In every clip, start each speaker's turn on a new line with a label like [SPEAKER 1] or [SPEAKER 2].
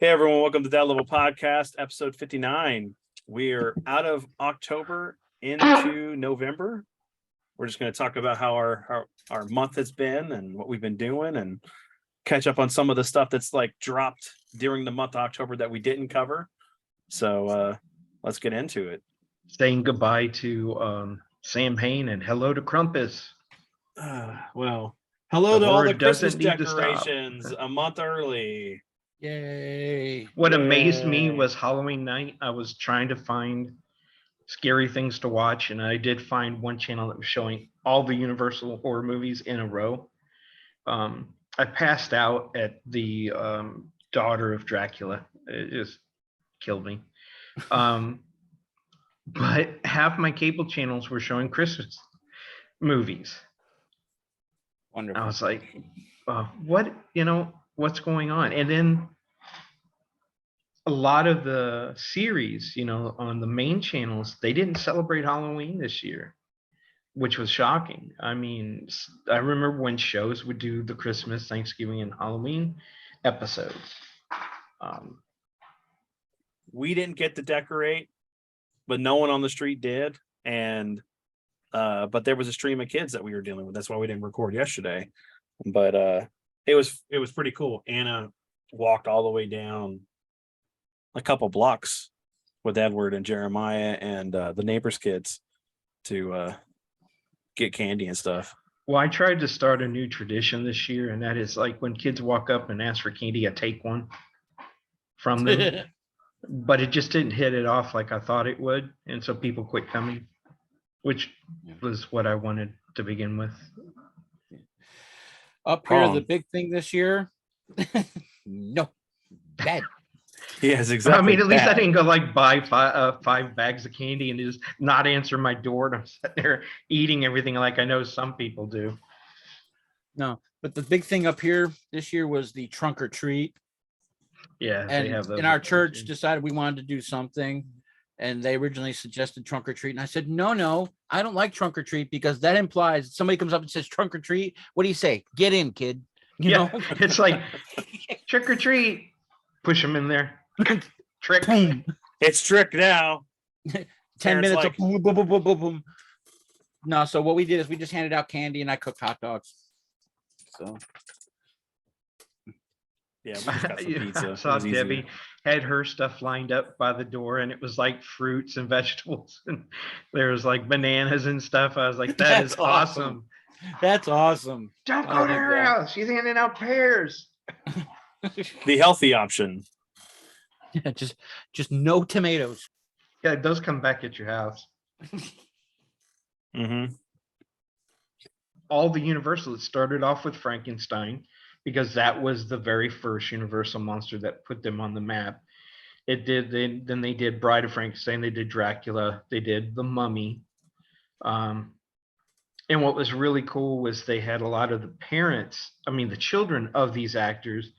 [SPEAKER 1] Hey everyone, welcome to That Level Podcast, episode 59. We're out of October into November. We're just going to talk about how our month has been and what we've been doing and catch up on some of the stuff that's like dropped during the month of October that we didn't cover. So let's get into it.
[SPEAKER 2] Saying goodbye to Sam Hain and hello to Krampus.
[SPEAKER 1] Well, hello to all the Christmas decorations a month early.
[SPEAKER 3] Yay.
[SPEAKER 2] What amazed me was Halloween night. I was trying to find scary things to watch, and I did find one channel that was showing all the Universal horror movies in a row. I passed out at the Daughter of Dracula. It just killed me. But half my cable channels were showing Christmas movies.
[SPEAKER 3] Wonderful.
[SPEAKER 2] I was like, what's going on? And then a lot of the series, on the main channels, they didn't celebrate Halloween this year, which was shocking. I mean, I remember when shows would do the Christmas, Thanksgiving, and Halloween episodes.
[SPEAKER 1] We didn't get to decorate, but no one on the street did. And but there was a stream of kids that we were dealing with. That's why we didn't record yesterday. But it was pretty cool. Anna walked all the way down a couple blocks with Edward and Jeremiah and the neighbors' kids to get candy and stuff.
[SPEAKER 2] Well, I tried to start a new tradition this year, and that is like when kids walk up and ask for candy, I take one from them. But it just didn't hit it off like I thought it would. And so people quit coming, which was what I wanted to begin with.
[SPEAKER 3] Up here, the big thing this year, no, bad.
[SPEAKER 1] Yes, exactly.
[SPEAKER 2] I mean, at least I didn't go like buy 5 bags of candy and just not answer my door. And I'm sitting there eating everything like I know some people do.
[SPEAKER 3] No, but the big thing up here this year was the trunk or treat.
[SPEAKER 2] Yeah,
[SPEAKER 3] and
[SPEAKER 2] they have those.
[SPEAKER 3] And our church decided we wanted to do something, and they originally suggested trunk or treat, and I said, no, I don't like trunk or treat because that implies somebody comes up and says trunk or treat. What do you say? Get in, kid. You know,
[SPEAKER 2] it's like trick or treat. Push them in there. Trick.
[SPEAKER 3] Boom.
[SPEAKER 1] It's trick now.
[SPEAKER 3] 10 minutes of boom, boom, boom, boom, boom, boom. No, so what we did is we just handed out candy and I cooked hot dogs. So
[SPEAKER 1] yeah, we just got some pizza.
[SPEAKER 2] I saw Debbie had her stuff lined up by the door, and it was like fruits and vegetables, and there was like bananas and stuff. I was like, that is awesome.
[SPEAKER 3] That's awesome.
[SPEAKER 2] Don't go to her house. She's handing out pears.
[SPEAKER 1] The healthy option.
[SPEAKER 3] Yeah, just no tomatoes.
[SPEAKER 2] Yeah, those come back at your house.
[SPEAKER 1] Mm-hmm.
[SPEAKER 2] All the Universal started off with Frankenstein because that was the very first Universal monster that put them on the map. Then they did Bride of Frankenstein, they did Dracula, they did The Mummy. And what was really cool was they had a lot of the children of these actors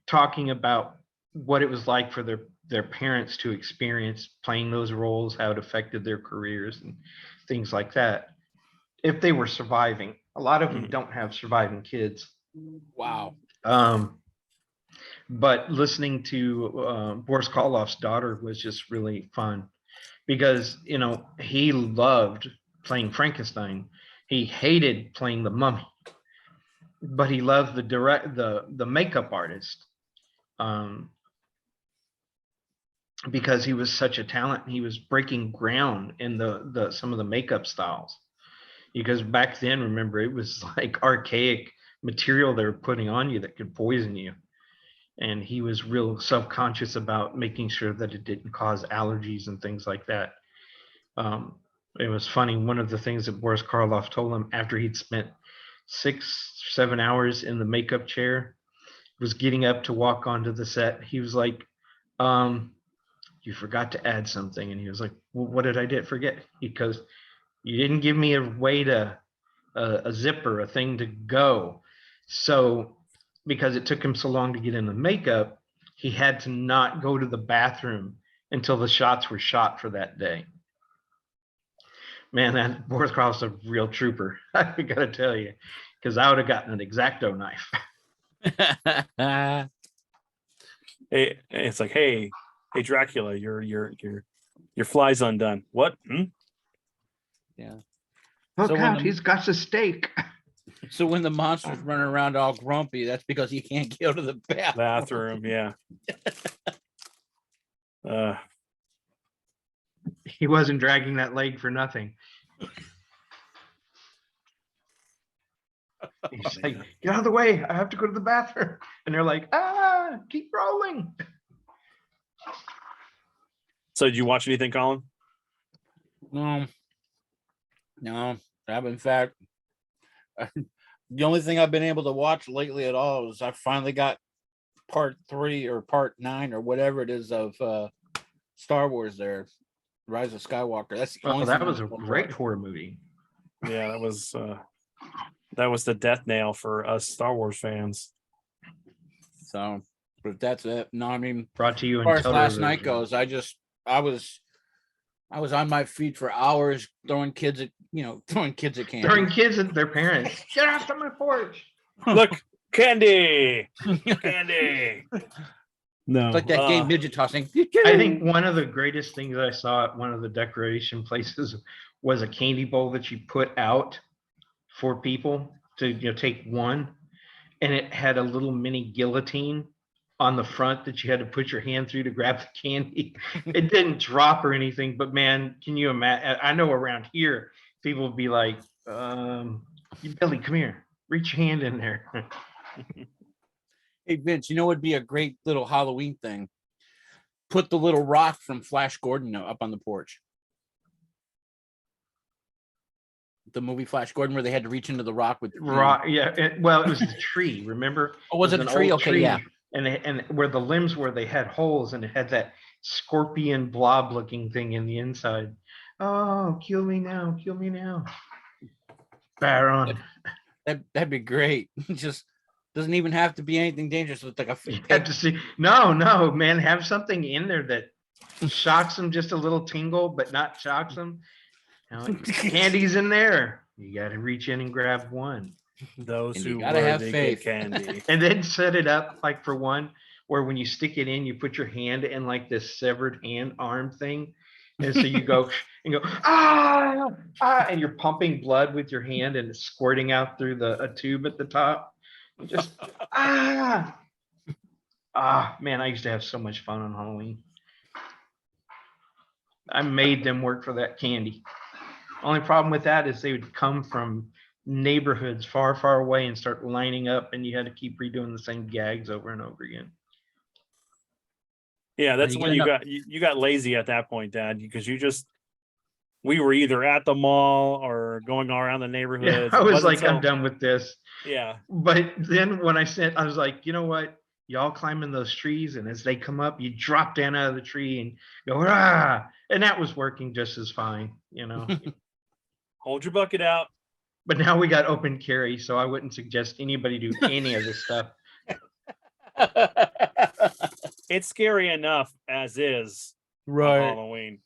[SPEAKER 2] talking about what it was like for their parents to experience playing those roles, how it affected their careers and things like that. If they were surviving, a lot of them don't have surviving kids.
[SPEAKER 3] Wow.
[SPEAKER 2] But listening to Boris Karloff's daughter was just really fun because, he loved playing Frankenstein. He hated playing the Mummy, but he loved the makeup artist. Because he was such a talent, he was breaking ground in the some of the makeup styles. Because back then, remember, it was like archaic material they were putting on you that could poison you. And he was real self-conscious about making sure that it didn't cause allergies and things like that. It was funny. One of the things that Boris Karloff told him after he'd spent 6-7 hours in the makeup chair was getting up to walk onto the set. He was like, you forgot to add something. And he was like, well, what did I forget? Because you didn't give me a way to a zipper, a thing to go. So because it took him so long to get in the makeup, he had to not go to the bathroom until the shots were shot for that day. Man, that Boris Karloff's a real trooper. I gotta tell you, because I would have gotten an X-Acto knife.
[SPEAKER 1] It's like, hey, Dracula, your fly's undone. What? Hmm?
[SPEAKER 3] Yeah.
[SPEAKER 2] Look
[SPEAKER 3] So when
[SPEAKER 2] out,
[SPEAKER 3] the-
[SPEAKER 2] he's got a steak.
[SPEAKER 3] So when the monster's running around all grumpy, that's because he can't go to the bathroom.
[SPEAKER 1] Bathroom, yeah.
[SPEAKER 2] He wasn't dragging that leg for nothing. He's like, get out of the way. I have to go to the bathroom. And they're like, keep rolling.
[SPEAKER 1] So did you watch anything, Colin?
[SPEAKER 3] No. In fact, the only thing I've been able to watch lately at all is I finally got part 3 or part 9 or whatever it is of Star Wars there, Rise of Skywalker. That's the only
[SPEAKER 2] that
[SPEAKER 3] thing
[SPEAKER 2] was
[SPEAKER 3] I'm
[SPEAKER 2] a
[SPEAKER 3] able to
[SPEAKER 2] great
[SPEAKER 3] watch.
[SPEAKER 2] horror movie.
[SPEAKER 1] Yeah, that was the death nail for us Star Wars fans.
[SPEAKER 3] So, but that's it. No, I mean,
[SPEAKER 2] Brought to you
[SPEAKER 3] as
[SPEAKER 2] in
[SPEAKER 3] far as last
[SPEAKER 2] television.
[SPEAKER 3] night goes, I was on my feet for hours throwing kids at candy.
[SPEAKER 2] Throwing kids at their parents. Get off to my porch.
[SPEAKER 1] Look, candy. No,
[SPEAKER 3] It's like that gay midget tossing.
[SPEAKER 2] I think one of the greatest things I saw at one of the decoration places was a candy bowl that you put out for people to take one, and it had a little mini guillotine on the front that you had to put your hand through to grab the candy. It didn't drop or anything, but man, can you imagine? I know around here people would be like, Billy, come here, reach your hand in there.
[SPEAKER 3] Hey Vince, you know what'd be a great little Halloween thing? Put the little rock from Flash Gordon up on the porch. The movie Flash Gordon, where they had to reach into the rock with
[SPEAKER 2] Rock, yeah. It was the tree. Remember?
[SPEAKER 3] Oh, was it
[SPEAKER 2] an
[SPEAKER 3] a tree?
[SPEAKER 2] old
[SPEAKER 3] Okay, yeah.
[SPEAKER 2] And where the limbs were, they had holes, and it had that scorpion blob-looking thing in the inside. Oh, kill me now! Kill me now, Baron.
[SPEAKER 3] That'd be great. Just doesn't even have to be anything dangerous. It's like a
[SPEAKER 2] You have to see. No, man. Have something in there that shocks them, just a little tingle, but not shocks them. Candy's in there. You got to reach in and grab one.
[SPEAKER 1] Those
[SPEAKER 3] And
[SPEAKER 1] who
[SPEAKER 3] you gotta have
[SPEAKER 1] worthy
[SPEAKER 3] faith.
[SPEAKER 1] get candy.
[SPEAKER 2] And then set it up like for one, where when you stick it in, you put your hand in like this severed hand arm thing. And so you go and go, and you're pumping blood with your hand and it's squirting out through a tube at the top. Just, man, I used to have so much fun on Halloween. I made them work for that candy. Only problem with that is they would come from neighborhoods far, far away and start lining up, and you had to keep redoing the same gags over and over again.
[SPEAKER 1] Yeah, that's
[SPEAKER 3] you
[SPEAKER 1] when
[SPEAKER 3] get
[SPEAKER 1] you got lazy at that point, Dad, because we were either at the mall or going all around the neighborhoods.
[SPEAKER 2] I
[SPEAKER 1] It
[SPEAKER 2] was
[SPEAKER 1] wasn't
[SPEAKER 2] like, I'm done with this.
[SPEAKER 1] Yeah.
[SPEAKER 2] But then when I was like, you know what? Y'all climbing those trees, and as they come up, you drop down out of the tree and go, and that was working just as fine,
[SPEAKER 1] Hold your bucket out.
[SPEAKER 2] But now we got open carry, so I wouldn't suggest anybody do any of this stuff.
[SPEAKER 1] It's scary enough as is on
[SPEAKER 3] Right.
[SPEAKER 1] Halloween.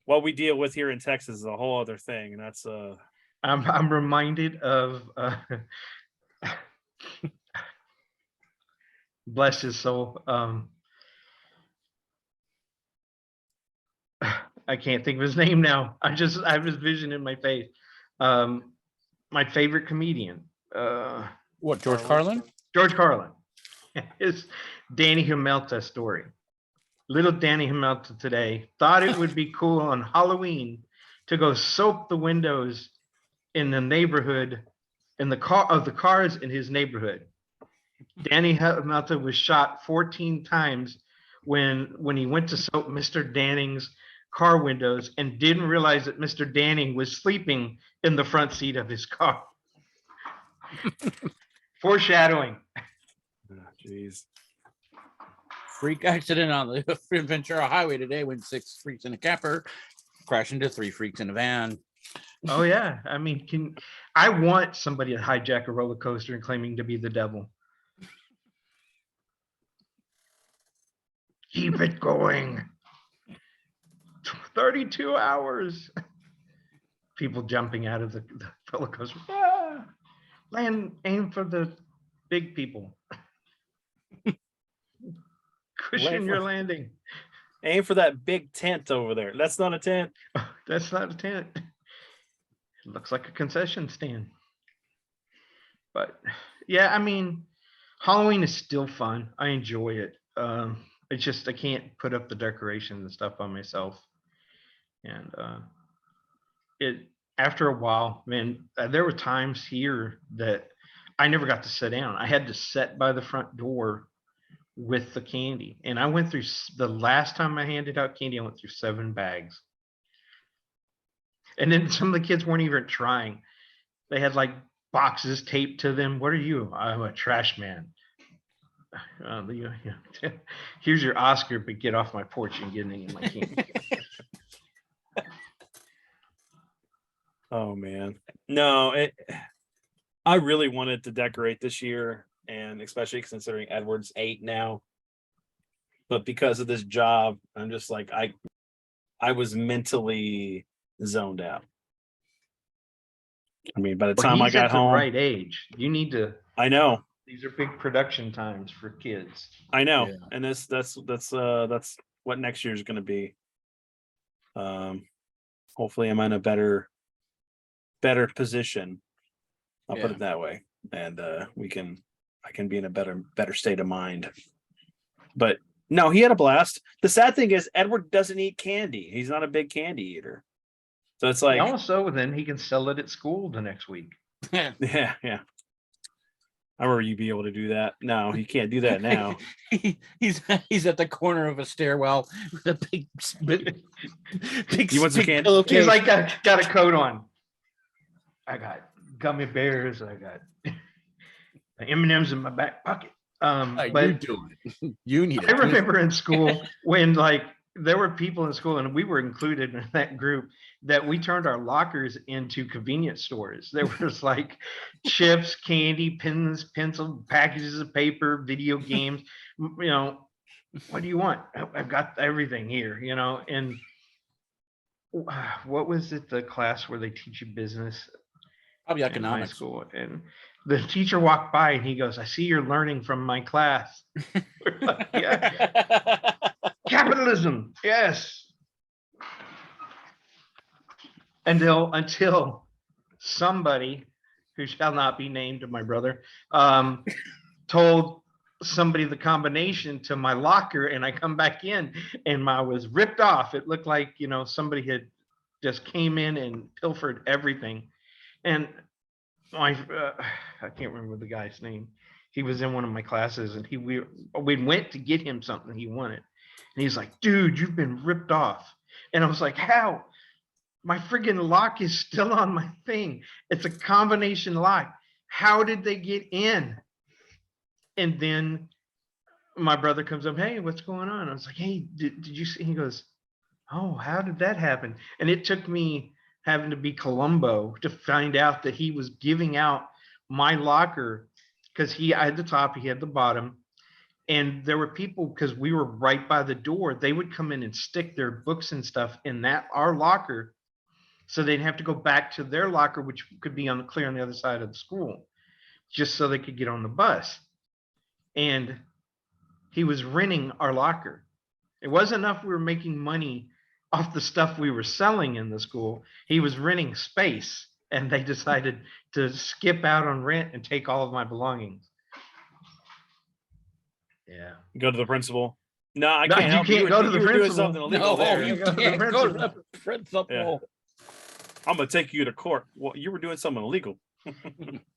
[SPEAKER 1] What we deal with here in Texas is a whole other thing, and that's
[SPEAKER 2] I'm reminded of bless his soul. I can't think of his name now. I have his vision in my face. My favorite comedian.
[SPEAKER 3] What, George Carlin?
[SPEAKER 2] George Carlin. His Danny Humelta story. Little Danny Humelta today thought it would be cool on Halloween to go soap the windows in the neighborhood, in the cars in his neighborhood. Danny Humelta was shot 14 times when he went to soap Mr. Danning's car windows and didn't realize that Mr. Danning was sleeping in the front seat of his car. Foreshadowing.
[SPEAKER 1] Jeez.
[SPEAKER 3] Freak accident on the Ventura Highway today when 6 freaks in a camper crash into 3 freaks in a van.
[SPEAKER 2] Oh yeah, I mean, I want somebody to hijack a roller coaster and claiming to be the devil. Keep it going. 32 hours. People jumping out of the roller coaster. Aim for the big people. Cushion your landing.
[SPEAKER 1] Aim for that big tent over there. That's not a tent.
[SPEAKER 2] That's not a tent. It looks like a concession stand. But yeah, I mean, Halloween is still fun. I enjoy it. It's just I can't put up the decorations and stuff by myself. And it after a while, man, there were times here that I never got to sit down. I had to sit by the front door with the candy. And I went through the last time I handed out candy, I went through 7 bags. And then some of the kids weren't even trying. They had like boxes taped to them. What are you? I'm a trash man. Here's your Oscar, but get off my porch and get any of my candy.
[SPEAKER 1] Oh man. No, I really wanted to decorate this year, and especially considering Edward's 8 now. But because of this job, I'm just like I was mentally zoned out. I mean, by the time I
[SPEAKER 2] he's
[SPEAKER 1] got
[SPEAKER 2] at the
[SPEAKER 1] home,
[SPEAKER 2] right age. You need to.
[SPEAKER 1] I know,
[SPEAKER 2] These are big production times for kids.
[SPEAKER 1] I know,
[SPEAKER 3] Yeah.
[SPEAKER 1] and that's what next year's going to be. Hopefully, I'm in a better position. I'll put
[SPEAKER 3] Yeah.
[SPEAKER 1] it that way, and I can be in a better state of mind. But no, he had a blast. The sad thing is, Edward doesn't eat candy. He's not a big candy eater. So it's like,
[SPEAKER 2] Also, then he can sell it at school the next week.
[SPEAKER 1] yeah. I remember you be able to do that. No, he can't do that now.
[SPEAKER 3] He's at the corner of a stairwell with a big
[SPEAKER 1] You want some
[SPEAKER 3] big
[SPEAKER 1] candy?
[SPEAKER 3] pillowcase.
[SPEAKER 2] He's like got a coat on. I got gummy bears. I got M&Ms in my back pocket. But
[SPEAKER 3] you do it. You need it.
[SPEAKER 2] I remember in school when like there were people in school, and we were included in that group, that we turned our lockers into convenience stores. There was like chips, candy, pens, pencil, packages of paper, video games. You know, what do you want? I've got everything here. You know, and what was it? The class where they teach you business
[SPEAKER 3] Probably
[SPEAKER 2] in high
[SPEAKER 3] economics.
[SPEAKER 2] school, and the teacher walked by and he goes, "I see you're learning from my class." We're like, yeah. Capitalism, yes. Until somebody who shall not be named, my brother, told somebody the combination to my locker, and I come back in and I was ripped off. It looked like, you know, somebody had just came in and pilfered everything. And I can't remember the guy's name. He was in one of my classes, and we went to get him something he wanted. And he's like, "Dude, you've been ripped off." And I was like, "How? My friggin' lock is still on my thing. It's a combination lock. How did they get in?" And then my brother comes up, "Hey, what's going on?" I was like, "Hey, did you see?" He goes, "Oh, how did that happen?" And it took me having to be Columbo to find out that he was giving out my locker, because he had the top, he had the bottom. And there were people, because we were right by the door, they would come in and stick their books and stuff in our locker, so they'd have to go back to their locker, which could be clear on the other side of the school, just so they could get on the bus. And he was renting our locker. It wasn't enough we were making money off the stuff we were selling in the school. He was renting space, and they decided to skip out on rent and take all of my belongings. Yeah.
[SPEAKER 1] Go to the principal. No, I
[SPEAKER 2] No,
[SPEAKER 1] can't.
[SPEAKER 2] you
[SPEAKER 1] help
[SPEAKER 2] can't go to the
[SPEAKER 1] you were doing
[SPEAKER 2] principal.
[SPEAKER 1] something illegal
[SPEAKER 3] No,
[SPEAKER 1] there.
[SPEAKER 3] you
[SPEAKER 2] Go to the
[SPEAKER 3] can't go to
[SPEAKER 2] principal.
[SPEAKER 3] the principal.
[SPEAKER 1] I'm gonna take you to court. Well, you were doing something illegal.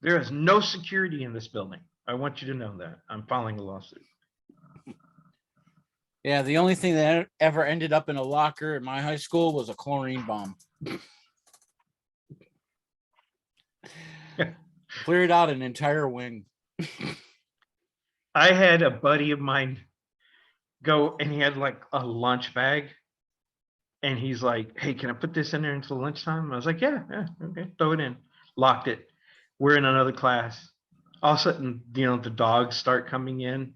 [SPEAKER 2] There is no security in this building. I want you to know that. I'm filing a lawsuit.
[SPEAKER 3] Yeah, the only thing that ever ended up in a locker at my high school was a chlorine bomb. Cleared out an entire wing.
[SPEAKER 2] I had a buddy of mine go, and he had like a lunch bag, and he's like, "Hey, can I put this in there until lunchtime?" I was like, yeah, okay, throw it in. Locked it. We're in another class. All of a sudden, you know, the dogs start coming in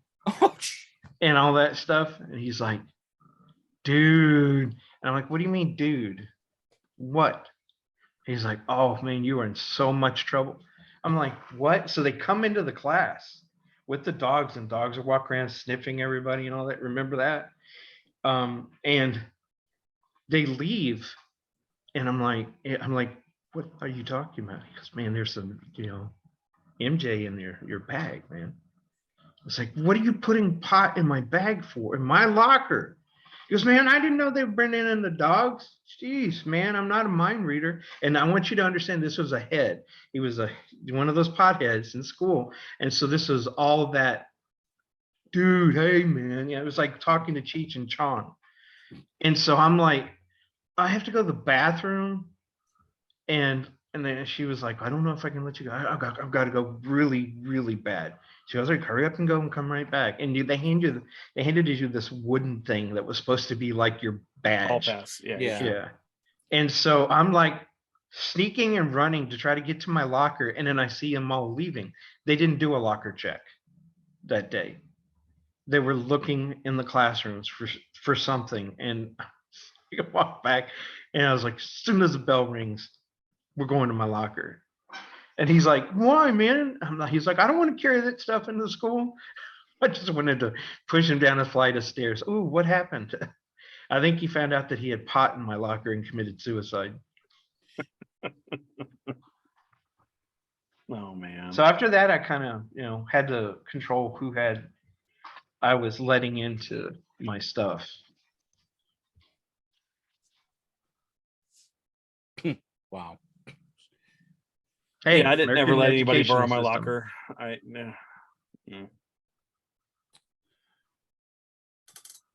[SPEAKER 2] and all that stuff. And he's like, "Dude." And I'm like, "What do you mean, dude? What?" He's like, "Oh man, you are in so much trouble." I'm like, "What?" So they come into the class. with the dogs, and dogs would walk around sniffing everybody and all that. Remember that? And they leave, and I'm like, what are you talking about? He goes, man, there's some, MJ in your bag, man. It's like, what are you putting pot in my bag for? In my locker? He goes, man, I didn't know they were bringing in the dogs. Jeez, man, I'm not a mind reader. And I want you to understand, this was a head. He was one of those potheads in school. And so this was all that, dude, hey, man. Yeah, it was like talking to Cheech and Chong. And so I'm like, I have to go to the bathroom. And then she was like, I don't know if I can let you go. I've got to go really, really bad. She was like, hurry up and go and come right back. And they handed you this wooden thing that was supposed to be like your badge.
[SPEAKER 1] All pass. Yeah.
[SPEAKER 2] Yeah. And so I'm like sneaking and running to try to get to my locker. And then I see them all leaving. They didn't do a locker check that day. They were looking in the classrooms for something. And I walked back, and I was like, as soon as the bell rings, we're going to my locker. And he's like, why, man? He's like, I don't want to carry that stuff into school. I just wanted to push him down a flight of stairs. Ooh, what happened? I think he found out that he had pot in my locker and committed suicide.
[SPEAKER 1] Oh man.
[SPEAKER 2] So after that, I kind of, had to control who I was letting into my stuff.
[SPEAKER 3] Wow.
[SPEAKER 2] Hey,
[SPEAKER 1] yeah, I didn't
[SPEAKER 2] American
[SPEAKER 1] never let anybody borrow
[SPEAKER 2] educational
[SPEAKER 1] my
[SPEAKER 2] system.
[SPEAKER 1] locker.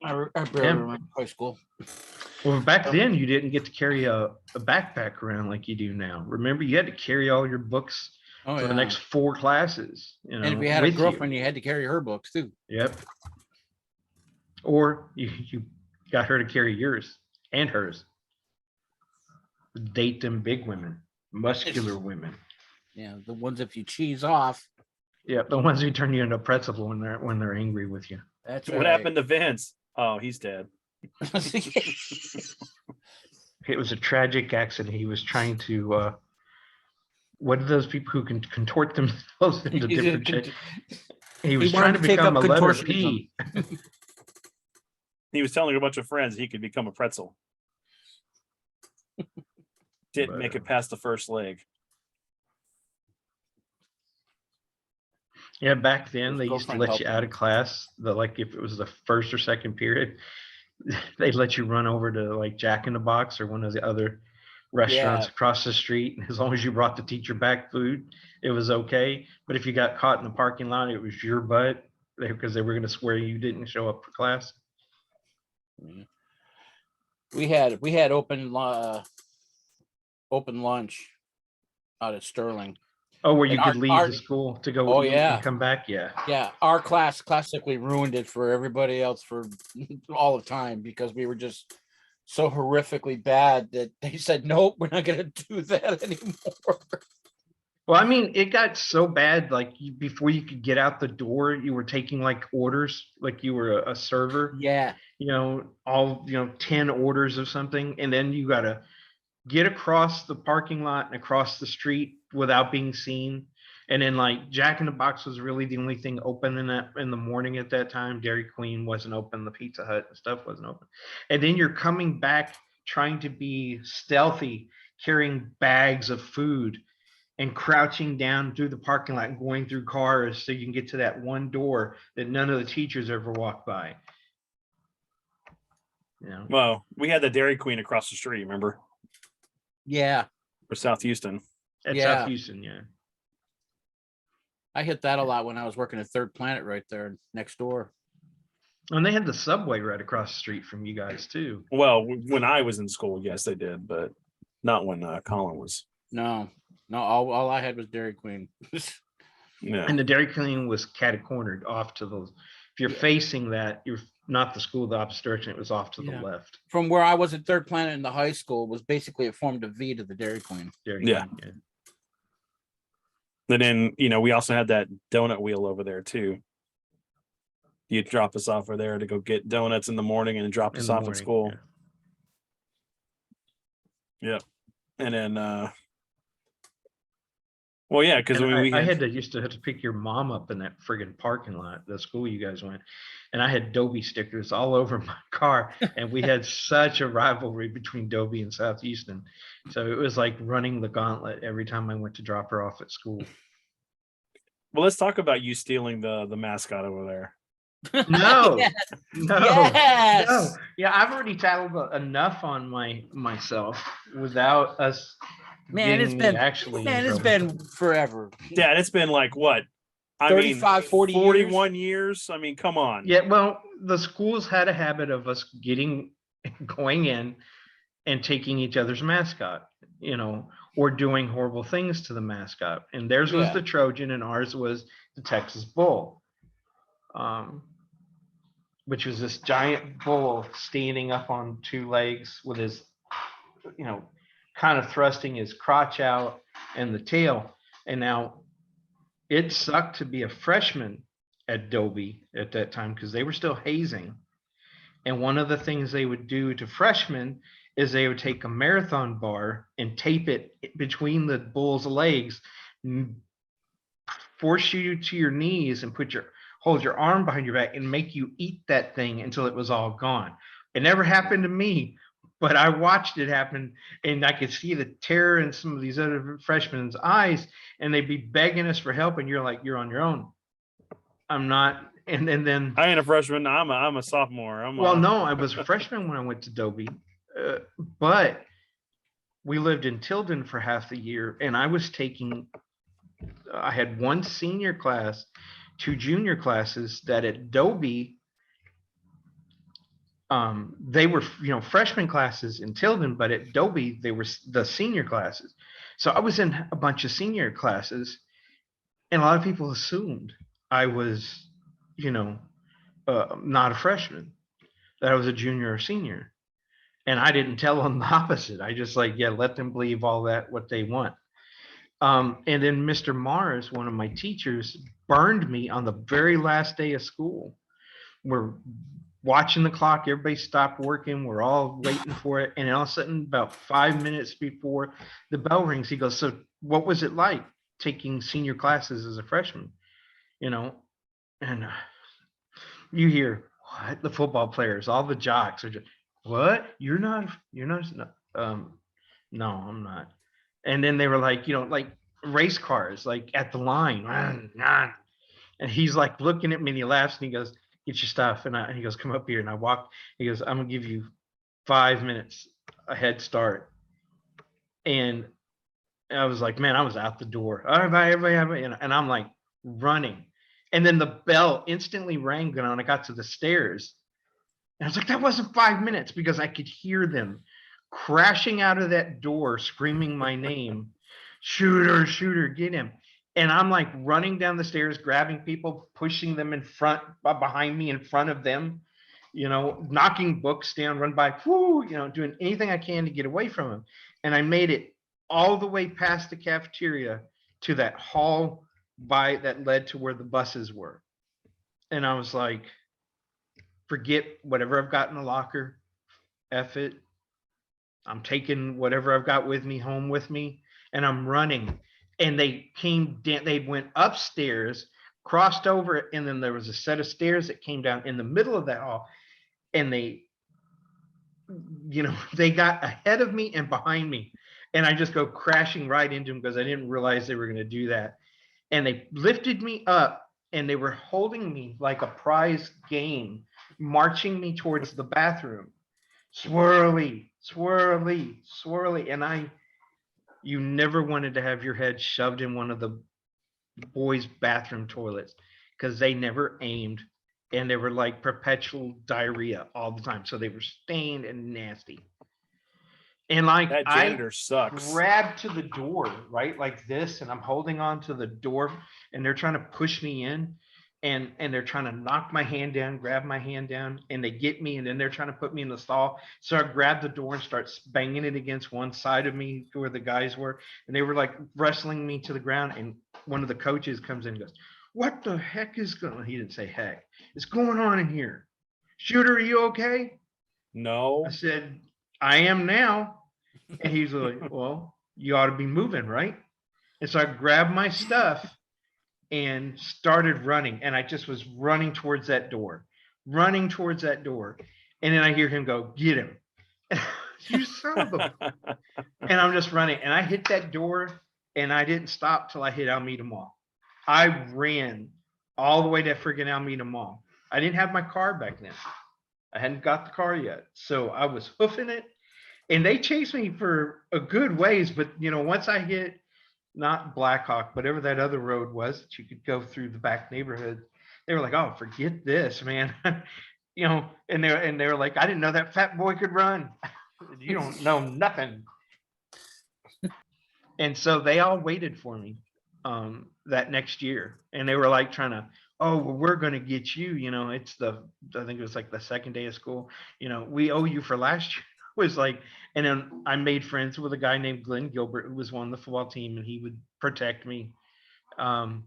[SPEAKER 3] I barely remember high school.
[SPEAKER 2] Well, back then you didn't get to carry a backpack around like you do now. Remember, you had to carry all your books for the next 4 classes.
[SPEAKER 3] And if you had a girlfriend, you had to carry her books too.
[SPEAKER 2] Yep. Or you got her to carry yours and hers. Date them big women, muscular women.
[SPEAKER 3] Yeah, the ones if you cheese off.
[SPEAKER 2] Yeah, the ones who turn you into a pretzel when they're angry with you.
[SPEAKER 3] That's
[SPEAKER 1] what happened to Vince? Oh, he's dead.
[SPEAKER 2] It was a tragic accident. He was trying to what are those people who can contort themselves into different shapes? He was trying to become a letter P.
[SPEAKER 1] He was telling a bunch of friends he could become a pretzel. Didn't make it past the first leg.
[SPEAKER 2] Yeah, back then they used to let you out of class. Like if it was the first or second period, they'd let you run over to like Jack in the Box or one of the other restaurants across the street. As long as you brought the teacher back food, it was okay. But if you got caught in the parking lot, it was your butt because they were going to swear you didn't show up for class.
[SPEAKER 3] We had open lunch out at Sterling.
[SPEAKER 2] Oh, where you could leave the school to go eat and come back? Yeah.
[SPEAKER 3] Yeah, our class classically ruined it for everybody else for all the time because we were just so horrifically bad that they said, nope, we're not going to do that anymore.
[SPEAKER 2] Well, I mean, it got so bad, like before you could get out the door, you were taking like orders, like you were a server.
[SPEAKER 3] Yeah.
[SPEAKER 2] 10 orders of something. And then you got to get across the parking lot and across the street without being seen. And then like Jack in the Box was really the only thing open in the morning at that time. Dairy Queen wasn't open. The Pizza Hut and stuff wasn't open. And then you're coming back trying to be stealthy, carrying bags of food and crouching down through the parking lot and going through cars so you can get to that one door that none of the teachers ever walked by.
[SPEAKER 1] Well, we had the Dairy Queen across the street, remember?
[SPEAKER 3] Yeah.
[SPEAKER 1] For South Houston.
[SPEAKER 2] South Houston, yeah.
[SPEAKER 3] I hit that a lot when I was working at Third Planet right there next door.
[SPEAKER 2] And they had the subway right across the street from you guys too.
[SPEAKER 1] Well, when I was in school, yes, they did, but not when Colin was.
[SPEAKER 3] No, all I had was Dairy Queen.
[SPEAKER 1] Yeah.
[SPEAKER 2] And the Dairy Queen was catty-cornered off to the. If you're facing that, you're not the school, the opposite direction. It was off to the left.
[SPEAKER 3] From where I was at Third Planet in the high school, was basically it formed a V to the Dairy Queen.
[SPEAKER 1] Yeah. And then we also had that donut wheel over there too. You'd drop us off over there to go get donuts in the morning and drop us off at school. Yeah. And then Well, yeah, because
[SPEAKER 2] And
[SPEAKER 1] we
[SPEAKER 2] I
[SPEAKER 1] had,
[SPEAKER 2] used to have to pick your mom up in that friggin' parking lot, the school you guys went. And I had Dobie stickers all over my car. And we had such a rivalry between Dobie and Southeastern. So it was like running the gauntlet every time I went to drop her off at school.
[SPEAKER 1] well, let's talk about you stealing the mascot over there.
[SPEAKER 2] No,
[SPEAKER 3] Yes.
[SPEAKER 2] no,
[SPEAKER 3] Yes.
[SPEAKER 2] no. Yeah, I've already tattled enough on myself without us
[SPEAKER 3] Man, it's
[SPEAKER 2] getting me
[SPEAKER 3] been
[SPEAKER 2] actually in
[SPEAKER 3] man, it's
[SPEAKER 2] trouble.
[SPEAKER 3] been forever.
[SPEAKER 1] Dad, it's been like what? I
[SPEAKER 3] 35, 40 years.
[SPEAKER 1] 41 years. I mean, come on.
[SPEAKER 2] Yeah, well, the schools had a habit of us going in and taking each other's mascot, or doing horrible things to the mascot. And theirs was
[SPEAKER 3] Yeah.
[SPEAKER 2] the Trojan and ours was the Texas Bull, which was this giant bull standing up on two legs with his, kind of thrusting his crotch out and the tail. And now it sucked to be a freshman at Dobie at that time because they were still hazing. And one of the things they would do to freshmen is they would take a marathon bar and tape it between the bull's legs, force you to your knees and hold your arm behind your back and make you eat that thing until it was all gone. It never happened to me, but I watched it happen and I could see the terror in some of these other freshmen eyes, and they'd be begging us for help. And you're like, you're on your own. I'm not. And then
[SPEAKER 1] I ain't a freshman. I'm a sophomore.
[SPEAKER 2] no, I was a freshman when I went to Dobie, but we lived in Tilden for half the year, and I had one senior class, two junior classes that at Dobie, they were, freshman classes in Tilden, but at Dobie, they were the senior classes. So I was in a bunch of senior classes, and a lot of people assumed I was, not a freshman, that I was a junior or senior. And I didn't tell them the opposite. I just let them believe all that, what they want. And then Mr. Mars, one of my teachers, burned me on the very last day of school. We're watching the clock. Everybody stopped working. We're all waiting for it. And all of a sudden, about 5 minutes before the bell rings, he goes, "So what was it like taking senior classes as a freshman?" And you hear, what? The football players, all the jocks are just, what? You're not, no, I'm not. And then they were like, like race cars, like at the line. And he's like looking at me and he laughs and he goes, "Get your stuff." And he goes, "Come up here." And I walk, he goes, "I'm gonna give you 5 minutes a head start." And I was like, man, I was out the door. All right, bye, everybody. And I'm like running. And then the bell instantly rang when I got to the stairs. And I was like, that wasn't 5 minutes, because I could hear them crashing out of that door, screaming my name, "Shooter, shooter, get him." And I'm like running down the stairs, grabbing people, pushing them in front, behind me, in front of them, knocking books down, run by, doing anything I can to get away from them. And I made it all the way past the cafeteria to that hall that led to where the buses were. And I was like, forget whatever I've got in the locker. F it. I'm taking whatever I've got with me home with me. And I'm running. And they went upstairs, crossed over, and then there was a set of stairs that came down in the middle of that hall. And they got ahead of me and behind me. And I just go crashing right into them because I didn't realize they were going to do that. And they lifted me up and they were holding me like a prize game, marching me towards the bathroom. Swirly, swirly, swirly. And you never wanted to have your head shoved in one of the boys' bathroom toilets because they never aimed, and they were like perpetual diarrhea all the time. So they were stained and nasty. And
[SPEAKER 1] that janitor sucks.
[SPEAKER 2] Grabbed to the door, right? Like this, and I'm holding on to the door, and they're trying to push me in, and they're trying to knock my hand down, grab my hand down, and they get me, and then they're trying to put me in the stall. So I grab the door and start banging it against one side of me where the guys were, and they were like wrestling me to the ground. And one of the coaches comes in and goes, "What the heck is going on?" He didn't say heck. "It's going on in here. Shooter, are you okay?"
[SPEAKER 1] No.
[SPEAKER 2] I said, "I am now." And he's like, "Well, you ought to be moving, right?" And so I grabbed my stuff and started running. And I just was running towards that door. And then I hear him go, "Get him." You son of a. And I'm just running. And I hit that door and I didn't stop till I hit Alameda Mall. I ran all the way to friggin' Alameda Mall. I didn't have my car back then. I hadn't got the car yet. So I was hoofing it. And they chased me for a good ways. But, you know, once I hit not Blackhawk, whatever that other road was that you could go through the back neighborhood, they were like, "Oh, forget this, man." You know, and they were like, "I didn't know that fat boy could run." You don't know nothing. And so they all waited for me that next year, and they were like trying to, "Oh, well, we're going to get you, you know, I think it was like the second day of school, you know, we owe you for last year." It was like, and then I made friends with a guy named Glenn Gilbert, who was on the football team, and he would protect me. And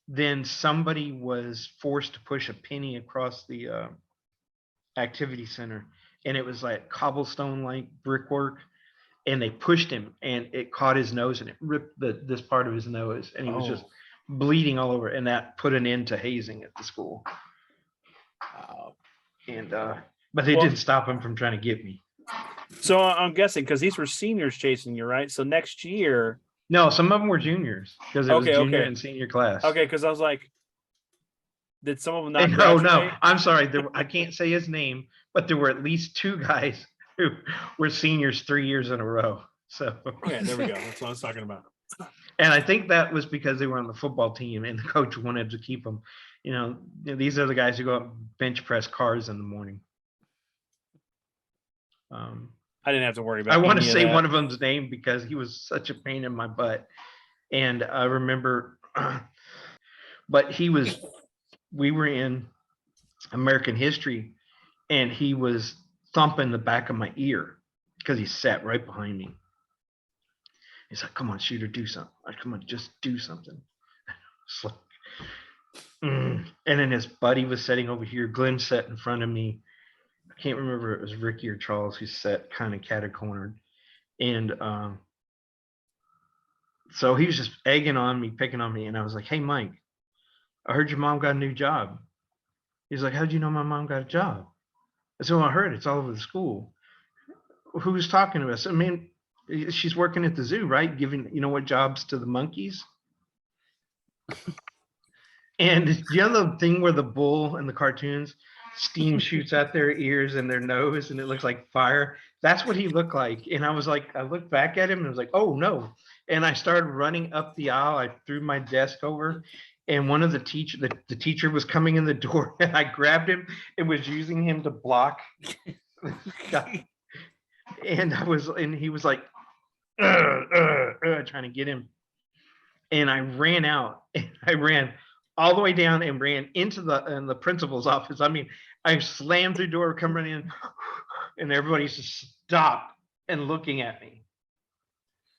[SPEAKER 2] then somebody was forced to push a penny across the activity center, and it was like cobblestone like brickwork, and they pushed him and it caught his nose and it ripped this part of his nose, and he was just bleeding all over, and that put an end to hazing at the school. And but they didn't stop him from trying to get me.
[SPEAKER 1] So I'm guessing because these were seniors chasing you, right? So next year.
[SPEAKER 2] No, some of them were juniors because it was junior and senior class.
[SPEAKER 1] Okay, because I was like, did some of them not
[SPEAKER 2] No,
[SPEAKER 1] graduate?
[SPEAKER 2] I'm sorry. I can't say his name, but there were at least 2 guys who were seniors 3 years in a row. So
[SPEAKER 1] Okay, there we go. That's what I was talking about.
[SPEAKER 2] And I think that was because they were on the football team and the coach wanted to keep them. You know, these are the guys who go up and bench press cars in the morning.
[SPEAKER 1] I didn't have to worry about.
[SPEAKER 2] I want to say one of them's name because he was such a pain in my butt. And I remember, but we were in American history and he was thumping the back of my ear because he sat right behind me. He's like, "Come on, shooter, do something. Like, come on, just do something." It's like, And then his buddy was sitting over here. Glenn sat in front of me. I can't remember if it was Ricky or Charles who sat kind of catacornered. And so he was just egging on me, picking on me. And I was like, "Hey, Mike, I heard your mom got a new job." He's like, "How'd you know my mom got a job?" I said, "Well, I heard it's all over the school." "Who was talking to us?" "I mean, she's working at the zoo, right? Giving, you know what, jobs to the monkeys." And you know the thing where the bull in the cartoons, steam shoots out their ears and their nose and it looks like fire? That's what he looked like. And I was like, I looked back at him and I was like, "Oh no." And I started running up the aisle. I threw my desk over and one of the teacher was coming in the door and I grabbed him and was using him to block. And he was like, trying to get him. And I ran out and I ran all the way down and ran into the principal's office. I mean, I slammed through the door, come running in, and everybody just stopped and looking at me.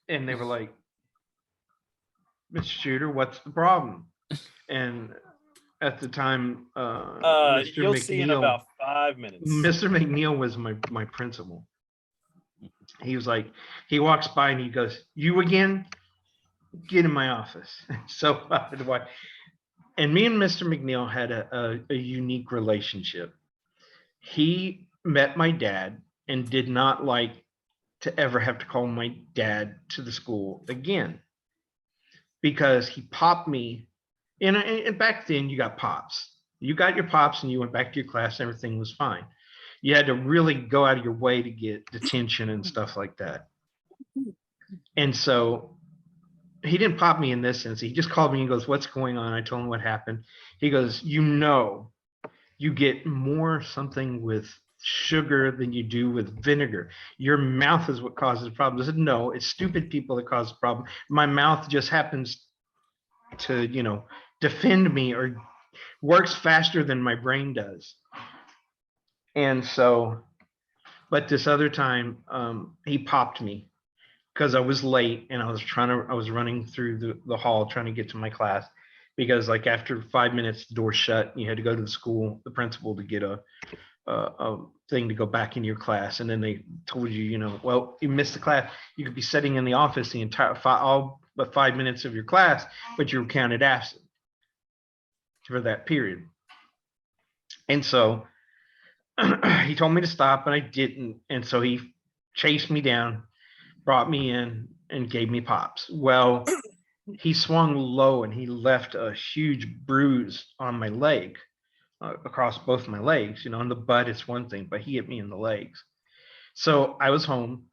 [SPEAKER 2] And they were like, "Mr. Shooter, what's the problem?" And at the time, Mr.
[SPEAKER 1] You'll
[SPEAKER 2] McNeil,
[SPEAKER 1] see in about 5 minutes.
[SPEAKER 2] Mr. McNeil was my principal. He was like, he walks by and he goes, "You again? Get in my office." So and me and Mr. McNeil had a unique relationship. He met my dad and did not like to ever have to call my dad to the school again because he popped me. And back then you got pops. You got your pops and you went back to your class and everything was fine. You had to really go out of your way to get detention and stuff like that. And so he didn't pop me in this sense. He just called me and goes, "What's going on?" I told him what happened. He goes, "You get more something with sugar than you do with vinegar. Your mouth is what causes the problem." I said, "No, it's stupid people that cause the problem. My mouth just happens to, defend me or works faster than my brain does." And so, but this other time, he popped me because I was late and I was running through the hall trying to get to my class because like after 5 minutes, the door shut and you had to go to the principal to get a thing to go back in your class. And then they told you, you know, well, you missed the class. You could be sitting in the office the entire all but 5 minutes of your class, but you were counted absent for that period. And so he told me to stop, and I didn't. And so he chased me down, brought me in, and gave me pops. Well, he swung low and he left a huge bruise on my leg, across both my legs. You know, on the butt, it's one thing, but he hit me in the legs. So I was home,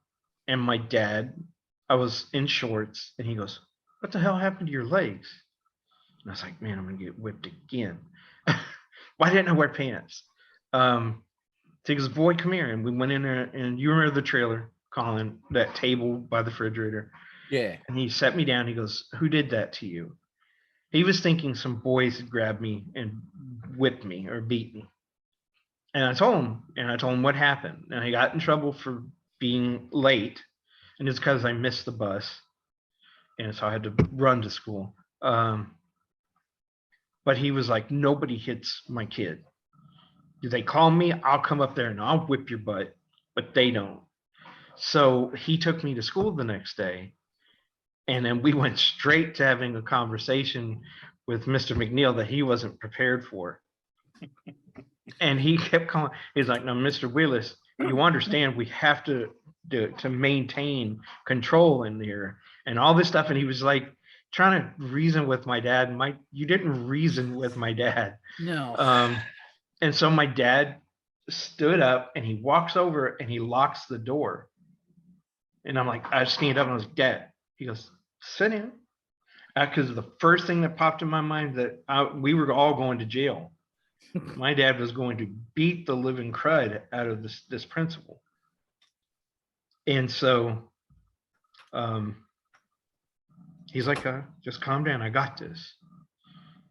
[SPEAKER 2] and my dad, I was in shorts, and he goes, "What the hell happened to your legs?" And I was like, "Man, I'm gonna get whipped again." Why didn't I wear pants? So he goes, "Boy, come here." And we went in there, and you remember the trailer, Colin, that table by the refrigerator.
[SPEAKER 3] Yeah.
[SPEAKER 2] And he set me down. He goes, "Who did that to you?" He was thinking some boys had grabbed me and whipped me or beat me. And I told him what happened. And I got in trouble for being late. And it's because I missed the bus. And so I had to run to school. But he was like, "Nobody hits my kid. If they call me, I'll come up there and I'll whip your butt, but they don't." So he took me to school the next day. And then we went straight to having a conversation with Mr. McNeil that he wasn't prepared for. And he kept calling. He's like, "No, Mr. Willis, you understand we have to maintain control in here and all this stuff." And he was like trying to reason with my dad. You didn't reason with my dad.
[SPEAKER 3] No.
[SPEAKER 2] And so my dad stood up and he walks over and he locks the door. And I'm like, I stand up and I was like, "Dad." He goes, "Sit in." Because the first thing that popped in my mind that we were all going to jail. My dad was going to beat the living crud out of this principal. And so he's like, "Just calm down. I got this."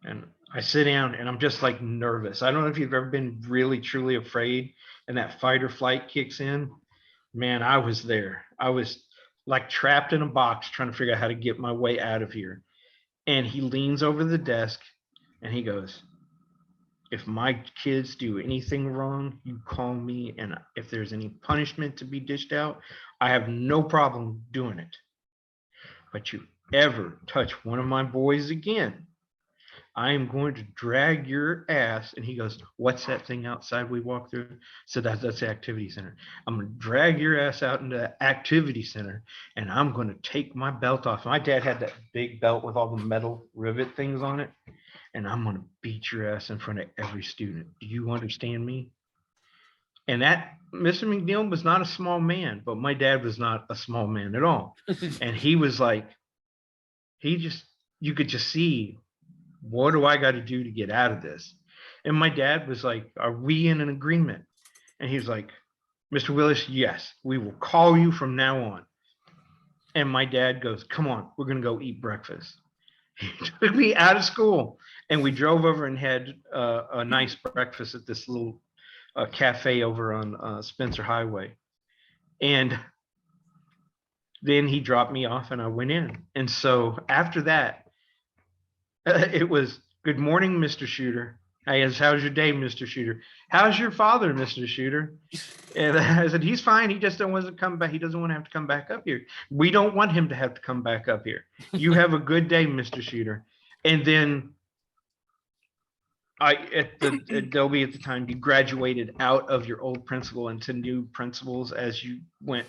[SPEAKER 2] And I sit down and I'm just like nervous. I don't know if you've ever been really, truly afraid and that fight or flight kicks in. Man, I was there. I was like trapped in a box trying to figure out how to get my way out of here. And he leans over the desk and he goes, "If my kids do anything wrong, you call me. And if there's any punishment to be dished out, I have no problem doing it. But you ever touch one of my boys again, I am going to drag your ass." And he goes, "What's that thing outside we walk through?" So that's the activity center. "I'm going to drag your ass out into the activity center and I'm going to take my belt off." My dad had that big belt with all the metal rivet things on it. "And I'm going to beat your ass in front of every student. Do you understand me?" And that Mr. McNeil was not a small man, but my dad was not a small man at all. And he was like, you could just see, what do I got to do to get out of this? And my dad was like, "Are we in an agreement?" And he was like, "Mr. Willis, yes, we will call you from now on." And my dad goes, "Come on, we're going to go eat breakfast." He took me out of school and we drove over and had a nice breakfast at this little cafe over on Spencer Highway. And then he dropped me off and I went in. And so after that, it was, "Good morning, Mr. Shooter." I asked, "How's your day, Mr. Shooter?" "How's your father, Mr. Shooter?" And I said, "He's fine. He just don't want to come back. He doesn't want to have to come back up here. We don't want him to have to come back up here. You have a good day, Mr. Shooter." And then at Adobe at the time, you graduated out of your old principal into new principals as you went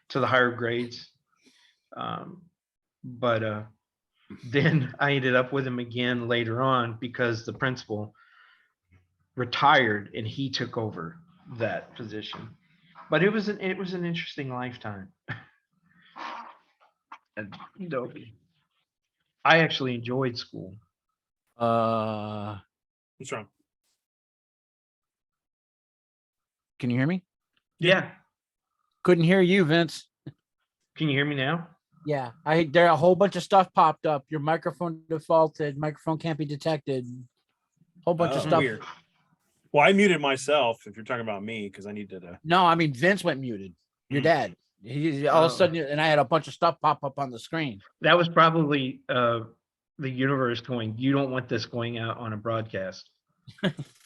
[SPEAKER 2] to the higher grades. But then I ended up with him again later on because the principal retired and he took over that position. But it was an interesting lifetime. And I actually enjoyed school.
[SPEAKER 1] What's wrong?
[SPEAKER 3] Can you hear me?
[SPEAKER 2] Yeah.
[SPEAKER 3] Couldn't hear you, Vince.
[SPEAKER 2] Can you hear me now?
[SPEAKER 3] Yeah, there a whole bunch of stuff popped up. Your microphone defaulted. Microphone can't be detected. Whole bunch of stuff.
[SPEAKER 1] Weird. Well, I muted myself if you're talking about me because I needed to.
[SPEAKER 3] No, I mean Vince went muted. Your dad. He all of a sudden, and I had a bunch of stuff pop up on the screen.
[SPEAKER 2] That was probably the universe going, "You don't want this going out on a broadcast."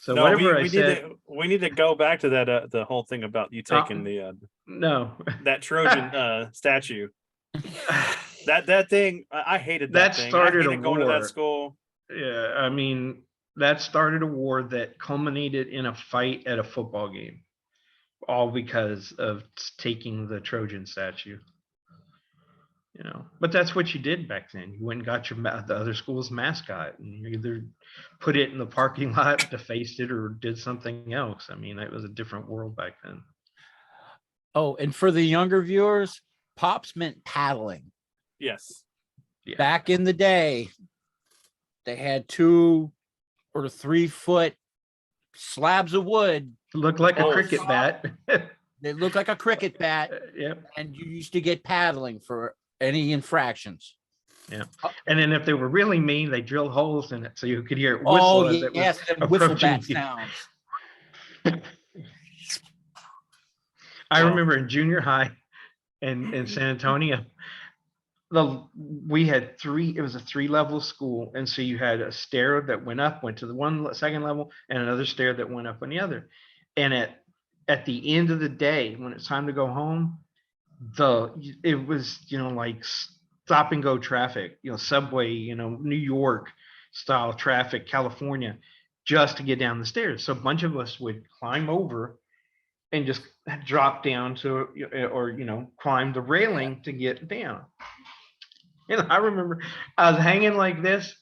[SPEAKER 2] So
[SPEAKER 1] No,
[SPEAKER 2] whatever I
[SPEAKER 1] we
[SPEAKER 2] said,
[SPEAKER 1] need to go back to that the whole thing about you taking the
[SPEAKER 2] no,
[SPEAKER 1] that Trojan statue. That thing, I hated that
[SPEAKER 2] that
[SPEAKER 1] thing. I
[SPEAKER 2] started a
[SPEAKER 1] hated going to that
[SPEAKER 2] war.
[SPEAKER 1] school.
[SPEAKER 2] Yeah, I mean, that started a war that culminated in a fight at a football game, all because of taking the Trojan statue. But that's what you did back then. You went and got the other school's mascot, and you either put it in the parking lot, defaced it, or did something else. I mean, it was a different world back then.
[SPEAKER 3] Oh, and for the younger viewers, pops meant paddling.
[SPEAKER 1] Yes.
[SPEAKER 2] Yeah.
[SPEAKER 3] Back in the day, they had 2 or 3 foot slabs of wood.
[SPEAKER 2] It looked like a
[SPEAKER 1] Oh,
[SPEAKER 2] cricket bat.
[SPEAKER 3] They looked like a cricket bat,
[SPEAKER 2] Yep.
[SPEAKER 3] and you used to get paddling for any infractions.
[SPEAKER 2] Yeah. And then if they were really mean, they drilled holes in it so you could hear it whistle
[SPEAKER 3] Oh,
[SPEAKER 2] as it
[SPEAKER 3] yes,
[SPEAKER 2] was
[SPEAKER 3] them wiffle
[SPEAKER 2] approaching
[SPEAKER 3] bat
[SPEAKER 2] you.
[SPEAKER 3] sounds.
[SPEAKER 2] I
[SPEAKER 1] Well-
[SPEAKER 2] remember in junior high in San Antonio, we had it was a 3-level school. And so you had a stair that went up, went to the second level, and another stair that went up on the other. And at the end of the day, when it's time to go home, it was, like stop and go traffic, subway, New York style traffic, California, just to get down the stairs. So a bunch of us would climb over and just drop down to, or, climb the railing to get down. And I remember I was hanging like this,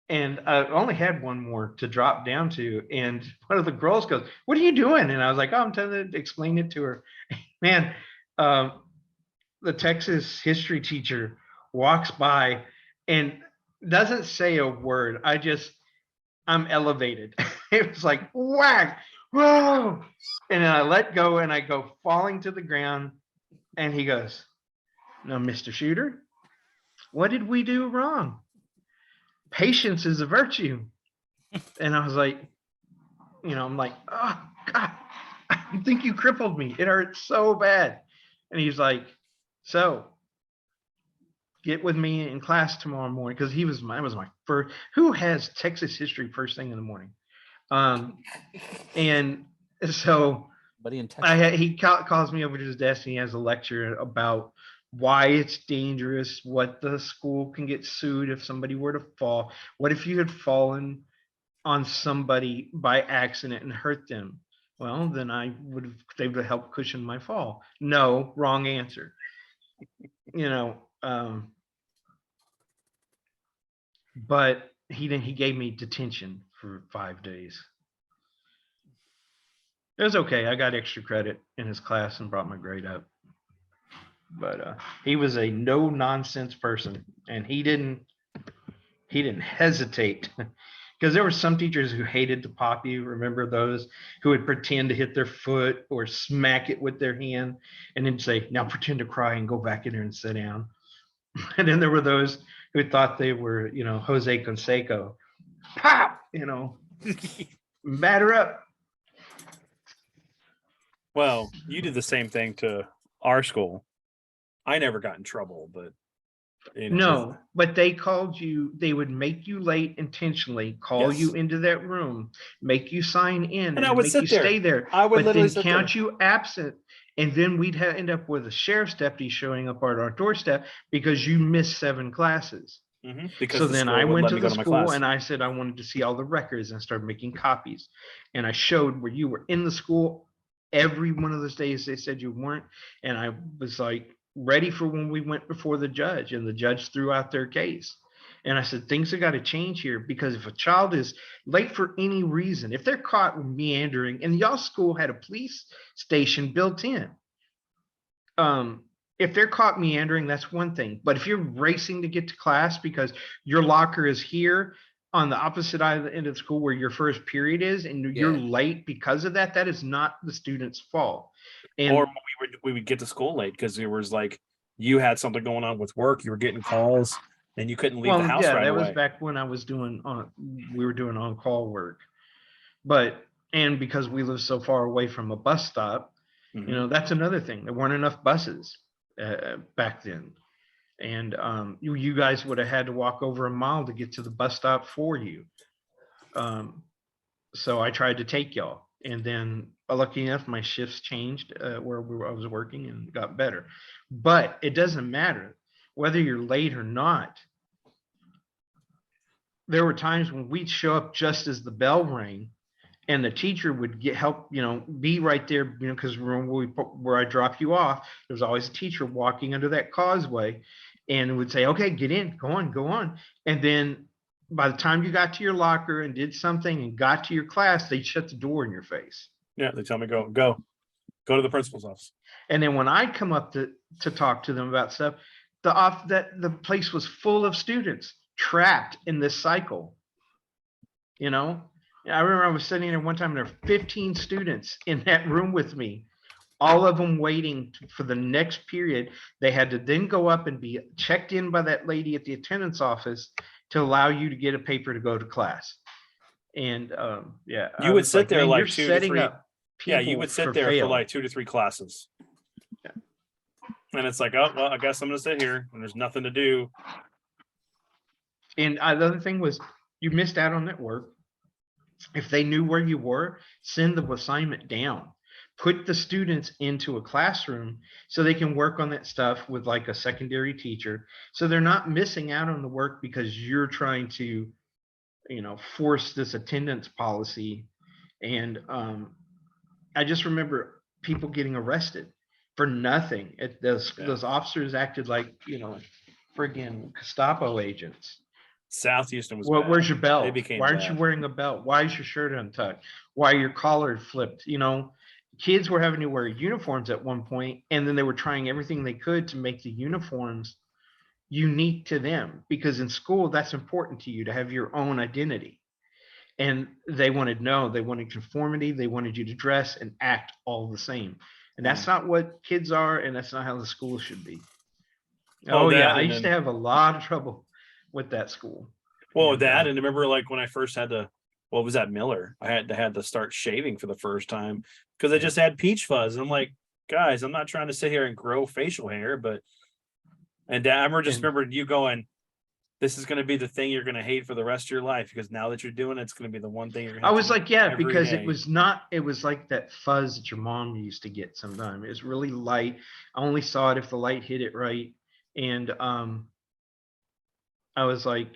[SPEAKER 2] and I only had one more to drop down to. And one of the girls goes, "What are you doing?" And I was like, "Oh, I'm trying to explain it to her." Man, the Texas history teacher walks by and doesn't say a word. I'm elevated. It was like, whack, whoa. And then I let go and I go falling to the ground. And he goes, "Now, Mr. Shooter, what did we do wrong? Patience is a virtue." And I was like, I'm like, "Oh, God, I think you crippled me. It hurts so bad." And he's like, "So get with me in class tomorrow morning," because it was my first. Who has Texas history first thing in the morning? And so
[SPEAKER 3] Buddy in Texas.
[SPEAKER 2] he calls me over to his desk and he has a lecture about why it's dangerous, what the school can get sued if somebody were to fall. What if you had fallen on somebody by accident and hurt them? Well, then they would have helped cushion my fall. No, wrong answer. But he gave me detention for 5 days. It was okay. I got extra credit in his class and brought my grade up. But he was a no nonsense person, and he didn't hesitate. Because there were some teachers who hated to pop you. Remember those who would pretend to hit their foot or smack it with their hand and then say, "Now pretend to cry and go back in there and sit down." And then there were those who thought they were, Jose Canseco. Pop, batter up.
[SPEAKER 1] Well, you did the same thing to our school. I never got in trouble, but
[SPEAKER 2] No, but they would make you late intentionally, call
[SPEAKER 1] Yes.
[SPEAKER 2] you into that room, make you sign in,
[SPEAKER 1] And I would
[SPEAKER 2] make
[SPEAKER 1] sit
[SPEAKER 2] you
[SPEAKER 1] there.
[SPEAKER 2] stay there.
[SPEAKER 1] I would
[SPEAKER 2] but
[SPEAKER 1] literally
[SPEAKER 2] then
[SPEAKER 1] sit
[SPEAKER 2] count
[SPEAKER 1] there.
[SPEAKER 2] you absent. And then we'd end up with a sheriff's deputy showing up at our doorstep because you missed 7 classes.
[SPEAKER 1] Because
[SPEAKER 2] So
[SPEAKER 1] the
[SPEAKER 2] then
[SPEAKER 1] school
[SPEAKER 2] I
[SPEAKER 1] would
[SPEAKER 2] went
[SPEAKER 1] let
[SPEAKER 2] to
[SPEAKER 1] me
[SPEAKER 2] the
[SPEAKER 1] go to my
[SPEAKER 2] school
[SPEAKER 1] class.
[SPEAKER 2] and I said I wanted to see all the records and started making copies. And I showed where you were in the school every one of those days they said you weren't. And I was like ready for when we went before the judge, and the judge threw out their case. And I said, things have got to change here, because if a child is late for any reason, if they're caught meandering, and y'all school had a police station built in, if they're caught meandering, that's one thing. But if you're racing to get to class because your locker is here on the opposite end of the school where your first period is, and you're late because of that, that is not the student's fault. And
[SPEAKER 1] or we would get to school late because it was like you had something going on with work, you were getting calls, and you couldn't leave the house right
[SPEAKER 2] that
[SPEAKER 1] away.
[SPEAKER 2] was back when I was we were doing on-call work. And because we live so far away from a bus stop, that's another thing. There weren't enough buses back then. And you guys would have had to walk over a mile to get to the bus stop for you. So I tried to take y'all, and then lucky enough, my shifts changed where I was working and got better. But it doesn't matter whether you're late or not. There were times when we'd show up just as the bell rang, and the teacher would get help, be right there, because where I drop you off, there's always a teacher walking under that causeway, and would say, "Okay, get in, go on." And then by the time you got to your locker and did something and got to your class, they'd shut the door in your face.
[SPEAKER 1] Yeah, they tell me go to the principal's office.
[SPEAKER 2] And then when I'd come up to talk to them about stuff, the place was full of students trapped in this cycle. I remember I was sitting there one time, and there were 15 students in that room with me, all of them waiting for the next period. They had to then go up and be checked in by that lady at the attendance office to allow you to get a paper to go to class. And yeah,
[SPEAKER 1] You would sit there
[SPEAKER 2] man,
[SPEAKER 1] like
[SPEAKER 2] you're
[SPEAKER 1] 2 to
[SPEAKER 2] setting
[SPEAKER 1] 3.
[SPEAKER 2] up
[SPEAKER 1] Yeah, you
[SPEAKER 2] people
[SPEAKER 1] would sit
[SPEAKER 2] for
[SPEAKER 1] there for
[SPEAKER 2] fail.
[SPEAKER 1] like 2 to 3 classes.
[SPEAKER 2] Yeah.
[SPEAKER 1] And it's like, oh, well, I guess I'm going to sit here and there's nothing to do.
[SPEAKER 2] And the other thing was, you missed out on that work. If they knew where you were, send the assignment down. Put the students into a classroom so they can work on that stuff with like a secondary teacher. So they're not missing out on the work because you're trying to, force this attendance policy. And I just remember people getting arrested for nothing. Those officers acted like, friggin' Gestapo agents.
[SPEAKER 1] South Houston was
[SPEAKER 2] Well,
[SPEAKER 1] bad.
[SPEAKER 2] where's your belt?
[SPEAKER 1] It became
[SPEAKER 2] Why aren't you
[SPEAKER 1] bad.
[SPEAKER 2] wearing a belt? Why is your shirt untucked? Why are your collar flipped? Kids were having to wear uniforms at one point, and then they were trying everything they could to make the uniforms unique to them, because in school that's important to you to have your own identity. And they wanted conformity. They wanted you to dress and act all the same. And that's not what kids are, and that's not how the school should be. Oh yeah, I used to have a lot of trouble with that school.
[SPEAKER 1] Well, and remember, like when I first had to, what was that, Miller? I had to start shaving for the first time because I just had peach fuzz. And I'm like, guys, I'm not trying to sit here and grow facial hair, and Dad, I remember you going, this is going to be the thing you're going to hate for the rest of your life, because now that you're doing it, it's going to be the one thing you're going to.
[SPEAKER 2] I was like, yeah, because
[SPEAKER 1] day.
[SPEAKER 2] it was like that fuzz that your mom used to get sometime. It was really light. I only saw it if the light hit it right. And I was like,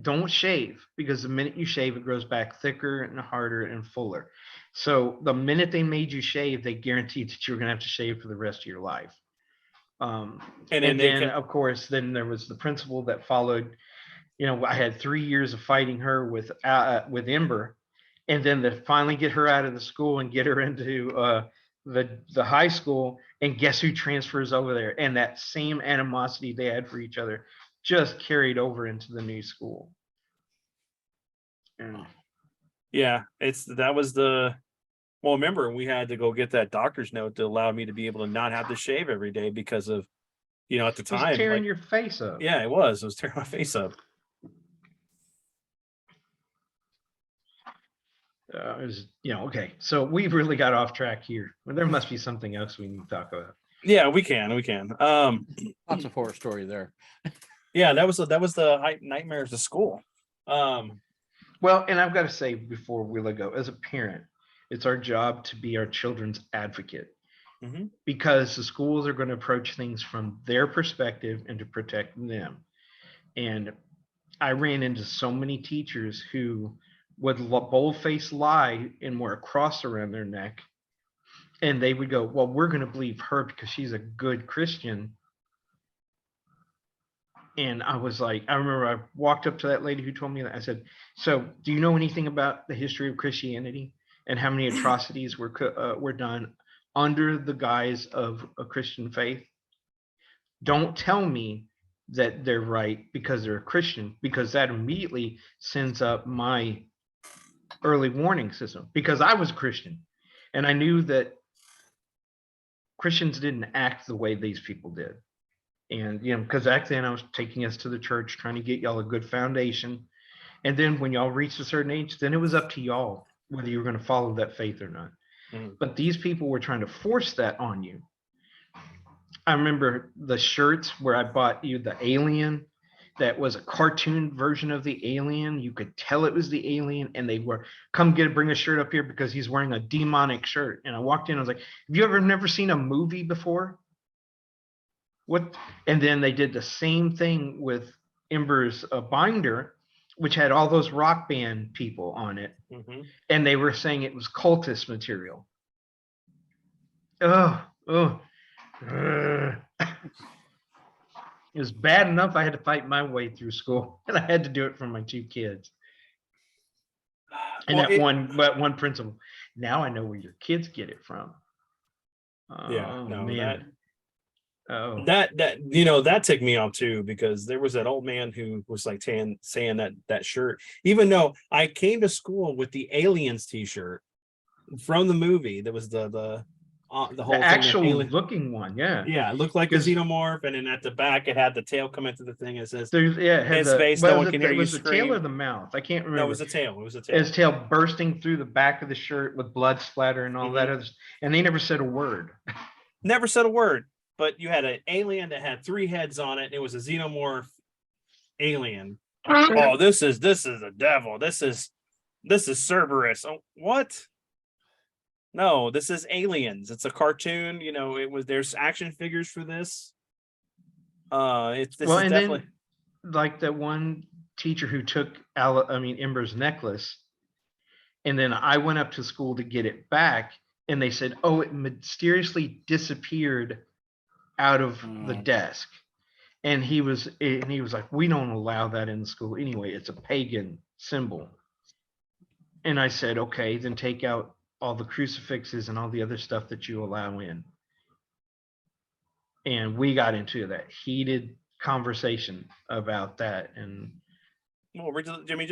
[SPEAKER 2] don't shave, because the minute you shave, it grows back thicker and harder and fuller. So the minute they made you shave, they guaranteed that you were going to have to shave for the rest of your life. And then of course, then there was the principal that followed. I had 3 years of fighting her with Ember, and then to finally get her out of the school and get her into the high school. And guess who transfers over there? And that same animosity they had for each other just carried over into the new school. And
[SPEAKER 1] yeah, well, remember, we had to go get that doctor's note to allow me to be able to not have to shave every day because of, at the time,
[SPEAKER 2] tearing your face up.
[SPEAKER 1] Yeah, it was tearing my face up.
[SPEAKER 2] It was, okay. So we've really got off track here. Well, there must be something else we need to talk about.
[SPEAKER 1] Yeah, we can.
[SPEAKER 3] Lots of horror story there.
[SPEAKER 1] Yeah, that was the nightmares of school.
[SPEAKER 2] Well, and I've got to say before we let go, as a parent, it's our job to be our children's advocate, because the schools are going to approach things from their perspective and to protect them. And I ran into so many teachers who would bold-faced lie and wear a cross around their neck. And they would go, well, we're going to believe her because she's a good Christian. And I was like, I remember I walked up to that lady who told me that. I said, so do you know anything about the history of Christianity and how many atrocities were done under the guise of a Christian faith? Don't tell me that they're right because they're a Christian, because that immediately sends up my early warning system, because I was Christian and I knew that Christians didn't act the way these people did. And, because back then I was taking us to the church, trying to get y'all a good foundation. And then when y'all reached a certain age, then it was up to y'all whether you were going to follow that faith or not. But these people were trying to force that on you. I remember the shirts where I bought you the alien that was a cartoon version of the alien. You could tell it was the alien, and they were come bring a shirt up here because he's wearing a demonic shirt. And I walked in, I was like, have you ever never seen a movie before? What? And then they did the same thing with Ember's binder, which had all those rock band people on it.
[SPEAKER 1] Mhm.
[SPEAKER 2] And they were saying it was cultist material. Oh. It was bad enough I had to fight my way through school, and I had to do it for my 2 kids. And
[SPEAKER 1] Well,
[SPEAKER 2] one principal. Now I know where your kids get it from.
[SPEAKER 1] yeah,
[SPEAKER 2] Oh
[SPEAKER 1] no,
[SPEAKER 2] man. Oh.
[SPEAKER 1] that that ticked me off too, because there was that old man who was like saying that shirt, even though I came to school with the Aliens t-shirt from the movie. That was the whole
[SPEAKER 2] The
[SPEAKER 1] thing,
[SPEAKER 2] actual
[SPEAKER 1] alien.
[SPEAKER 2] looking one, yeah.
[SPEAKER 1] Yeah, it looked like a
[SPEAKER 2] 'Cause
[SPEAKER 1] xenomorph, and then at the back it had the tail come into the thing. It says,
[SPEAKER 2] There's it had
[SPEAKER 1] "In
[SPEAKER 2] the
[SPEAKER 1] space, no one
[SPEAKER 2] was
[SPEAKER 1] can
[SPEAKER 2] it
[SPEAKER 1] hear you
[SPEAKER 2] was the tail or
[SPEAKER 1] scream."
[SPEAKER 2] the mouth? I can't
[SPEAKER 1] No, it
[SPEAKER 2] remember.
[SPEAKER 1] was a tail. It was a tail.
[SPEAKER 2] His tail bursting through the back of the shirt with blood splatter and all that
[SPEAKER 1] Mhm.
[SPEAKER 2] other, and they never said a word.
[SPEAKER 1] Never said a word, but you had an alien that had 3 heads on it, and it was a xenomorph alien. Oh, this is a devil. This is Cerberus. Oh, what? No, this is Aliens. It's a cartoon. There's action figures for this. This
[SPEAKER 2] Well,
[SPEAKER 1] is
[SPEAKER 2] and
[SPEAKER 1] definitely.
[SPEAKER 2] then like that one teacher who took Ember's necklace, and then I went up to school to get it back, and they said, "Oh, it mysteriously disappeared out of the desk." And he was like, "We don't allow that in school anyway. It's a pagan symbol." And I said, "Okay, then take out all the crucifixes and all the other stuff that you allow in." And we got into that heated conversation about that. And
[SPEAKER 1] Well, Jimmy,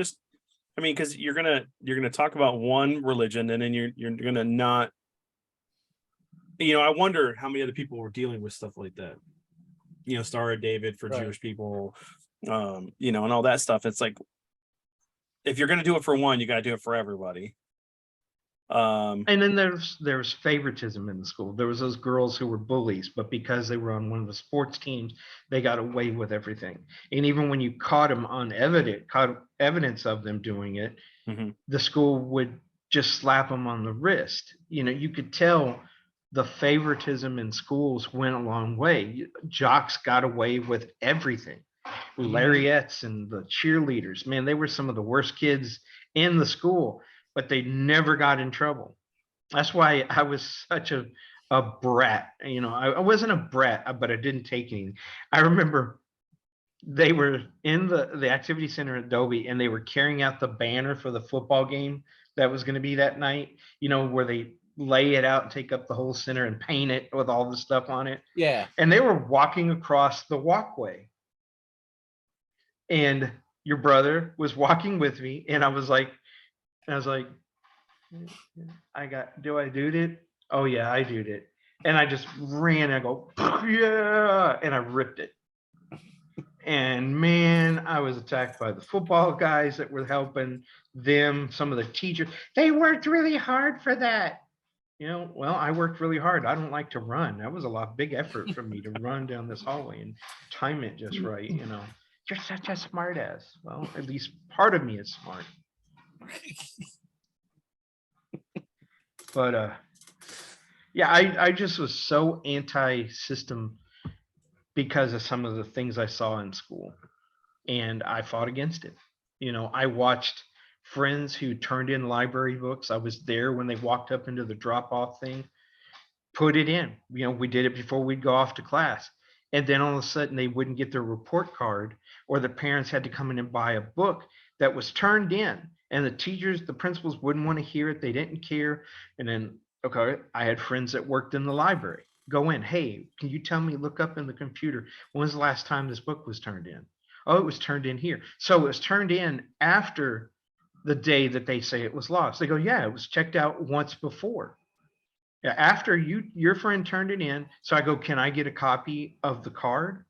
[SPEAKER 1] because you're gonna talk about one religion, and then you're gonna not. I wonder how many other people were dealing with stuff like that. Star of David for
[SPEAKER 3] Right.
[SPEAKER 1] Jewish people, and all that stuff. It's like, if you're gonna do it for one, you gotta do it for everybody.
[SPEAKER 2] and then there's favoritism in the school. There was those girls who were bullies, but because they were on one of the sports teams, they got away with everything. And even when you caught evidence of them doing it,
[SPEAKER 1] Mhm.
[SPEAKER 2] the school would just slap them on the wrist. You could tell the favoritism in schools went a long way. Jocks got away with everything. Larriettes and the cheerleaders, man, they were some of the worst kids in the school, but they never got in trouble. That's why I was such a brat. I wasn't a brat, but I didn't take any. I remember they were in the activity center at Adobe, and they were carrying out the banner for the football game that was going to be that night, where they lay it out and take up the whole center and paint it with all the stuff on it.
[SPEAKER 3] Yeah.
[SPEAKER 2] And they were walking across the walkway. And your brother was walking with me, and I was like, do I do it? Oh yeah, I do it. And I just ran, and I go, yeah, and I ripped it. And man, I was attacked by the football guys that were helping them. Some of the teachers, they worked really hard for that. Well, I worked really hard. I don't like to run. That was a big effort for me to run down this hallway and time it just right. You're such a smart ass. Well, at least part of me is smart. But yeah, I just was so anti-system because of some of the things I saw in school, and I fought against it. I watched friends who turned in library books. I was there when they walked up into the drop-off thing, put it in. We did it before we'd go off to class. And then all of a sudden they wouldn't get their report card, or the parents had to come in and buy a book that was turned in. And the principals wouldn't want to hear it. They didn't care. And then, okay, I had friends that worked in the library. Go in, hey, can you tell me, look up in the computer, when was the last time this book was turned in? Oh, it was turned in here. So it was turned in after the day that they say it was lost. They go, yeah, it was checked out once before. Yeah, after your friend turned it in. So I go, can I get a copy of the card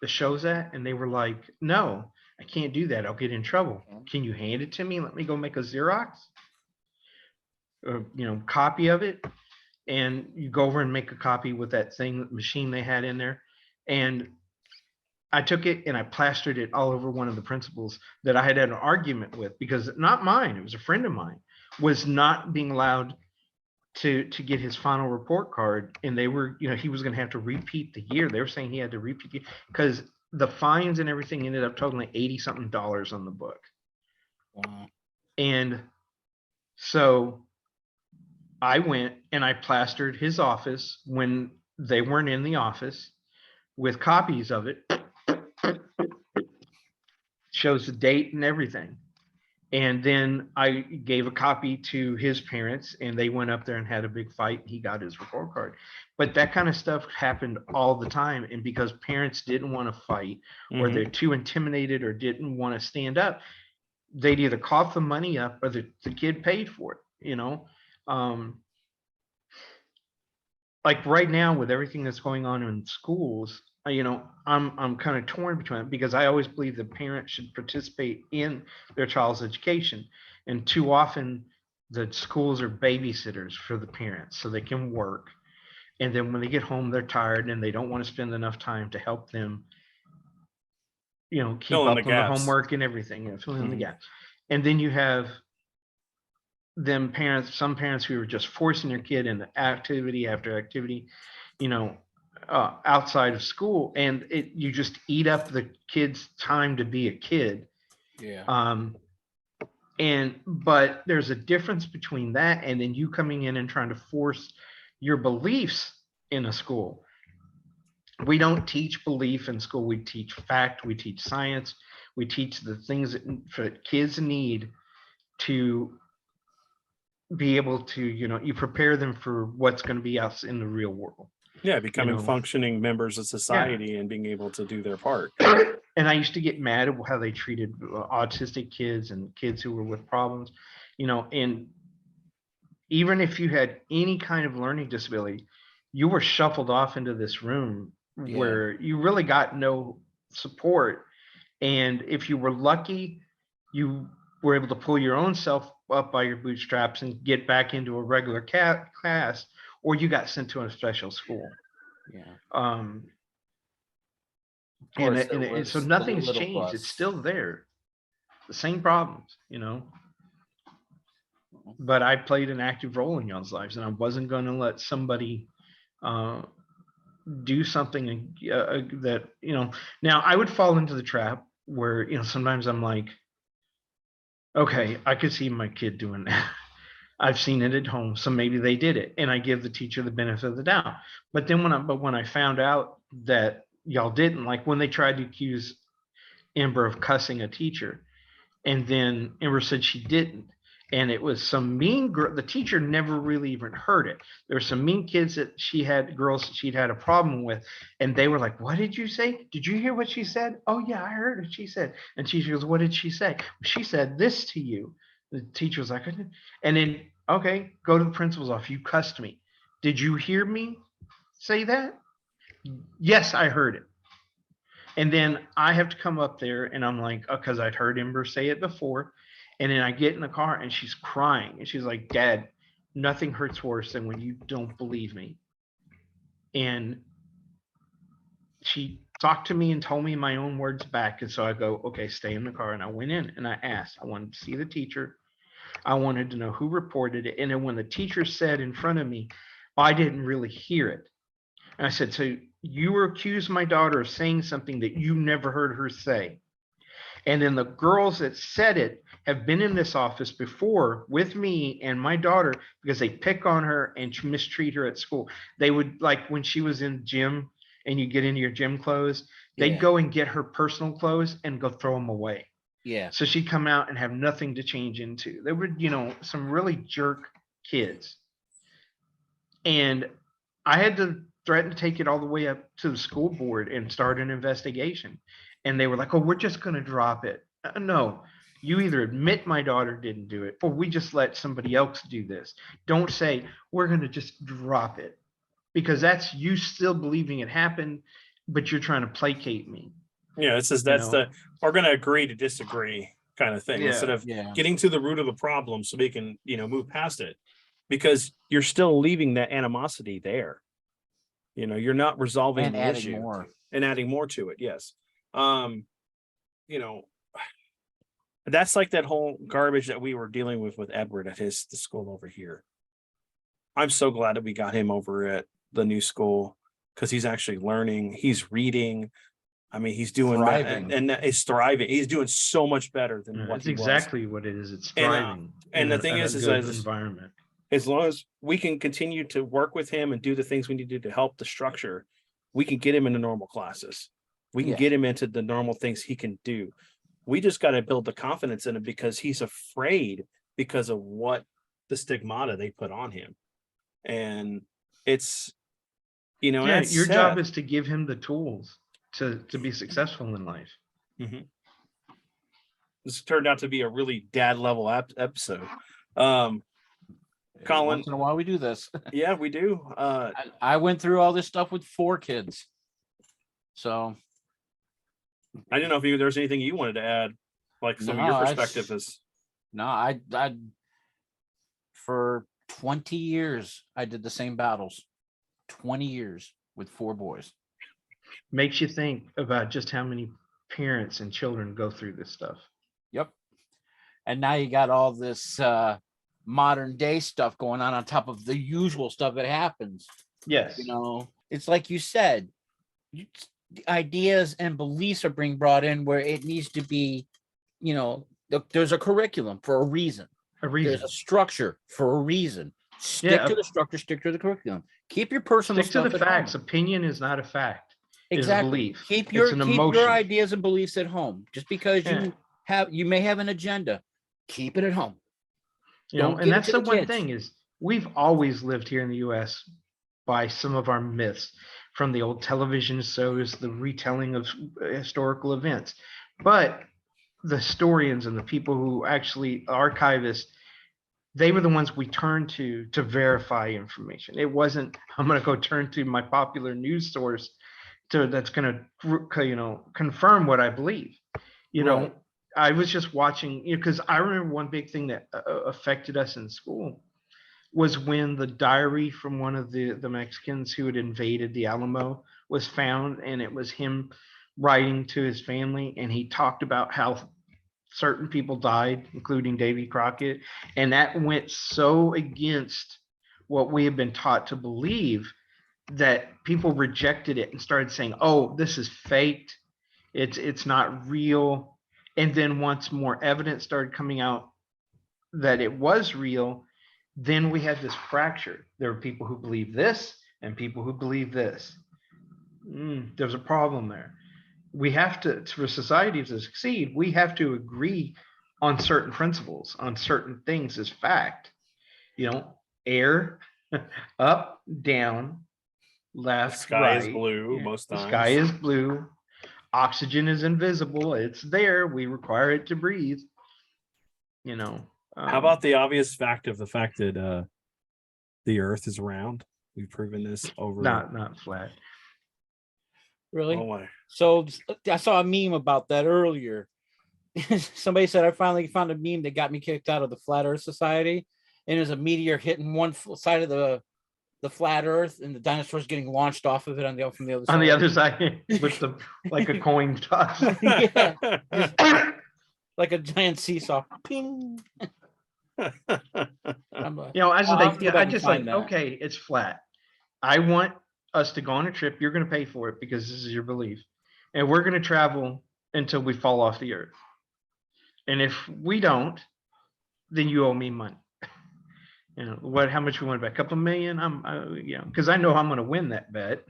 [SPEAKER 2] that shows that? And they were like, no, I can't do that. I'll get in trouble. Can you hand it to me? Let me go make a Xerox, or, copy of it. And you go over and make a copy with that machine they had in there. And I took it and I plastered it all over one of the principals that I had an argument with, because not mine, it was a friend of mine, was not being allowed to get his final report card. And they were, he was going to have to repeat the year. They were saying he had to repeat because the fines and everything ended up totaling $80 something on the book.
[SPEAKER 3] Wow.
[SPEAKER 2] And so I went and I plastered his office when they weren't in the office with copies of it. Shows the date and everything. And then I gave a copy to his parents, and they went up there and had a big fight. He got his report card. But that kind of stuff happened all the time. And because parents didn't want to fight, or they're too intimidated or didn't want to stand up, they'd either cough the money up or the kid paid for it, like right now with everything that's going on in schools, I'm kind of torn between it, because I always believe the parents should participate in their child's education. And too often the schools are babysitters for the parents so they can work. And then when they get home, they're tired and they don't want to spend enough time to help them, keep
[SPEAKER 1] Fill in
[SPEAKER 2] up
[SPEAKER 1] the
[SPEAKER 2] on the
[SPEAKER 1] gaps.
[SPEAKER 2] homework and everything, fill in the
[SPEAKER 1] Mhm.
[SPEAKER 2] gaps. And then you have some parents who are just forcing their kid into activity after activity, outside of school, and you just eat up the kid's time to be a kid.
[SPEAKER 3] Yeah.
[SPEAKER 2] But there's a difference between that and then you coming in and trying to force your beliefs in a school. We don't teach belief in school. We teach fact. We teach science. We teach the things that kids need to be able to, you prepare them for what's going to be out in the real world.
[SPEAKER 1] Yeah, becoming functioning members of society and being able to do their part.
[SPEAKER 2] And I used to get mad at how they treated autistic kids and kids who were with problems, and even if you had any kind of learning disability, you were shuffled off into this room where you really got no support. And if you were lucky, you were able to pull your own self up by your bootstraps and get back into a regular class, or you got sent to a special school.
[SPEAKER 3] Yeah.
[SPEAKER 2] And so nothing's changed. It's still there. The same problems, But I played an active role in y'all's lives, and I wasn't going to let somebody do something that, now I would fall into the trap where, sometimes I'm like, okay, I could see my kid doing that. I've seen it at home, so maybe they did it, and I give the teacher the benefit of the doubt. But then when I found out that y'all didn't, like when they tried to accuse Amber of cussing a teacher, and then Amber said she didn't, and it was some mean girl. The teacher never really even heard it. There were some mean kids that girls that she'd had a problem with, and they were like, "What did you say? Did you hear what she said?" "Oh yeah, I heard what she said." And she goes, "What did she say?" "She said this to you." The teacher was like, and then, "Okay, go to the principal's office. You cussed me. Did you hear me say that?" "Yes, I heard it." And then I have to come up there and I'm like, because I'd heard Ember say it before. And then I get in the car and she's crying. And she's like, "Dad, nothing hurts worse than when you don't believe me." And she talked to me and told me my own words back. And so I go, "Okay, stay in the car." And I went in and I asked, I wanted to see the teacher. I wanted to know who reported it. And then when the teacher said in front of me, I didn't really hear it. And I said, "So you were accused my daughter of saying something that you never heard her say." And then the girls that said it have been in this office before with me and my daughter because they pick on her and mistreat her at school. They would, like when she was in gym and you get into your gym clothes, they'd go and get her personal clothes and go throw them away.
[SPEAKER 3] Yeah.
[SPEAKER 2] So she'd come out and have nothing to change into. There were, some really jerk kids. And I had to threaten to take it all the way up to the school board and start an investigation. And they were like, "Oh, we're just going to drop it." No, you either admit my daughter didn't do it, or we just let somebody else do this. Don't say we're going to just drop it, because that's you still believing it happened, but you're trying to placate me.
[SPEAKER 1] Yeah, that's we're going to agree to disagree kind of thing, instead of getting to the root of the problem so we can, move past it, because you're still leaving that animosity there. You're not resolving the issue and adding more to it. Yes. You know, that's like that whole garbage that we were dealing with Edward at the school over here. I'm so glad that we got him over at the new school because he's actually learning. He's reading. I mean, he's doing that
[SPEAKER 3] Thriving.
[SPEAKER 1] and he's thriving. He's doing so much better than what
[SPEAKER 2] That's
[SPEAKER 1] he was.
[SPEAKER 2] exactly what it is. It's
[SPEAKER 1] And,
[SPEAKER 2] thriving.
[SPEAKER 1] and
[SPEAKER 2] in
[SPEAKER 1] the thing
[SPEAKER 2] a
[SPEAKER 1] is
[SPEAKER 2] good
[SPEAKER 1] as
[SPEAKER 2] environment.
[SPEAKER 1] as long as we can continue to work with him and do the things we need to do to help the structure, we can get him into normal classes. We can
[SPEAKER 3] Yeah.
[SPEAKER 1] get him into the normal things he can do. We just got to build the confidence in him because he's afraid because of what the stigmata they put on him. And it's, you know,
[SPEAKER 2] Yeah,
[SPEAKER 1] that's
[SPEAKER 2] your
[SPEAKER 1] sad.
[SPEAKER 2] job is to give him the tools to be successful in life.
[SPEAKER 1] This turned out to be a really dad level episode. Colin,
[SPEAKER 3] Once in a while we do this.
[SPEAKER 1] yeah, we do.
[SPEAKER 3] I went through all this stuff with 4 kids. So
[SPEAKER 1] I didn't know if there's anything you wanted to add, like some of your
[SPEAKER 3] No,
[SPEAKER 1] perspective is.
[SPEAKER 3] no, I for 20 years I did the same battles. 20 years with 4 boys.
[SPEAKER 2] Makes you think about just how many parents and children go through this stuff.
[SPEAKER 3] Yep. And now you got all this modern day stuff going on top of the usual stuff that happens.
[SPEAKER 2] Yes.
[SPEAKER 3] You know, it's like you said, the ideas and beliefs are being brought in where it needs to be, you know, there's a curriculum for a reason.
[SPEAKER 2] A reason.
[SPEAKER 3] There's a structure for a reason. Stick to the structure, stick to the curriculum. Keep your personal
[SPEAKER 2] Stick to
[SPEAKER 3] stuff
[SPEAKER 2] the
[SPEAKER 3] at
[SPEAKER 2] facts.
[SPEAKER 3] home.
[SPEAKER 2] Opinion is not a fact.
[SPEAKER 3] Exactly.
[SPEAKER 2] It's a belief.
[SPEAKER 3] Keep
[SPEAKER 2] It's an
[SPEAKER 3] your
[SPEAKER 2] emotion.
[SPEAKER 3] ideas and beliefs at home. Just because you may have an agenda, keep it at home.
[SPEAKER 2] You know,
[SPEAKER 3] Don't
[SPEAKER 2] and
[SPEAKER 3] give it
[SPEAKER 2] that's
[SPEAKER 3] to
[SPEAKER 2] the
[SPEAKER 3] the
[SPEAKER 2] one
[SPEAKER 3] kids.
[SPEAKER 2] thing is we've always lived here in the US by some of our myths from the old television shows, the retelling of historical events. But the historians and the people who actually archivists, they were the ones we turned to verify information. It wasn't, I'm going to go turn to my popular news source that's going to, confirm what I believe.
[SPEAKER 1] Right.
[SPEAKER 2] I was just watching, because I remember one big thing that affected us in school was when the diary from one of the Mexicans who had invaded the Alamo was found, and it was him writing to his family, and he talked about how certain people died, including Davy Crockett, and that went so against what we have been taught to believe that people rejected it and started saying, "Oh, this is faked. It's not real." And then once more evidence started coming out that it was real, then we had this fracture. There were people who believe this and people who believe this. There's a problem there. We have to, for society to succeed, we have to agree on certain principles, on certain things as fact. Air, up, down, left,
[SPEAKER 1] Sky
[SPEAKER 2] right.
[SPEAKER 1] is blue most
[SPEAKER 2] The
[SPEAKER 1] times.
[SPEAKER 2] sky is blue. Oxygen is invisible. It's there. We require it to breathe.
[SPEAKER 1] How about the obvious fact of the fact that the Earth is round? We've proven this over.
[SPEAKER 2] not flat.
[SPEAKER 3] Really?
[SPEAKER 1] Oh my.
[SPEAKER 3] So I saw a meme about that earlier. Somebody said I finally found a meme that got me kicked out of the Flat Earth Society, and there's a meteor hitting one side of the flat Earth, and the dinosaurs getting launched off of it from the other side.
[SPEAKER 2] On the other side, with like a coin toss.
[SPEAKER 3] Yeah, like a giant seesaw. Ping.
[SPEAKER 2] I just like, okay, it's flat. I want us to go on a trip. You're going to pay for it because this is your belief, and we're going to travel until we fall off the Earth. And if we don't, then you owe me money. How much we want to bet? A couple million? Because I know I'm going to win that bet.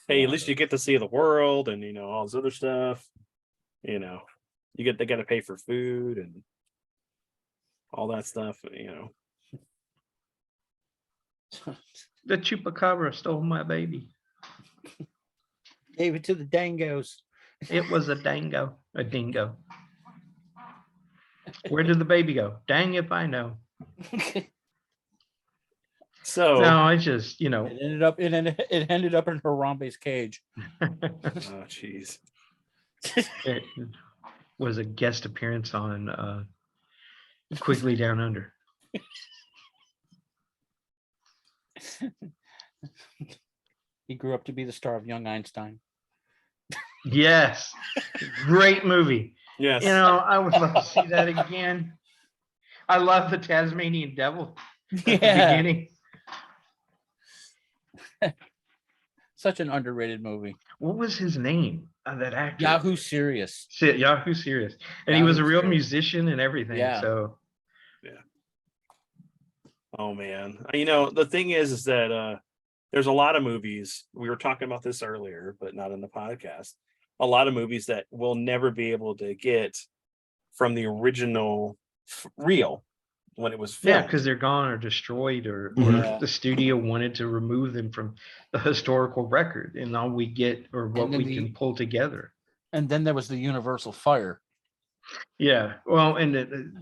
[SPEAKER 1] Hey, at least you get to see the world and all this other stuff. They got to pay for food and all that stuff.
[SPEAKER 2] The chupacabra stole my baby.
[SPEAKER 3] Gave it to the dangos.
[SPEAKER 2] It was a dingo. Where did the baby go? Dang if I know.
[SPEAKER 1] So
[SPEAKER 2] no, I just
[SPEAKER 3] it ended up in Harambe's cage.
[SPEAKER 1] Oh jeez.
[SPEAKER 2] It was a guest appearance on Quigley Down Under.
[SPEAKER 3] He grew up to be the star of Young Einstein.
[SPEAKER 2] Yes, great movie.
[SPEAKER 1] Yes.
[SPEAKER 2] You know, I would love to see that again. I love the Tasmanian Devil at the beginning.
[SPEAKER 3] Such an underrated movie.
[SPEAKER 2] What was his name? That actor.
[SPEAKER 3] Yahoo Serious.
[SPEAKER 2] Yahoo Serious, and he was a
[SPEAKER 3] Yahoo
[SPEAKER 2] real
[SPEAKER 3] Serious.
[SPEAKER 2] musician and everything.
[SPEAKER 3] Yeah.
[SPEAKER 2] So
[SPEAKER 1] Oh man. The thing is that there's a lot of movies. We were talking about this earlier, but not in the podcast. A lot of movies that we'll never be able to get from the original reel when it was filmed.
[SPEAKER 2] yeah, because they're gone or destroyed, or
[SPEAKER 3] Mhm.
[SPEAKER 2] the studio wanted to remove them from the historical record, and all we get or what
[SPEAKER 3] And then
[SPEAKER 2] we can pull together.
[SPEAKER 3] And then there was the Universal Fire.
[SPEAKER 2] Yeah, well, and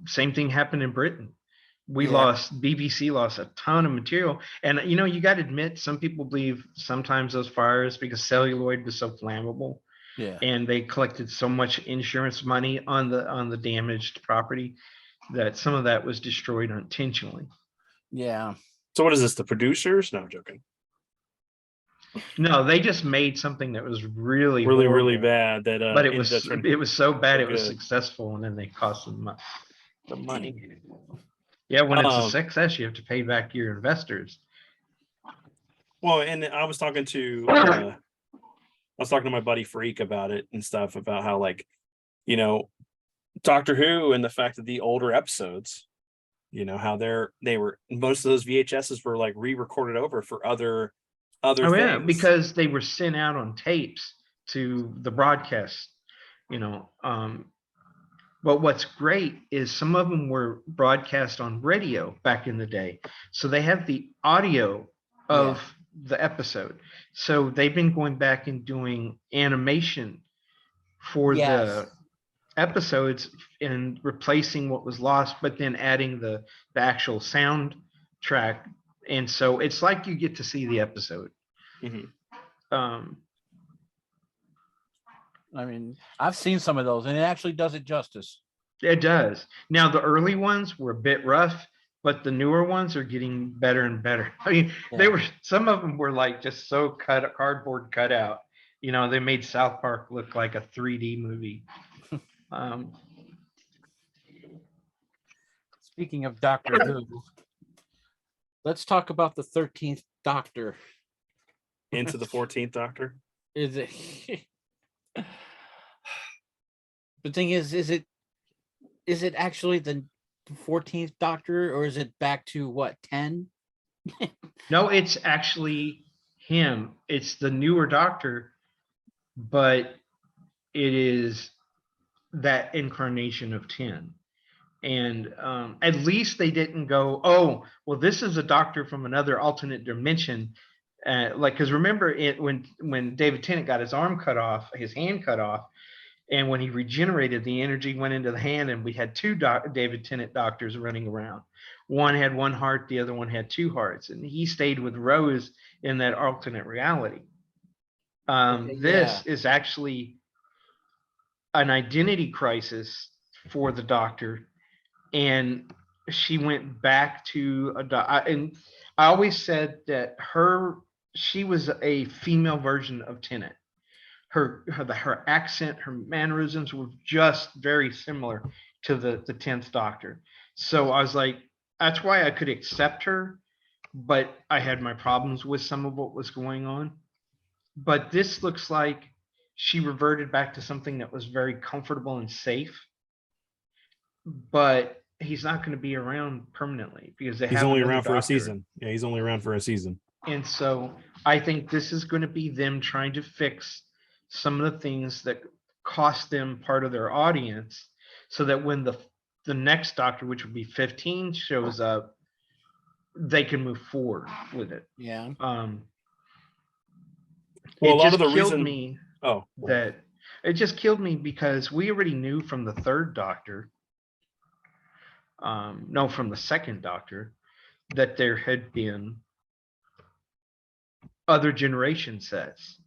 [SPEAKER 2] same thing happened in Britain. We
[SPEAKER 3] Yeah.
[SPEAKER 2] BBC lost a ton of material, and you got to admit, some people believe sometimes those fires, because celluloid was so flammable,
[SPEAKER 3] Yeah.
[SPEAKER 2] and they collected so much insurance money on the damaged property, that some of that was destroyed intentionally.
[SPEAKER 3] Yeah.
[SPEAKER 1] So what is this? The producers? No, I'm joking.
[SPEAKER 2] No, they just made something that was really
[SPEAKER 1] Really,
[SPEAKER 2] horrible,
[SPEAKER 1] really bad. That
[SPEAKER 2] but
[SPEAKER 1] ended up turning-
[SPEAKER 2] it was so bad
[SPEAKER 1] so
[SPEAKER 2] it was
[SPEAKER 1] good.
[SPEAKER 2] successful, and then they cost them the money. Yeah, when it's a success, you have to pay back your investors.
[SPEAKER 1] Well, and I was talking to my buddy Freak about it and stuff, about how, like, Doctor Who, and the fact that the older episodes, how they were, most of those VHSs were like re-recorded over for other things.
[SPEAKER 2] Yeah, because they were sent out on tapes to the broadcast, but what's great is some of them were broadcast on radio back in the day, so they have the audio of the episode. So they've been going back and doing animation for the episodes and replacing what was lost, but then adding the actual sound track, and so it's like you get to see the episode.
[SPEAKER 3] I mean, I've seen some of those, and it actually does it justice.
[SPEAKER 2] It does. Now, the early ones were a bit rough, but the newer ones are getting better and better. I mean, some of them were like just so cardboard cut out. They made South Park look like a 3D movie.
[SPEAKER 3] Speaking of Doctor Who, let's talk about the 13th Doctor.
[SPEAKER 1] Into the 14th Doctor.
[SPEAKER 3] Is it? The thing is it actually the 14th Doctor, or is it back to what, 10?
[SPEAKER 2] No, it's actually him. It's the newer Doctor, but it is that incarnation of 10. And at least they didn't go, oh, well, this is a Doctor from another alternate dimension. Because remember when David Tennant got his hand cut off, and when he regenerated, the energy went into the hand, and we had two David Tennant doctors running around. One had one heart, the other one had two hearts, and he stayed with Rose in that alternate reality. This is actually an identity crisis for the Doctor, and she went back to and I always said that she was a female version of Tennant. Her accent, her mannerisms were just very similar to the 10th Doctor. So I was like, that's why I could accept her, but I had my problems with some of what was going on. But this looks like she reverted back to something that was very comfortable and safe. But he's not going to be around permanently, because
[SPEAKER 1] he's only around for a season. Yeah, he's only around for a season. And
[SPEAKER 2] so I think this is going to be them trying to fix some of the things that cost them part of their audience, so that when the next Doctor, which would be 15, shows up, they can move forward with it.
[SPEAKER 3] Yeah.
[SPEAKER 1] Well, a lot of the reason
[SPEAKER 2] me that it just killed me, because we already knew from the third Doctor, from the second Doctor, that there had been other generation sets,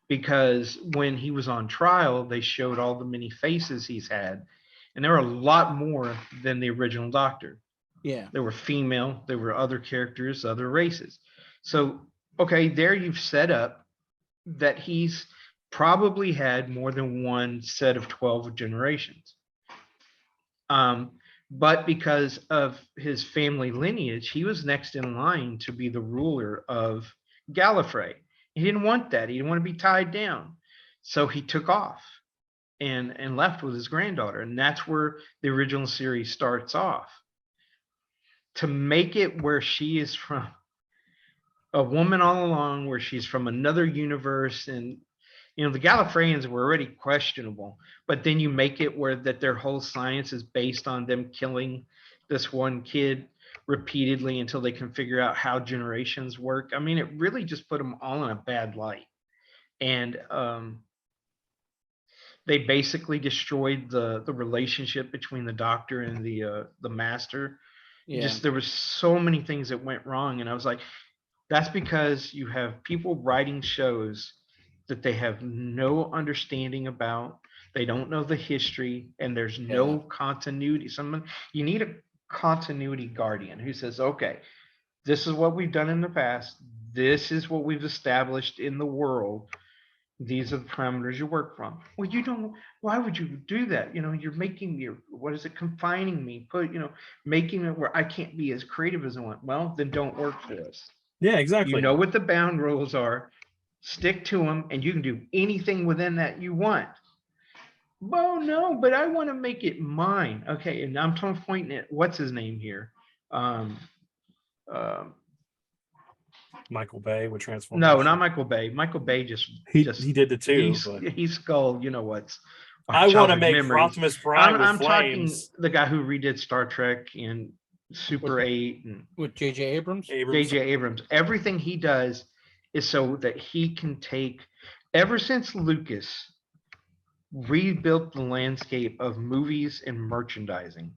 [SPEAKER 2] because when he was on trial, they showed all the many faces he's had, and there were a lot more than the original Doctor.
[SPEAKER 3] Yeah.
[SPEAKER 2] There were female, there were other characters, other races. So okay, there you've set up that he's probably had more than one set of 12 generations. But because of his family lineage, he was next in line to be the ruler of Gallifrey. He didn't want that. He didn't want to be tied down. So he took off and left with his granddaughter. And that's where the original series starts off. To make it where she is from a woman all along, where she's from another universe, and the Gallifreyans were already questionable, but then you make it where that their whole science is based on them killing this one kid repeatedly until they can figure out how generations work. I mean, it really just put them all in a bad light. And they basically destroyed the relationship between the Doctor and the Master.
[SPEAKER 3] Yeah.
[SPEAKER 2] Just there was so many things that went wrong, and I was like, that's because you have people writing shows that they have no understanding about. They don't know the history, and there's no continuity. You need a continuity guardian who says, okay, this is what we've done in the past. This is what we've established in the world. These are the parameters you work from. Well, you don't. Why would you do that? You're making confining me, making it where I can't be as creative as I want. Well, then don't work for us.
[SPEAKER 1] Yeah, exactly.
[SPEAKER 2] You know what the bound rules are. Stick to them, and you can do anything within that you want. Well, no, but I want to make it mine. Okay, and I'm pointing at what's his name here.
[SPEAKER 1] Michael Bay with Transformers.
[SPEAKER 2] No, not Michael Bay. Michael Bay
[SPEAKER 1] he did the two.
[SPEAKER 2] He's skull. What's?
[SPEAKER 1] I want to make Optimus Prime
[SPEAKER 2] I'm
[SPEAKER 1] with
[SPEAKER 2] talking
[SPEAKER 1] flames.
[SPEAKER 2] the guy who redid Star Trek and Super 8 and
[SPEAKER 3] with J.J. Abrams.
[SPEAKER 2] J.J. Abrams. Everything he does is so that he can take. Ever since Lucas rebuilt the landscape of movies and merchandising,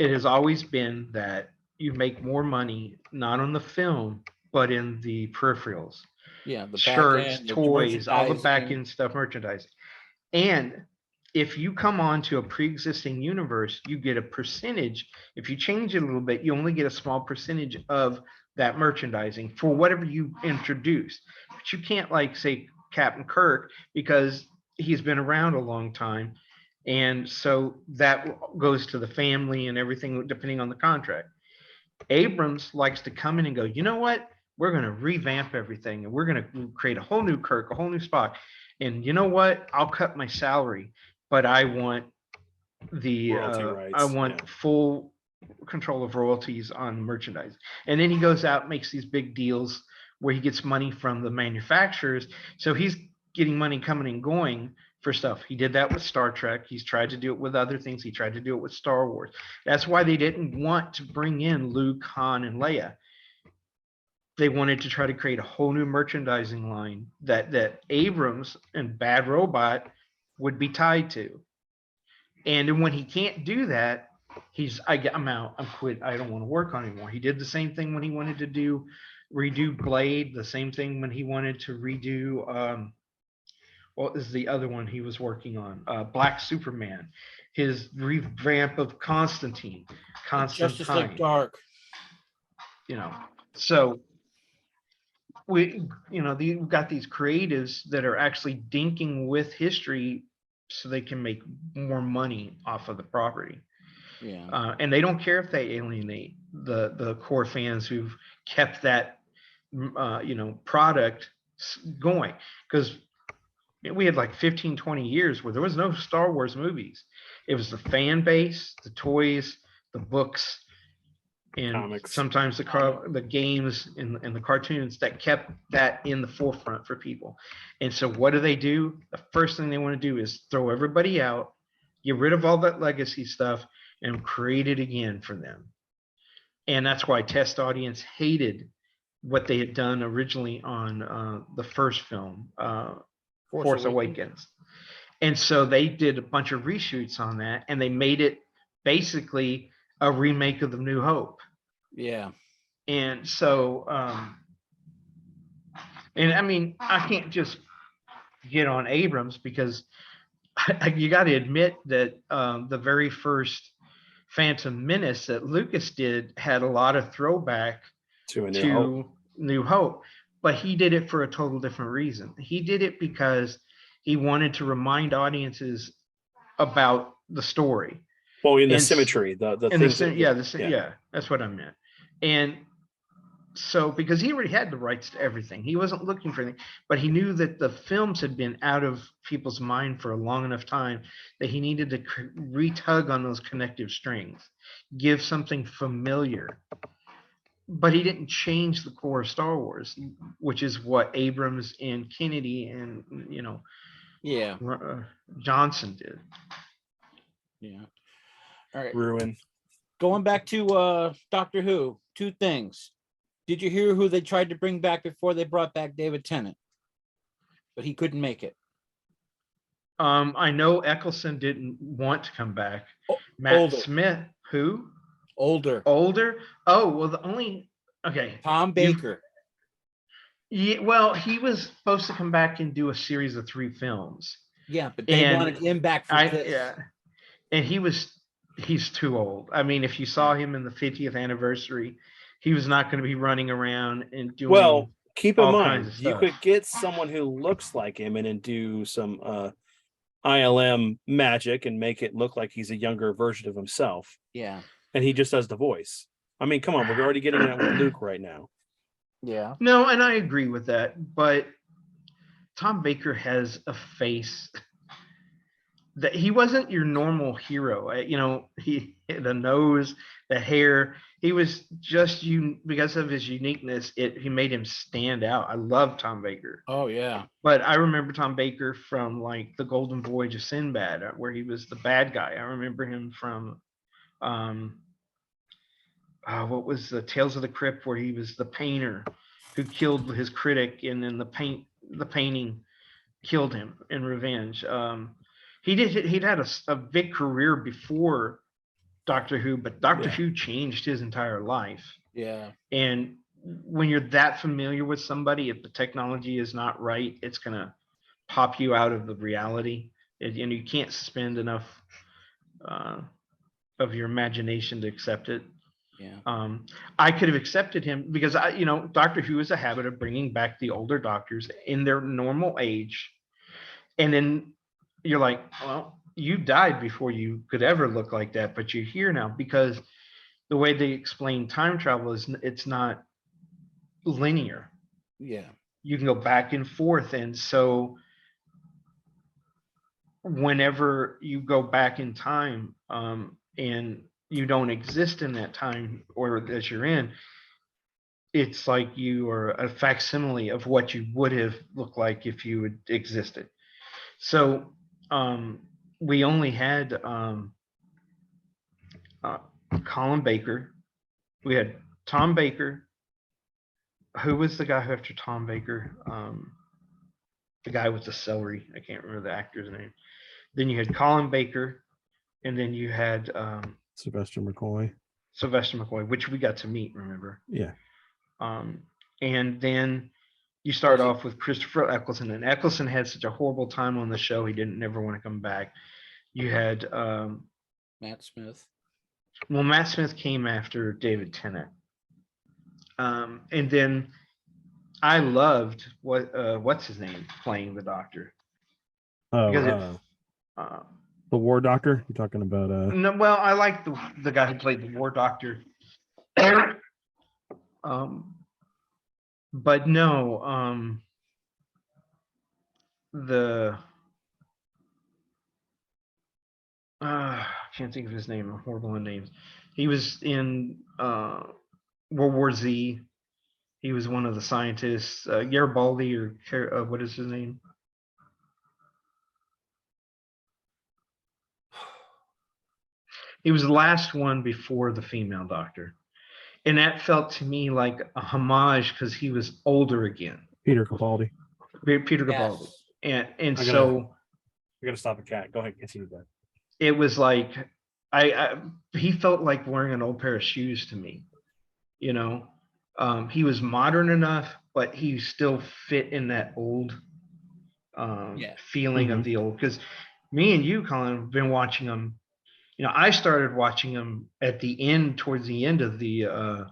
[SPEAKER 2] it has always been that you make more money not on the film but in the peripherals.
[SPEAKER 3] Yeah, the
[SPEAKER 2] shirts,
[SPEAKER 3] end,
[SPEAKER 2] toys, all the back end stuff, merchandising. And if you come on to a pre-existing universe, you get a percentage. If you change it a little bit, you only get a small percentage of that merchandising for whatever you introduce. But you can't, like, say Captain Kirk, because he's been around a long time. And so that goes to the family and everything, depending on the contract. Abrams likes to come in and go, you know what? We're going to revamp everything, and we're going to create a whole new Kirk, a whole new Spock. And you know what? I'll cut my salary, but I want full control of royalties on merchandise. And then he goes out and makes these big deals where he gets money from the manufacturers. So he's getting money coming and going for stuff. He did that with Star Trek. He's tried to do it with other things. He tried to do it with Star Wars. That's why they didn't want to bring in Luke, Han, and Leia. They wanted to try to create a whole new merchandising line that Abrams and Bad Robot would be tied to. And then when he can't do that, I'm out. I'm quit. I don't want to work on anymore. He did the same thing when he wanted to redo Blade. The same thing when he wanted to redo what is the other one he was working on? Black Superman. His revamp of Constantine.
[SPEAKER 3] Justice League Dark.
[SPEAKER 2] So we've got these creatives that are actually dinking with history so they can make more money off of the property.
[SPEAKER 3] Yeah.
[SPEAKER 2] And they don't care if they alienate the core fans who've kept that product going, because we had like 15, 20 years where there was no Star Wars movies. It was the fan base, the toys, the books, and
[SPEAKER 1] comics.
[SPEAKER 2] Sometimes the games and the cartoons that kept that in the forefront for people. And so what do? The first thing they want to do is throw everybody out, get rid of all that legacy stuff, and create it again for them. And that's why test audience hated what they had done originally on the first film, Force Awakens. And so they did a bunch of reshoots on that, and they made it basically a remake of The New Hope.
[SPEAKER 3] Yeah.
[SPEAKER 2] And so, and I mean, I can't just get on Abrams, because you got to admit that the very first Phantom Menace that Lucas did had a lot of throwback to New Hope, but he did it for a total different reason. He did it because he wanted to remind audiences about the story.
[SPEAKER 1] Well, in the
[SPEAKER 2] And
[SPEAKER 1] symmetry, the
[SPEAKER 2] and the
[SPEAKER 1] things that,
[SPEAKER 2] yeah, that's what I meant. And so because he already had the rights to everything, he wasn't looking for anything, but he knew that the films had been out of people's mind for a long enough time that he needed to retug on those connective strings, give something familiar. But he didn't change the core of Star Wars, which is what Abrams and Kennedy and
[SPEAKER 3] Yeah.
[SPEAKER 2] Johnson did.
[SPEAKER 3] Yeah. All right.
[SPEAKER 1] ruin.
[SPEAKER 3] Going back to Doctor Who, two things. Did you hear who they tried to bring back before they brought back David Tennant? But he couldn't make it.
[SPEAKER 2] I know Eccleston didn't want to come back. Matt
[SPEAKER 3] older.
[SPEAKER 2] Smith, who?
[SPEAKER 3] Older.
[SPEAKER 2] Oh, well,
[SPEAKER 3] Tom Baker.
[SPEAKER 2] Yeah, well, he was supposed to come back and do a series of 3 films.
[SPEAKER 3] Yeah, but they wanted him back for this.
[SPEAKER 2] Yeah, and he's too old. I mean, if you saw him in the 50th anniversary, he was not going to be running around and doing.
[SPEAKER 1] Well, keep in
[SPEAKER 2] all
[SPEAKER 1] mind,
[SPEAKER 2] kinds of
[SPEAKER 1] you
[SPEAKER 2] stuff.
[SPEAKER 1] could get someone who looks like him and then do some ILM magic and make it look like he's a younger version of himself.
[SPEAKER 3] Yeah.
[SPEAKER 1] And he just does the voice. I mean, come on, we're already getting that with Luke right now.
[SPEAKER 3] Yeah.
[SPEAKER 2] No, and I agree with that, but Tom Baker has a face that he wasn't your normal hero. He the nose, the hair. He was just because of his uniqueness. He made him stand out. I love Tom Baker.
[SPEAKER 3] Oh yeah.
[SPEAKER 2] But I remember Tom Baker from like the Golden Voyage of Sinbad, where he was the bad guy. I remember him from what was the Tales of the Crypt, where he was the painter who killed his critic, and then the painting killed him in revenge. He'd had a big career before Doctor Who, but Doctor Who changed his entire life.
[SPEAKER 3] Yeah.
[SPEAKER 2] And when you're that familiar with somebody, if the technology is not right, it's gonna pop you out of the reality, and you can't spend enough of your imagination to accept it.
[SPEAKER 3] Yeah.
[SPEAKER 2] I could have accepted him because Doctor Who is a habit of bringing back the older doctors in their normal age, and then you're like, well, you died before you could ever look like that, but you're here now, because the way they explain time travel is it's not linear.
[SPEAKER 3] Yeah.
[SPEAKER 2] You can go back and forth, and so whenever you go back in time, and you don't exist in that time or that you're in, it's like you are a facsimile of what you would have looked like if you had existed. So we only had Colin Baker. We had Tom Baker. Who was the guy who after Tom Baker? The guy with the celery. I can't remember the actor's name. Then you had Colin Baker, and then you had
[SPEAKER 1] Sylvester McCoy,
[SPEAKER 2] which we got to meet, remember?
[SPEAKER 1] Yeah.
[SPEAKER 2] And then you start off with Christopher Eccleston, and Eccleston had such a horrible time on the show, he didn't never want to come back. You had
[SPEAKER 3] Matt Smith.
[SPEAKER 2] Well, Matt Smith came after David Tennant. And then I loved what's his name playing the Doctor.
[SPEAKER 1] Oh, the War Doctor. You're talking about
[SPEAKER 2] No, well, I like the guy who played the War Doctor. But no, I can't think of his name. I'm horrible in names. He was in World War Z. He was one of the scientists. Garibaldi, or what is his name? He was the last one before the female Doctor. And that felt to me like a homage because he was older again.
[SPEAKER 1] Peter Capaldi.
[SPEAKER 2] Peter Capaldi.
[SPEAKER 3] Yes.
[SPEAKER 2] And
[SPEAKER 1] I gotta stop a cat. Go ahead, continue that.
[SPEAKER 2] It was like he felt like wearing an old pair of shoes to me. He was modern enough, but he still fit in that old feeling of the old. Because me and you, Colin, have been watching him. I started watching him at the end, towards the end of the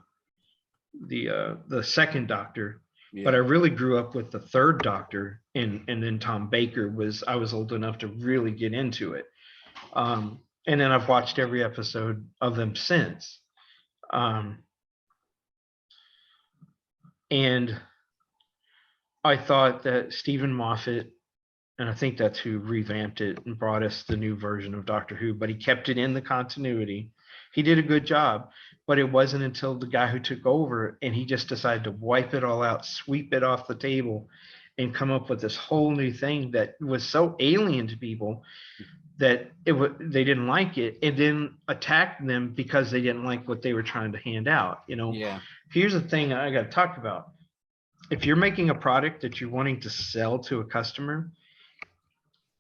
[SPEAKER 2] the second Doctor,
[SPEAKER 3] Yeah.
[SPEAKER 2] but I really grew up with the third Doctor, and then Tom Baker I was old enough to really get into it. And then I've watched every episode of them since. And I thought that Stephen Moffat, and I think that's who revamped it and brought us the new version of Doctor Who, but he kept it in the continuity. He did a good job, but it wasn't until the guy who took over and he just decided to wipe it all out, sweep it off the table, and come up with this whole new thing that was so alien to people that they didn't like it, and then attacked them because they didn't like what they were trying to hand out.
[SPEAKER 3] Yeah.
[SPEAKER 2] Here's the thing I got to talk about. If you're making a product that you're wanting to sell to a customer,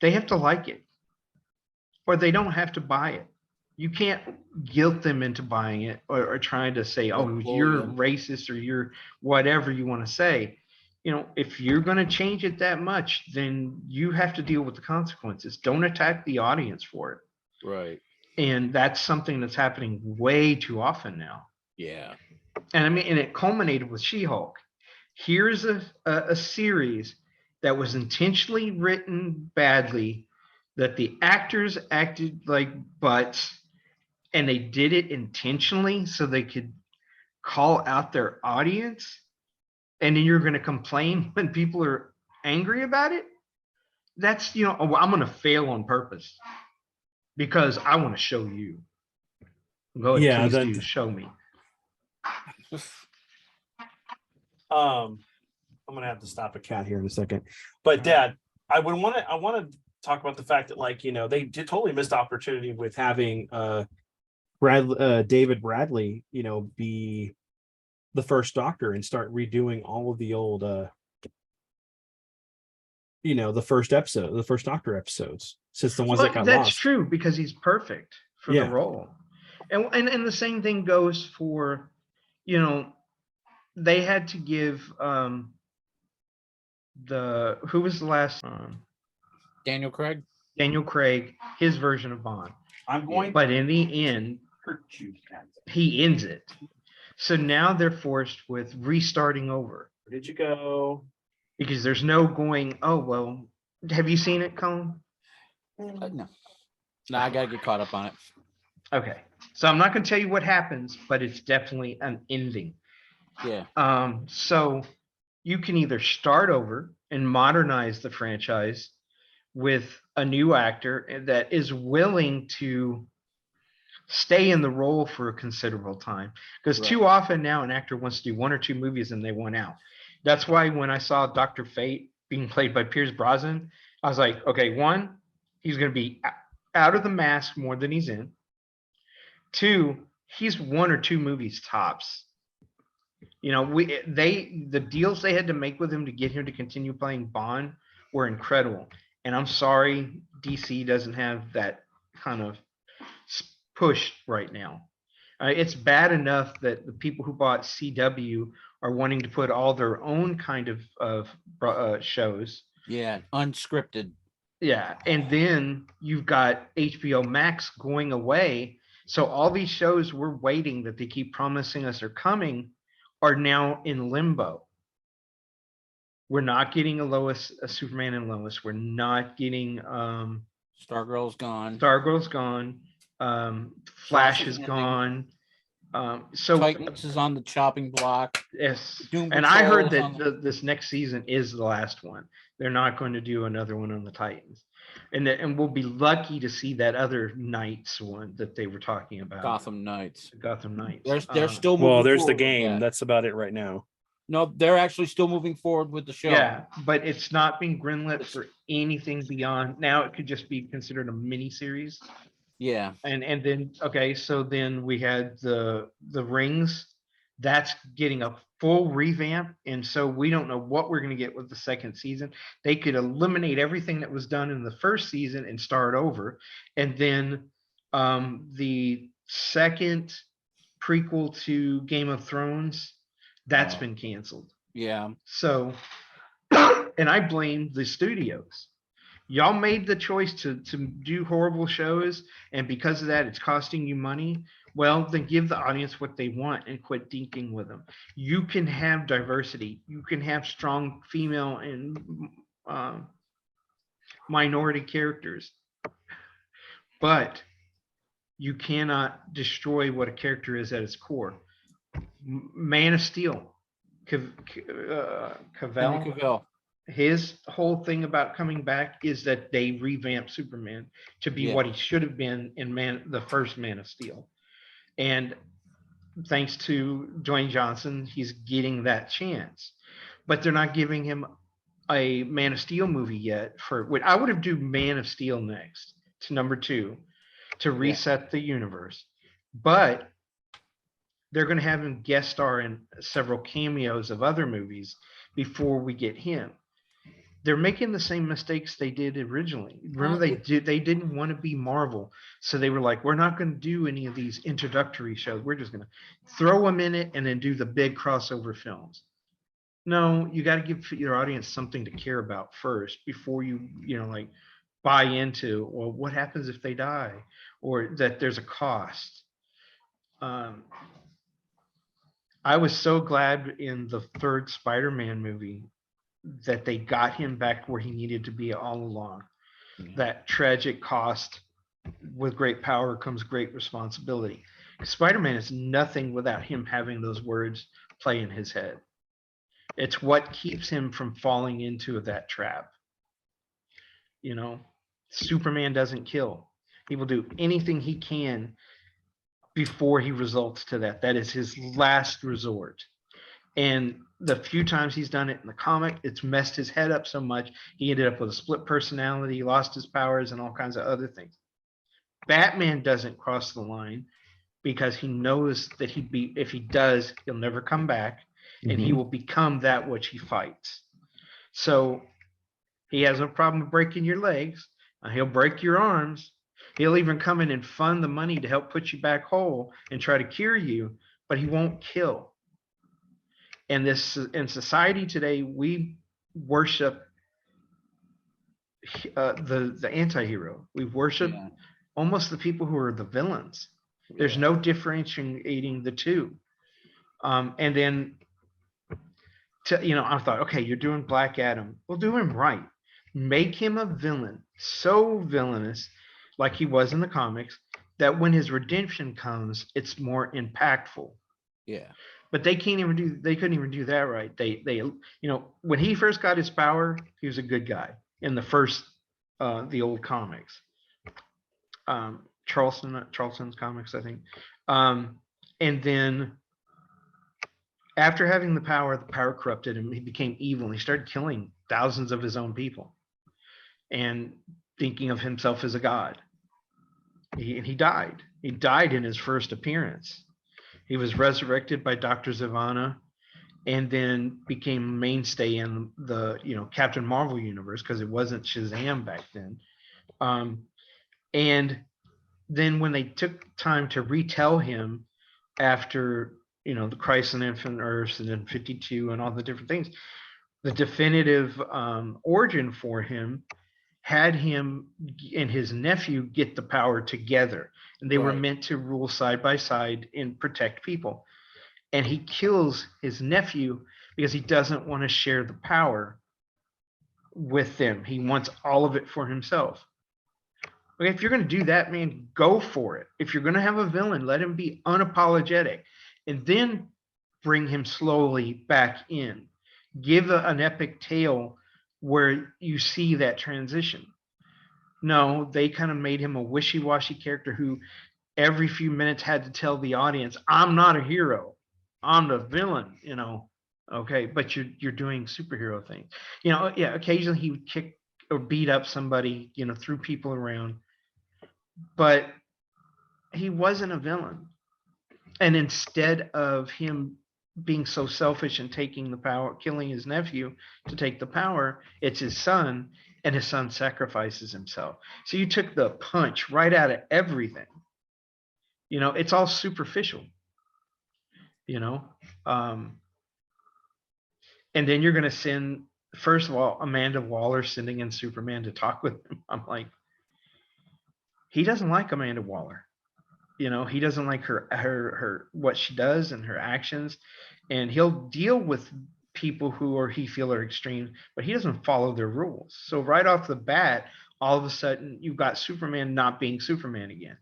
[SPEAKER 2] they have to like it, or they don't have to buy it. You can't guilt them into buying it, or trying to say, oh, you're racist, or you're whatever you want to say. If you're going to change it that much, then you have to deal with the consequences. Don't attack the audience for it.
[SPEAKER 3] Right.
[SPEAKER 2] And that's something that's happening way too often now.
[SPEAKER 3] Yeah.
[SPEAKER 2] And it culminated with She-Hulk. Here's a series that was intentionally written badly, that the actors acted like butts, and they did it intentionally so they could call out their audience. And then you're going to complain when people are angry about it. That's, I'm going to fail on purpose because I want to show you. Go ahead, please do show me.
[SPEAKER 1] I'm gonna have to stop a cat here in a second. But Dad, I want to talk about the fact that they did totally missed opportunity with having David Bradley, be the first Doctor and start redoing all of the old the first Doctor episodes, since the ones that got
[SPEAKER 2] that's
[SPEAKER 1] lost.
[SPEAKER 2] True, because he's perfect for the role. And the same thing goes for, they had to give who was the last
[SPEAKER 3] Daniel Craig
[SPEAKER 2] his version of Bond. But in the end, he ends it. So now they're forced with restarting over.
[SPEAKER 1] Where did you go?
[SPEAKER 2] Because there's no going, oh, well, have you seen it, Colin?
[SPEAKER 3] No, I gotta get caught up on it.
[SPEAKER 2] Okay, so I'm not going to tell you what happens, but it's definitely an ending.
[SPEAKER 3] Yeah.
[SPEAKER 2] So you can either start over and modernize the franchise with a new actor that is willing to stay in the role for a considerable time, because too often now an actor wants to do one or two movies and they want out. That's why when I saw Dr. Fate being played by Pierce Brosnan, I was like, okay, one, he's going to be out of the mask more than he's in. Two, he's one or two movies tops. The deals they had to make with him to get him to continue playing Bond were incredible. And I'm sorry, DC doesn't have that kind of push right now. It's bad enough that the people who bought CW are wanting to put all their own kind of shows.
[SPEAKER 3] Yeah, unscripted.
[SPEAKER 2] Yeah, and then you've got HBO Max going away. So all these shows we're waiting that they keep promising us are coming are now in limbo. We're not getting a Superman and Lois. We're not getting
[SPEAKER 3] Stargirl's gone.
[SPEAKER 2] Stargirl's gone. Flash is gone. So
[SPEAKER 3] Titans is on the chopping block.
[SPEAKER 2] Yes,
[SPEAKER 3] Doom
[SPEAKER 2] and I heard
[SPEAKER 3] Patrol's
[SPEAKER 2] that this next season is the last one. They're not going to do another one on the Titans, and we'll be lucky to see that other Knights one that they were talking about.
[SPEAKER 3] Gotham Knights. They're still moving.
[SPEAKER 1] Well, there's the
[SPEAKER 3] forward with
[SPEAKER 1] game.
[SPEAKER 3] that.
[SPEAKER 1] That's about it right now.
[SPEAKER 3] No, they're actually still moving forward with the show.
[SPEAKER 2] Yeah, but it's not being greenlit for anything beyond. Now it could just be considered a mini series.
[SPEAKER 3] Yeah.
[SPEAKER 2] And then so then we had the Rings. That's getting a full revamp, and so we don't know what we're going to get with the second season. They could eliminate everything that was done in the first season and start over. And then the second prequel to Game of Thrones, that's been canceled.
[SPEAKER 3] Yeah.
[SPEAKER 2] So, and I blame the studios. Y'all made the choice to do horrible shows, and because of that, it's costing you money. Well, then give the audience what they want and quit dinking with them. You can have diversity. You can have strong female and minority characters, but you cannot destroy what a character is at its core. Man of Steel,
[SPEAKER 3] Henry
[SPEAKER 2] Cavill,
[SPEAKER 3] Cavill.
[SPEAKER 2] his whole thing about coming back is that they revamped Superman to be
[SPEAKER 3] Yeah.
[SPEAKER 2] what he should have been in the first Man of Steel. And thanks to Dwayne Johnson, he's getting that chance. But they're not giving him a Man of Steel movie yet. I would have do Man of Steel next to number 2 to reset the universe. But they're going to have him guest star in several cameos of other movies before we get him. They're making the same mistakes they did originally. Remember, they didn't want to be Marvel, so they were like, we're not going to do any of these introductory shows. We're just going to throw them in it and then do the big crossover films. No, you got to give your audience something to care about first before you like buy into, well, what happens if they die, or that there's a cost. I was so glad in the third Spider-Man movie that they got him back where he needed to be all along. That tragic cost, with great power comes great responsibility. Spider-Man is nothing without him having those words play in his head. It's what keeps him from falling into that trap. Superman doesn't kill. He will do anything he can before he results to that. That is his last resort. And the few times he's done it in the comic, it's messed his head up so much, he ended up with a split personality, lost his powers, and all kinds of other things. Batman doesn't cross the line because he knows that if he does, he'll never come back, and he will become that which he fights. So he has no problem breaking your legs. He'll break your arms. He'll even come in and fund the money to help put you back whole and try to cure you, but he won't kill. And in society today, we worship the anti-hero. We worship almost the people who are the villains. There's no differentiating the two. And then, I thought, okay, you're doing Black Adam. Well, do him right. Make him a villain, so villainous, like he was in the comics, that when his redemption comes, it's more impactful.
[SPEAKER 3] Yeah.
[SPEAKER 2] But they couldn't even do that right. They when he first got his power, he was a good guy in the old comics. Charlton's comics, I think. And then after having the power corrupted him. He became evil, and he started killing thousands of his own people and thinking of himself as a god. He died. He died in his first appearance. He was resurrected by Dr. Zavanna, and then became a mainstay in the Captain Marvel universe, because it wasn't Shazam back then. And then when they took time to retell him after the Crisis on Infinite Earths and then 52 and all the different things, the definitive origin for him had him and his nephew get the power together, and they were meant to rule side by side and protect people. And he kills his nephew because he doesn't want to share the power with them. He wants all of it for himself. Okay, if you're going to do that, man, go for it. If you're going to have a villain, let him be unapologetic, and then bring him slowly back in. Give an epic tale where you see that transition. No, they kind of made him a wishy-washy character who every few minutes had to tell the audience, I'm not a hero, I'm the villain, okay, but you're doing superhero things. Occasionally he would kick or beat up somebody, threw people around, but he wasn't a villain. And instead of him being so selfish and taking the power, killing his nephew to take the power, it's his son, and his son sacrifices himself. So you took the punch right out of everything. It's all superficial, and then you're going to send first of all, Amanda Waller sending in Superman to talk with him. I'm like, he doesn't like Amanda Waller. He doesn't like her what she does and her actions, and he'll deal with people he feel are extreme, but he doesn't follow their rules. So right off the bat, all of a sudden you've got Superman not being Superman again.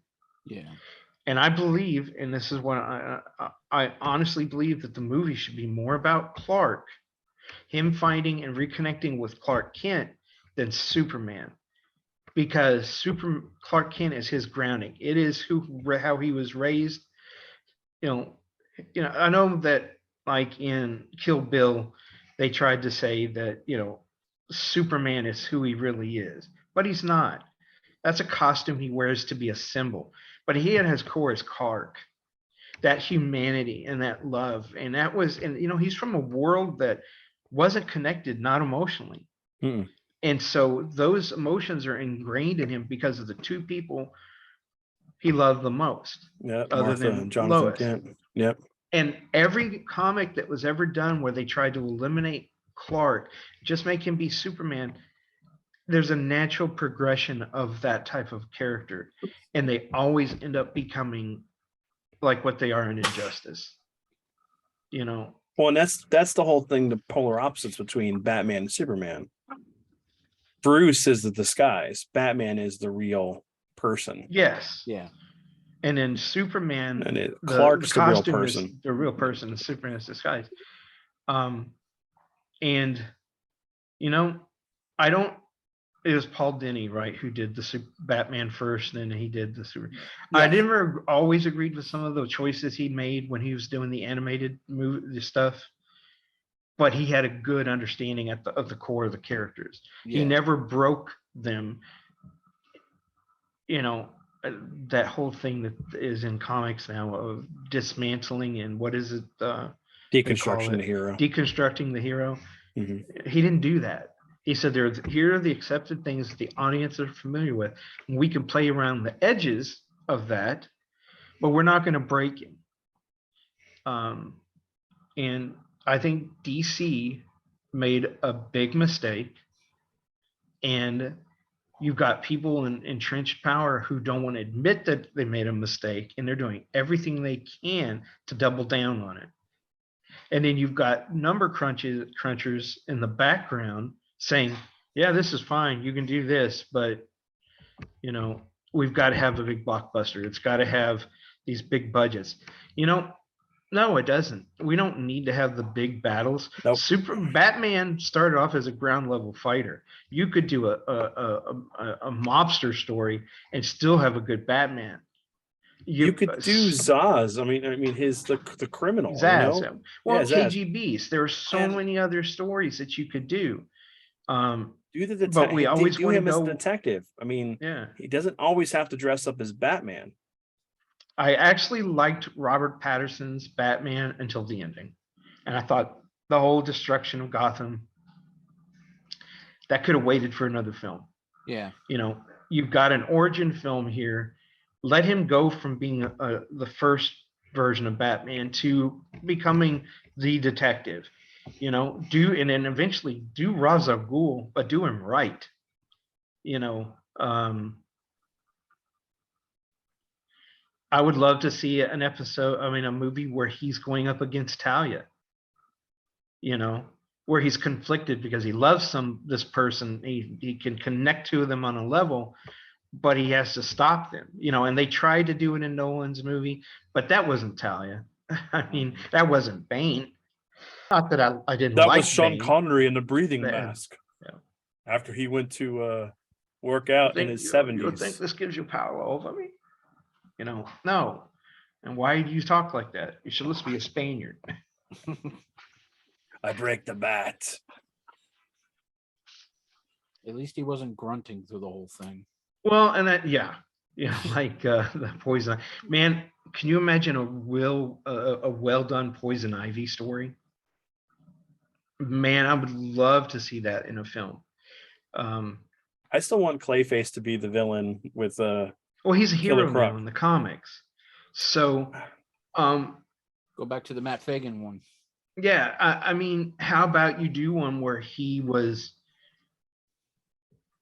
[SPEAKER 3] Yeah.
[SPEAKER 2] And I believe, and this is what I honestly believe, that the movie should be more about Clark, him finding and reconnecting with Clark Kent, than Superman. Because Clark Kent is his grounding. It is how he was raised. I know that, like in Kill Bill, they tried to say that Superman is who he really is, but he's not. That's a costume he wears to be a symbol. But he at his core is Clark, that humanity and that love, and he's from a world that wasn't connected, not emotionally.
[SPEAKER 1] Mm-mm.
[SPEAKER 2] And so those emotions are ingrained in him because of the two people he loved the most.
[SPEAKER 1] Yeah,
[SPEAKER 2] other
[SPEAKER 1] Martha
[SPEAKER 2] than
[SPEAKER 1] and Jonathan
[SPEAKER 2] Lois.
[SPEAKER 1] Kent. Yep.
[SPEAKER 2] And every comic that was ever done where they tried to eliminate Clark, just make him be Superman, there's a natural progression of that type of character. And they always end up becoming like what they are in Injustice.
[SPEAKER 1] Well, and that's the whole thing, the polar opposites between Batman and Superman. Bruce is the disguise. Batman is the real person.
[SPEAKER 2] Yes.
[SPEAKER 3] Yeah.
[SPEAKER 2] And then Superman,
[SPEAKER 1] And Clark's the real
[SPEAKER 2] costume
[SPEAKER 1] person.
[SPEAKER 2] is the real person, and Superman is disguised. And I don't. It was Paul Dini, right, who did the Batman first, then he did the Super. I never always agreed with some of the choices he made when he was doing the animated movie stuff, but he had a good understanding of the core of the characters.
[SPEAKER 3] Yeah.
[SPEAKER 2] He never broke them. That whole thing that is in comics now of dismantling and what is it?
[SPEAKER 1] Deconstruction the hero.
[SPEAKER 2] Deconstructing the hero.
[SPEAKER 1] Mm-hmm.
[SPEAKER 2] He didn't do that. He said, here are the accepted things that the audience are familiar with. And we can play around the edges of that, but we're not going to break it. And I think DC made a big mistake. And you've got people in entrenched power who don't want to admit that they made a mistake, and they're doing everything they can to double down on it. And then you've got number crunchers in the background saying, yeah, this is fine, you can do this, but we've got to have a big blockbuster. It's got to have these big budgets. No, it doesn't. We don't need to have the big battles.
[SPEAKER 1] Nope.
[SPEAKER 2] Batman started off as a ground level fighter. You could do a mobster story and still have a good Batman.
[SPEAKER 1] You could do Zaz. I mean, the criminal.
[SPEAKER 2] Zaz. Well,
[SPEAKER 1] Zaz.
[SPEAKER 2] KGBs. There are so many other stories that you could do.
[SPEAKER 1] Do the detective.
[SPEAKER 2] But we always
[SPEAKER 1] do
[SPEAKER 2] want
[SPEAKER 1] him
[SPEAKER 2] to go
[SPEAKER 1] as a detective. I mean,
[SPEAKER 2] yeah.
[SPEAKER 1] He doesn't always have to dress up as Batman.
[SPEAKER 2] I actually liked Robert Pattinson's Batman until the ending. And I thought the whole destruction of Gotham, that could have waited for another film.
[SPEAKER 3] Yeah.
[SPEAKER 2] You've got an origin film here. Let him go from being the first version of Batman to becoming the and then eventually do Ra's al Ghul, but do him right. I would love to see a movie where he's going up against Talia, where he's conflicted because he loves this person. He can connect to them on a level, but he has to stop them, and they tried to do it in Nolan's movie, but that wasn't Talia. I mean, that wasn't Bane. Not that I didn't
[SPEAKER 1] that
[SPEAKER 2] like
[SPEAKER 1] was Sean
[SPEAKER 2] Bane.
[SPEAKER 1] Connery in the breathing
[SPEAKER 2] Yeah.
[SPEAKER 1] mask.
[SPEAKER 2] Yeah.
[SPEAKER 1] After he went to work out in his 70s.
[SPEAKER 2] You think this gives you power over me? No. And why do you talk like that? You should listen to be a Spaniard.
[SPEAKER 1] I break the bat.
[SPEAKER 3] At least he wasn't grunting through the whole thing.
[SPEAKER 2] Well, and that, like the poison. Man, can you imagine a well done Poison Ivy story? Man, I would love to see that in a film.
[SPEAKER 1] I still want Clayface to be the villain with
[SPEAKER 2] well, he's a
[SPEAKER 1] Killer
[SPEAKER 2] hero
[SPEAKER 1] Croc.
[SPEAKER 2] now in the comics. So
[SPEAKER 3] Go back to the Matt Fagan one.
[SPEAKER 2] Yeah, I mean, how about you do one where he was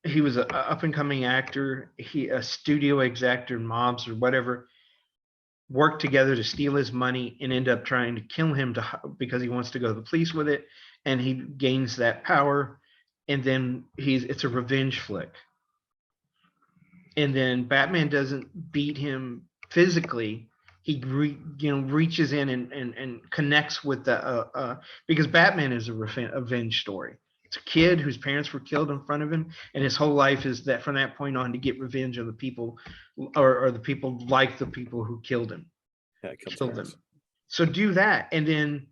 [SPEAKER 2] a up and coming actor, a studio exec or mobs or whatever, work together to steal his money and end up trying to kill him because he wants to go to the police with it, and he gains that power, and then it's a revenge flick, and then Batman doesn't beat him physically. He reaches in and connects with the because Batman is a revenge story. It's a kid whose parents were killed in front of him, and his whole life is that from that point on to get revenge on the people, or the people like the people who killed him.
[SPEAKER 1] Yeah,
[SPEAKER 2] Killed them. So do that, and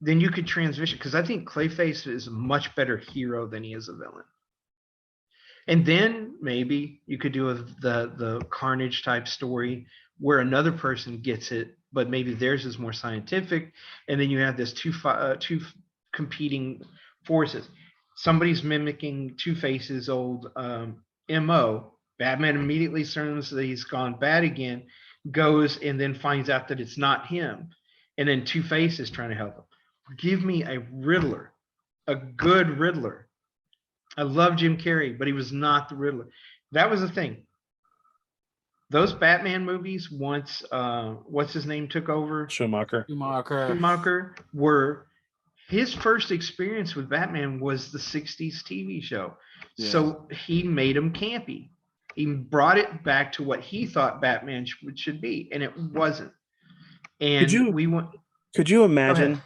[SPEAKER 2] then you could transition, because I think Clayface is a much better hero than he is a villain. And then maybe you could do the Carnage type story where another person gets it, but maybe theirs is more scientific, and then you have this two competing forces. Somebody's mimicking Two-Face's old MO. Batman immediately learns that he's gone bad again, goes and then finds out that it's not him, and then Two-Face is trying to help him. Give me a Riddler, a good Riddler. I love Jim Carrey, but he was not the Riddler. That was the thing. Those Batman movies, once what's his name took over,
[SPEAKER 3] Schumacher,
[SPEAKER 2] were his first experience with Batman was the 60s TV show. Yeah. So he made him campy. He brought it back to what he thought Batman should be, and it wasn't. And
[SPEAKER 1] could you imagine?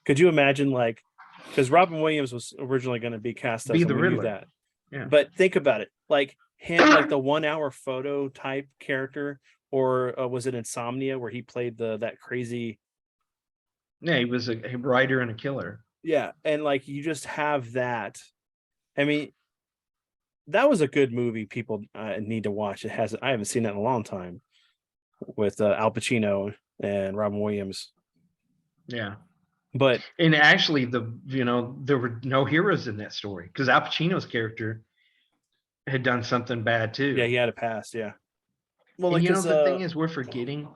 [SPEAKER 1] Could you imagine, like, because Robin Williams was originally going to be cast as
[SPEAKER 2] the Riddler.
[SPEAKER 1] That. Yeah. But think about it, like him, like the 1 hour photo type character, or was it Insomnia where he played that crazy?
[SPEAKER 2] Yeah, he was a writer and a killer.
[SPEAKER 1] Yeah, and like you just have that. I mean, that was a good movie. People need to watch. I haven't seen that in a long time. With Al Pacino and Robin Williams.
[SPEAKER 2] Yeah. And actually, there were no heroes in that story, because Al Pacino's character had done something bad too.
[SPEAKER 1] Yeah, he had a past. Yeah.
[SPEAKER 2] Well, and the thing is, we're forgetting.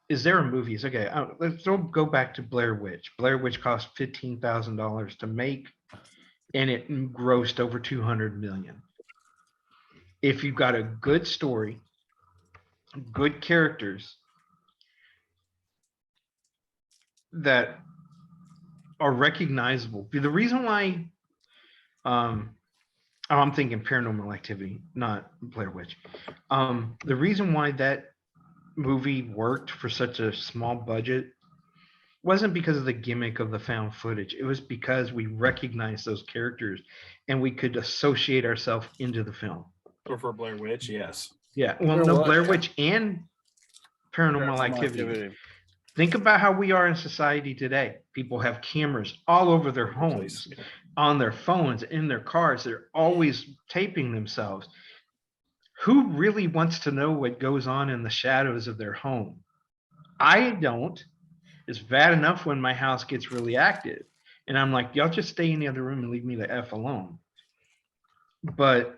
[SPEAKER 2] Is there are movies? Okay, let's go back to Blair Witch. Blair Witch cost $15,000 to make, and it grossed over $200 million. If you've got a good story, good characters that are recognizable. The reason why I'm thinking Paranormal Activity, not Blair Witch. The reason why that movie worked for such a small budget wasn't because of the gimmick of the found footage. It was because we recognized those characters and we could associate ourselves into the film.
[SPEAKER 1] Or for Blair Witch, yes.
[SPEAKER 2] Yeah. Well, Blair Witch and Paranormal Activity. Think about how we are in society today. People have cameras all over their homes, on their phones, in their cars. They're always taping themselves. Who really wants to know what goes on in the shadows of their home? I don't. It's bad enough when my house gets really active. And I'm like, y'all just stay in the other room and leave me the F alone. But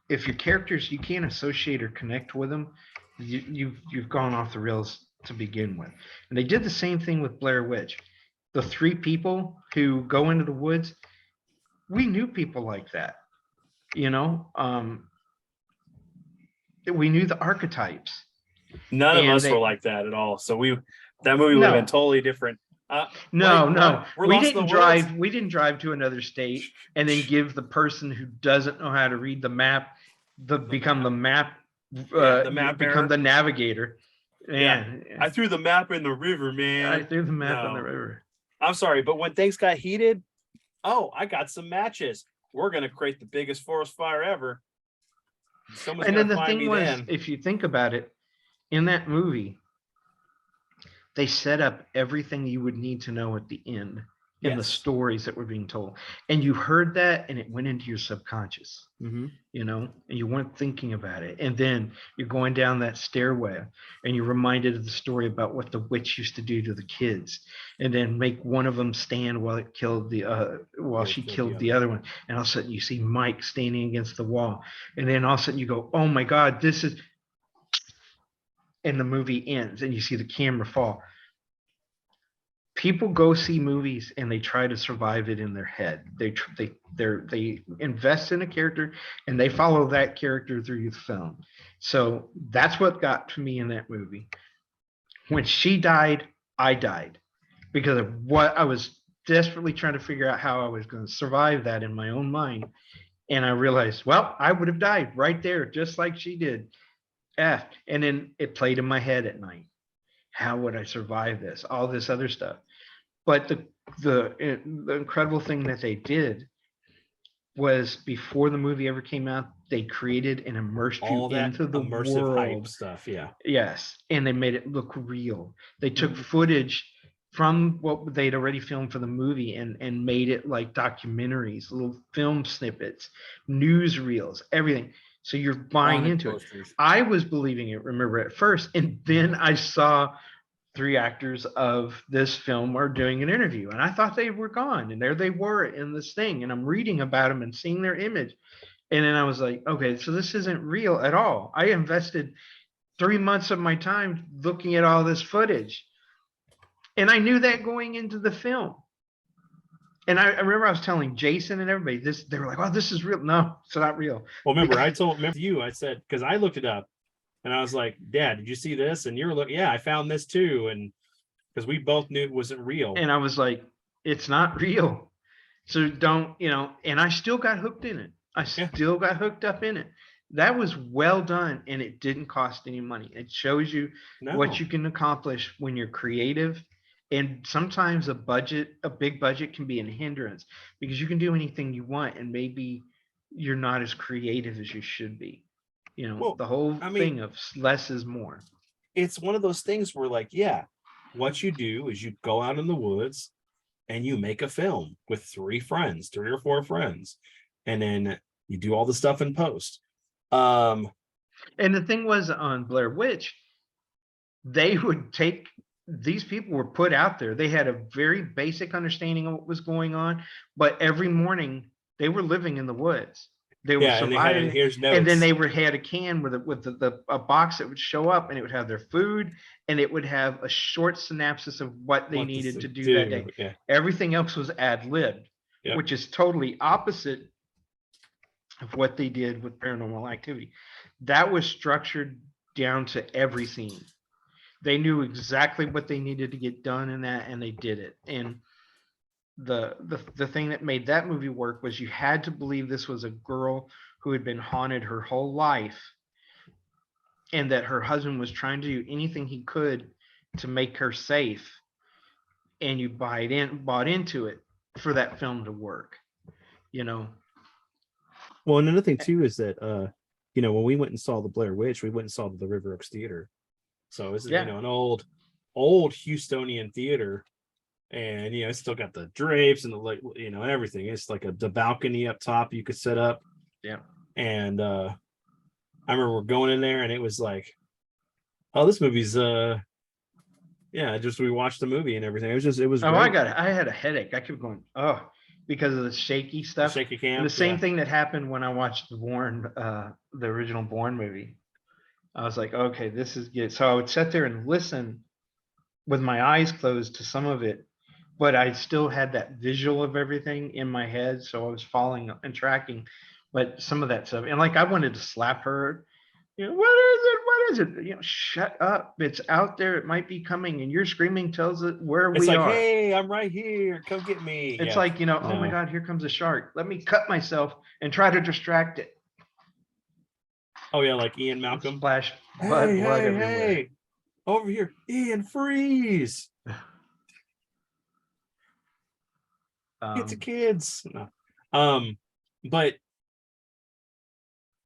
[SPEAKER 2] if your characters, you can't associate or connect with them, you've gone off the rails to begin with. And they did the same thing with Blair Witch. The three people who go into the woods, we knew people like that. We knew the archetypes.
[SPEAKER 1] None of us were like that at all. So that movie would have been totally different.
[SPEAKER 2] No. We didn't drive to another state and then give the person who doesn't know how to read the map become the navigator. Man,
[SPEAKER 1] I threw the map in the river, man.
[SPEAKER 2] I threw the map in the river.
[SPEAKER 1] I'm sorry, but when things got heated, I got some matches. We're gonna create the biggest forest fire ever.
[SPEAKER 2] And then the thing was, if you think about it, in that movie, they set up everything you would need to know at the end in the stories that were being told. And you heard that and it went into your subconscious, and you weren't thinking about it. And then you're going down that stairway and you're reminded of the story about what the witch used to do to the kids, and then make one of them stand while she killed the other one. And all of a sudden you see Mike standing against the wall. And then all of a sudden you go, oh my God, this is, and the movie ends and you see the camera fall. people go see movies and they try to survive it in their head. They invest in a character and they follow that character through the film. So that's what got to me in that movie. When she died, I died because of what I was desperately trying to figure out how I was going to survive that in my own mind. And I realized, well, I would have died right there, just like she did. And then it played in my head at night. How would I survive this? All this other stuff. But the incredible thing that they did was before the movie ever came out, they created and immersed
[SPEAKER 1] All
[SPEAKER 2] you
[SPEAKER 1] that
[SPEAKER 2] into the
[SPEAKER 1] immersive hype
[SPEAKER 2] world.
[SPEAKER 1] stuff. Yeah.
[SPEAKER 2] Yes, and they made it look real. They took footage from what they'd already filmed for the movie and made it like documentaries, little film snippets, newsreels, everything. So you're buying
[SPEAKER 3] Wanted
[SPEAKER 2] into it.
[SPEAKER 3] posters.
[SPEAKER 2] I was believing it, remember, at first, and then I saw 3 actors of this film are doing an interview, and I thought they were gone, and there they were in this thing, and I'm reading about them and seeing their image, and then I was like, okay, so this isn't real at all. I invested 3 months of my time looking at all this footage, and I knew that going into the film. And I remember I was telling Jason and everybody this. They were like, "Oh, this is real." No, it's not real.
[SPEAKER 1] Well, remember you, I said, because I looked it up and I was like, Dad, did you see this? And you were like, yeah, I found this too. And because we both knew it wasn't real.
[SPEAKER 2] And I was like, it's not real. So don't, and I still got hooked in it. I still got hooked up in it. That was well done, and it didn't cost any money. It shows you what you can accomplish when you're creative. And sometimes a big budget can be a hindrance because you can do anything you want, and maybe you're not as creative as you should be. The whole thing of less is more.
[SPEAKER 1] It's one of those things where, like, yeah, what you do is you go out in the woods and you make a film with 3 or 4 friends, and then you do all the stuff in post.
[SPEAKER 2] And the thing was, on Blair Witch, they would take, these people were put out there. They had a very basic understanding of what was going on, but every morning they were living in the woods. They were surviving. And then they had a can with a box that would show up, and it would have their food, and it would have a short synopsis of what they needed to do that day.
[SPEAKER 1] Yeah.
[SPEAKER 2] Everything else was ad-libbed, which is totally opposite of what they did with Paranormal Activity. That was structured down to every scene. They knew exactly what they needed to get done in that, and they did it. And the thing that made that movie work was you had to believe this was a girl who had been haunted her whole life, and that her husband was trying to do anything he could to make her safe. And you bought into it for that film to work.
[SPEAKER 1] Well, another thing too is that when we went and saw the Blair Witch, we went and saw the River Oaks Theater. So this is an old Houstonian theater, and it's still got the drapes and the everything. It's like the balcony up top you could set up.
[SPEAKER 2] Yeah.
[SPEAKER 1] And I remember we're going in there, and it was like, oh, this movie's we watched the movie and everything. It was great.
[SPEAKER 2] I had a headache. I kept going, because of the shaky stuff.
[SPEAKER 1] The shaky cam.
[SPEAKER 2] And the same thing that happened when I watched the original Bourne movie. I was like, okay, this is good. So I would sit there and listen with my eyes closed to some of it, but I still had that visual of everything in my head. So I was following and tracking, but some of that stuff. And like, I wanted to slap her. What is it? What is it? Shut up. It's out there. It might be coming. And your screaming tells it where we are.
[SPEAKER 1] Hey, I'm right here. Come get me.
[SPEAKER 2] It's like, oh my God, here comes a shark. Let me cut myself and try to distract it.
[SPEAKER 1] Oh yeah, like Ian Malcolm.
[SPEAKER 2] Splash blood everywhere.
[SPEAKER 1] Hey, over here, Ian, freeze. Get the kids. No. But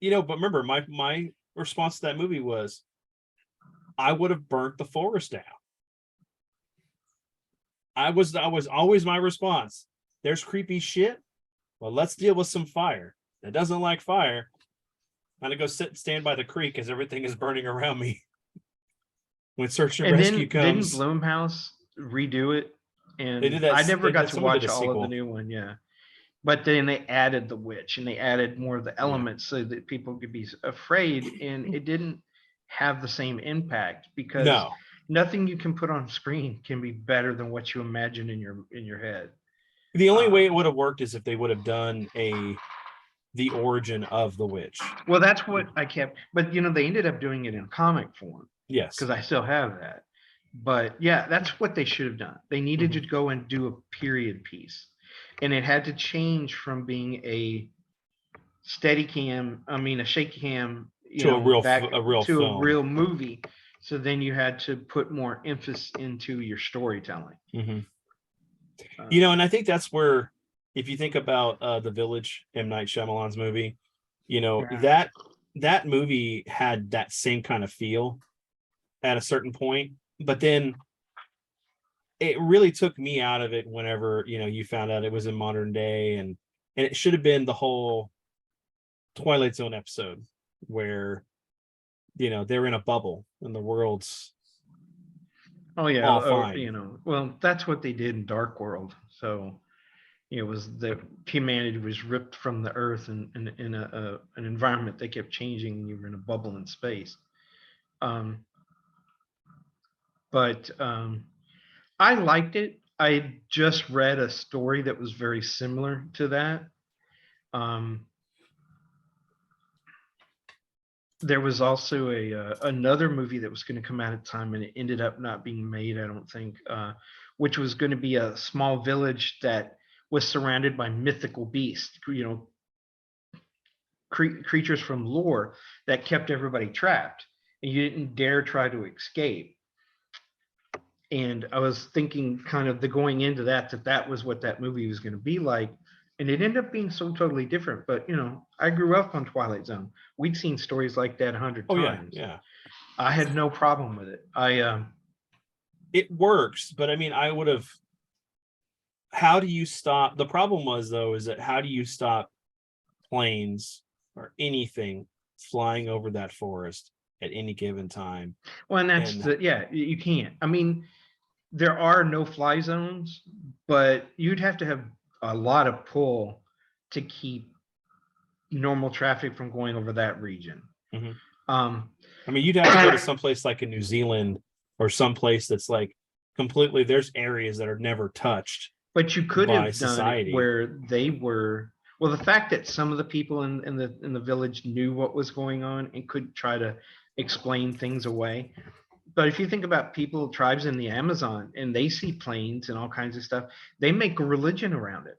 [SPEAKER 1] remember, my response to that movie was, I would have burnt the forest down. I was always my response. There's creepy shit. Well, let's deal with some fire. That doesn't like fire. I'm gonna go stand by the creek as everything is burning around me. When search and rescue comes.
[SPEAKER 2] Didn't Blumhouse redo it? And
[SPEAKER 1] they did that.
[SPEAKER 2] I never got to watch all
[SPEAKER 1] sequel.
[SPEAKER 2] of the new one. Yeah. But then they added the witch, and they added more of the elements so that people could be afraid, and it didn't have the same impact because nothing you can put on screen can be better than what you imagine in your head.
[SPEAKER 1] The only way it would have worked is if they would have done the origin of the witch.
[SPEAKER 2] Well, that's what I kept, but they ended up doing it in comic form
[SPEAKER 1] Yes.
[SPEAKER 2] because I still have that. But yeah, that's what they should have done. They needed to go and do a period piece, and it had to change from being a steady cam, a shaky cam,
[SPEAKER 1] To a real
[SPEAKER 2] to
[SPEAKER 1] film.
[SPEAKER 2] a real movie. So then you had to put more emphasis into your storytelling.
[SPEAKER 1] And I think that's where, if you think about The Village, M. Night Shyamalan's movie, that movie had that same kind of feel at a certain point, but then it really took me out of it whenever you found out it was in modern day, and it should have been the whole Twilight Zone episode where they're in a bubble and the world's all fine.
[SPEAKER 2] Well, that's what they did in Dark World. So it was the humanity was ripped from the earth and in an environment that kept changing, and you were in a bubble in space. But I liked it. I just read a story that was very similar to that. There was also another movie that was going to come out at the time, and it ended up not being made, I don't think, which was going to be a small village that was surrounded by mythical beasts, creatures from lore that kept everybody trapped, and you didn't dare try to escape. And I was thinking kind of going into that was what that movie was going to be like. And it ended up being so totally different. But, I grew up on Twilight Zone. We'd seen stories like that 100 times.
[SPEAKER 1] Yeah.
[SPEAKER 2] I had no problem with it.
[SPEAKER 1] It works, but I would have, how do you stop? The problem was, though, is that how do you stop planes or anything flying over that forest at any given time?
[SPEAKER 2] Well, and you can't. There are no fly zones, but you'd have to have a lot of pull to keep normal traffic from going over that region.
[SPEAKER 1] You'd have to go to someplace like in New Zealand or someplace that's like completely, there's areas that are never touched.
[SPEAKER 2] But you could have
[SPEAKER 1] society.
[SPEAKER 2] done it where they were. Well, the fact that some of the people in the village knew what was going on and could try to explain things away. But if you think about tribes in the Amazon, and they see planes and all kinds of stuff, they make a religion around it.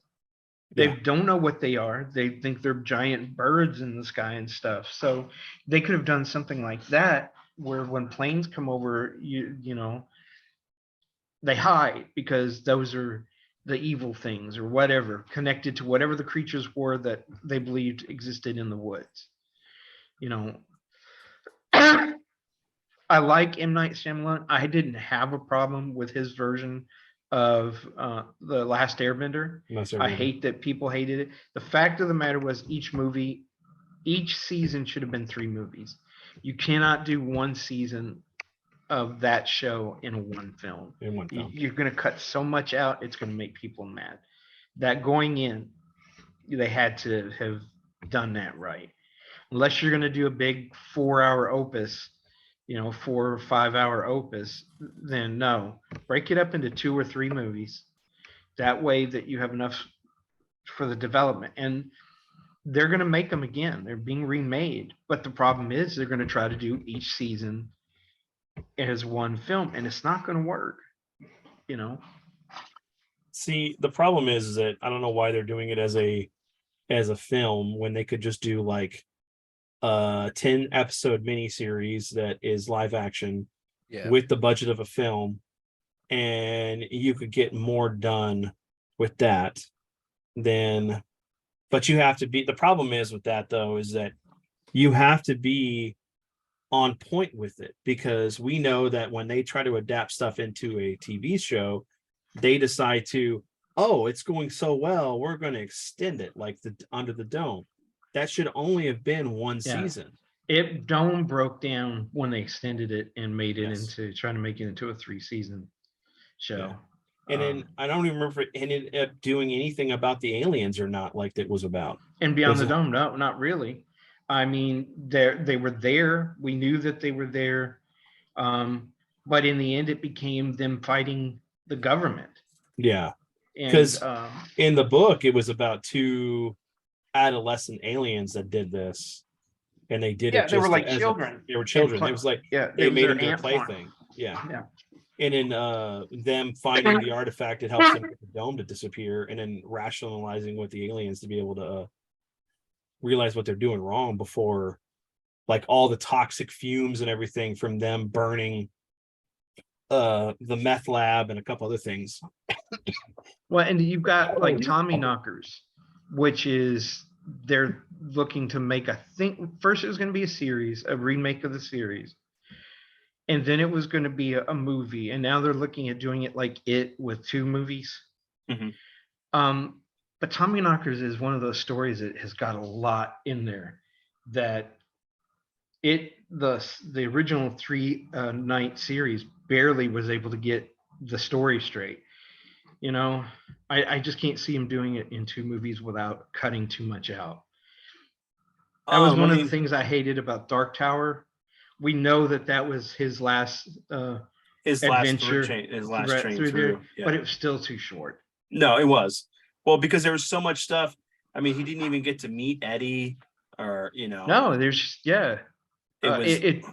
[SPEAKER 2] They don't know what they are. They think they're giant birds in the sky and stuff. So they could have done something like that, where when planes come over, they hide because those are the evil things or whatever, connected to whatever the creatures were that they believed existed in the woods. I like M. Night Shyamalan. I didn't have a problem with his version of The Last Airbender. I hate that people hated it. The fact of the matter was each season should have been 3 movies. You cannot do one season of that show in one film. You're going to cut so much out, it's going to make people mad. That going in, they had to have done that right. Unless you're going to do a big 4-hour opus, 4 or 5-hour opus, then no, break it up into 2 or 3 movies. That way that you have enough for the development. And they're going to make them again. They're being remade. But the problem is they're going to try to do each season as one film, and it's not going to work.
[SPEAKER 1] See, the problem is that I don't know why they're doing it as a film when they could just do like 10 episode miniseries that is live action with the budget of a film, and you could get more done with that but you have to be, the problem is with that though, is that you have to be on point with it, because we know that when they try to adapt stuff into a TV show, they decide to, it's going so well, we're going to extend it like Under the Dome. That should only have been one season.
[SPEAKER 2] Dome broke down when they extended it and made it into trying to make it into a 3-season show.
[SPEAKER 1] And then I don't even remember if it ended up doing anything about the aliens or not, like it was about.
[SPEAKER 2] And Beyond the Dome, no, not really. They were there. We knew that they were there. but in the end, it became them fighting the government.
[SPEAKER 1] Yeah.
[SPEAKER 2] And
[SPEAKER 1] 'Cause in the book, it was about two adolescent aliens that did this, and they did
[SPEAKER 2] yeah,
[SPEAKER 1] it
[SPEAKER 2] they were
[SPEAKER 1] just
[SPEAKER 2] like
[SPEAKER 1] as
[SPEAKER 2] children.
[SPEAKER 1] they were children.
[SPEAKER 2] play-
[SPEAKER 1] It was like
[SPEAKER 2] Yeah,
[SPEAKER 1] they
[SPEAKER 2] it was
[SPEAKER 1] made
[SPEAKER 2] their
[SPEAKER 1] them their
[SPEAKER 2] ant farm.
[SPEAKER 1] plaything. Yeah.
[SPEAKER 2] Yeah.
[SPEAKER 1] And in them finding the artifact, it helps them get the dome to disappear, and then rationalizing with the aliens to be able to realize what they're doing wrong before, like, all the toxic fumes and everything from them burning the meth lab and a couple other things.
[SPEAKER 2] Well, and you've got like Tommy Knockers, which is they're looking to make, I think first it was going to be a remake of the series. And then it was going to be a movie. And now they're looking at doing it like It with 2 movies.
[SPEAKER 1] Mhm.
[SPEAKER 2] But Tommy Knockers is one of those stories that has got a lot in there that the original 3-night series barely was able to get the story straight. You know, I just can't see him doing it in 2 movies without cutting too much out. That was one of the things I hated about Dark Tower. We know that was his last adventure,
[SPEAKER 1] his last train
[SPEAKER 2] through
[SPEAKER 1] through.
[SPEAKER 2] there,
[SPEAKER 1] Yeah.
[SPEAKER 2] but it was still too short.
[SPEAKER 1] No, it was. Well, because there was so much stuff. I mean, he didn't even get to meet Eddie, or
[SPEAKER 2] No, there's
[SPEAKER 1] it was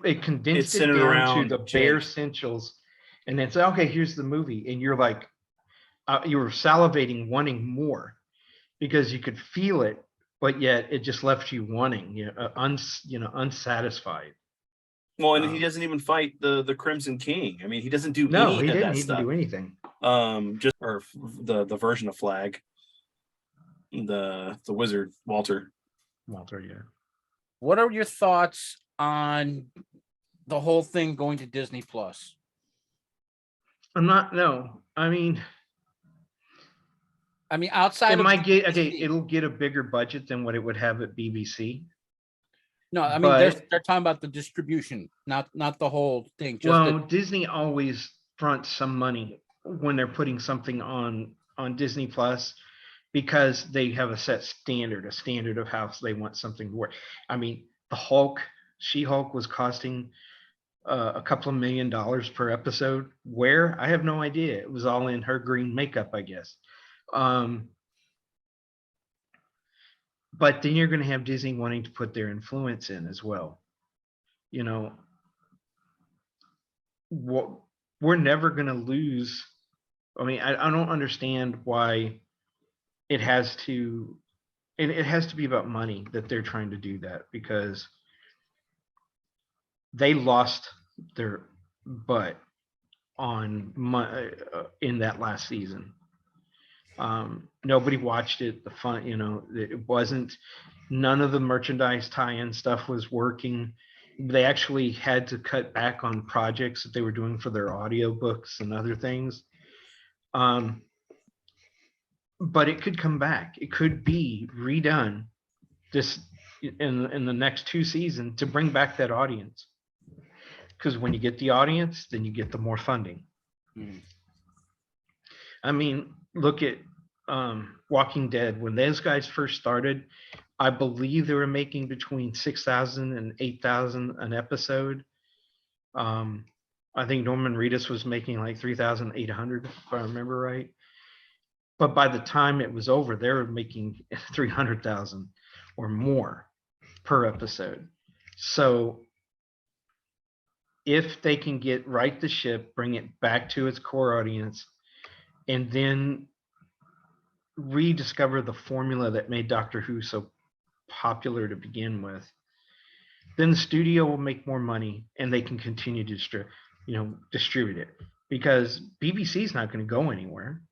[SPEAKER 2] it condensed it
[SPEAKER 1] centered
[SPEAKER 2] down to
[SPEAKER 1] around
[SPEAKER 2] the
[SPEAKER 1] Jake.
[SPEAKER 2] bare essentials, and then say, okay, here's the movie, and you're like, you were salivating, wanting more, because you could feel it, but yet it just left you wanting, unsatisfied.
[SPEAKER 1] Well, and he doesn't even fight the Crimson King. I mean, he doesn't do
[SPEAKER 2] No,
[SPEAKER 1] any
[SPEAKER 2] he
[SPEAKER 1] of
[SPEAKER 2] didn't
[SPEAKER 1] that
[SPEAKER 2] even
[SPEAKER 1] stuff.
[SPEAKER 2] do anything.
[SPEAKER 1] Just or the version of Flag, the wizard Walter.
[SPEAKER 2] Yeah.
[SPEAKER 3] What are your thoughts on the whole thing going to Disney Plus?
[SPEAKER 2] I mean,
[SPEAKER 3] outside
[SPEAKER 2] it
[SPEAKER 3] of
[SPEAKER 2] might get
[SPEAKER 3] BBC.
[SPEAKER 2] it'll get a bigger budget than what it would have at BBC.
[SPEAKER 3] No, I mean
[SPEAKER 2] but
[SPEAKER 3] they're talking about the distribution, not the whole thing. Just
[SPEAKER 2] Disney always fronts some money when they're putting something on Disney Plus, because they have a set standard, of how they want something to work. I mean, the She-Hulk was costing a couple of $1 million per episode. Where? I have no idea. It was all in her green makeup, I guess. But then you're going to have Disney wanting to put their influence in as well. What we're never going to lose. I mean, I don't understand why it has to be about money that they're trying to do that, because they lost their butt on in that last season. Nobody watched it. The fun, it wasn't, none of the merchandise tie-in stuff was working. They actually had to cut back on projects that they were doing for their audiobooks and other things. But it could come back. It could be redone this in the next 2 seasons to bring back that audience. Because when you get the audience, then you get the more funding. I mean, look at Walking Dead. When those guys first started, I believe they were making between 6,000 and 8,000 an episode. I think Norman Reedus was making like 3,800, if I remember right. But by the time it was over, they were making 300,000 or more per episode. So if they can right the ship, bring it back to its core audience, and then rediscover the formula that made Doctor Who so popular to begin with, then the studio will make more money and they can continue to distribute it, because BBC is not going to go anywhere.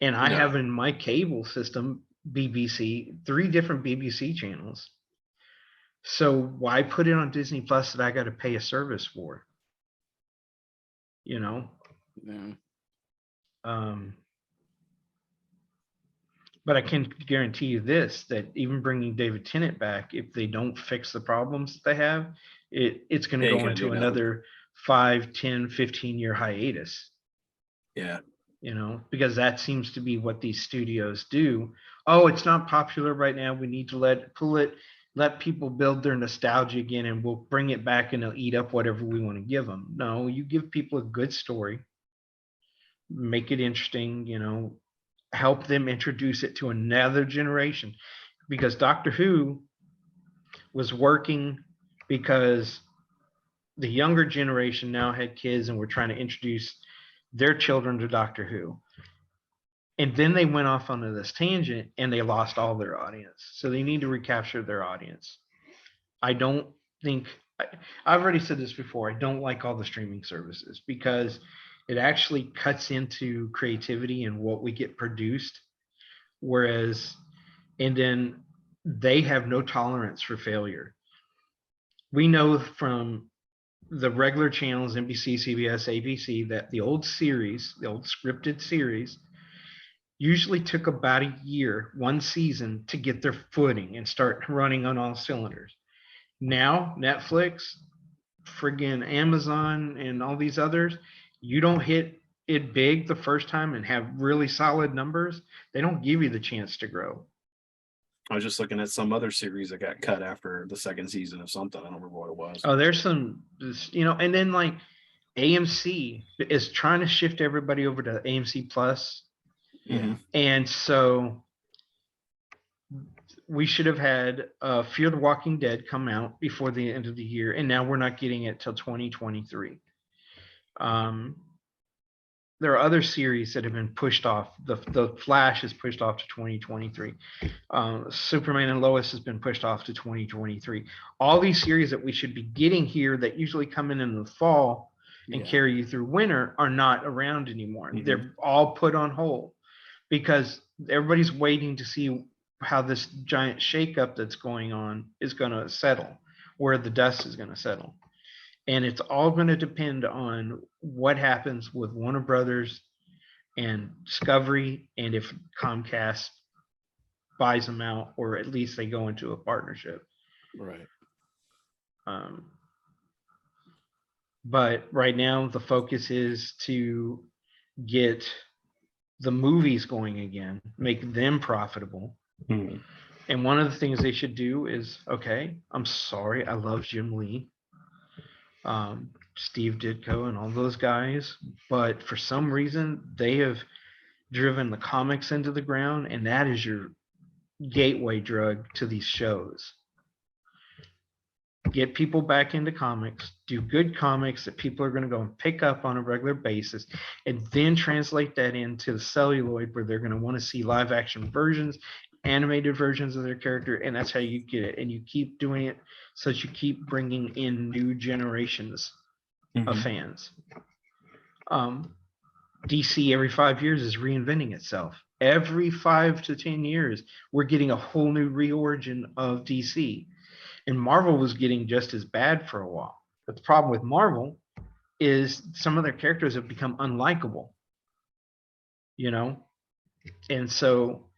[SPEAKER 2] And I have in my cable system BBC, 3 different BBC channels. So why put it on Disney Plus that I got to pay a service for?
[SPEAKER 3] Yeah.
[SPEAKER 2] But I can guarantee you this, that even bringing David Tennant back, if they don't fix the problems that they have, it's going to go into another 5, 10, 15-year hiatus.
[SPEAKER 1] Yeah.
[SPEAKER 2] Because that seems to be what these studios do. Oh, it's not popular right now. We need to pull it let people build their nostalgia again and we'll bring it back and they'll eat up whatever we want to give them. No, you give people a good story, make it interesting, help them introduce it to another generation, because Doctor Who was working because the younger generation now had kids and were trying to introduce their children to Doctor Who. And then they went off onto this tangent and they lost all their audience. So they need to recapture their audience. I don't think, I've already said this before, I don't like all the streaming services because it actually cuts into creativity and what we get produced. Whereas, and then they have no tolerance for failure. We know from the regular channels, NBC, CBS, ABC, that the old series, the old scripted series, usually took about a year, one season, to get their footing and start running on all cylinders. Now, Netflix, friggin' Amazon, and all these others, you don't hit it big the first time and have really solid numbers, they don't give you the chance to grow.
[SPEAKER 1] I was just looking at some other series that got cut after the second season of something. I don't remember what it was.
[SPEAKER 2] Oh, there's some, and then like AMC is trying to shift everybody over to AMC Plus.
[SPEAKER 1] Yeah.
[SPEAKER 2] And so we should have had Fear the Walking Dead come out before the end of the year, and now we're not getting it till 2023. There are other series that have been pushed off. The Flash is pushed off to 2023. Superman and Lois has been pushed off to 2023. All these series that we should be getting here that usually come in the fall and carry you through winter are not around anymore. Mm-hmm. They're all put on hold because everybody's waiting to see how this giant shakeup that's going on is going to settle, where the dust is going to settle. And it's all going to depend on what happens with Warner Brothers and Discovery, and if Comcast buys them out, or at least they go into a partnership.
[SPEAKER 3] Right.
[SPEAKER 2] But right now, the focus is to get the movies going again, make them profitable. Mm-hmm. And one of the things they should do is, okay, I'm sorry, I love Jim Lee. Steve Ditko and all those guys, but for some reason they have driven the comics into the ground, and that is your gateway drug to these shows. Get people back into comics, do good comics that people are going to go and pick up on a regular basis, and then translate that into the celluloid where they're going to want to see live action versions, animated versions of their character, and that's how you get it. And you keep doing it so that you keep bringing in new generations of fans. DC every 5 years is reinventing itself. Every 5 to 10 years, we're getting a whole new reorigin of DC. And Marvel was getting just as bad for a while. But the problem with Marvel is some of their characters have become unlikable. And so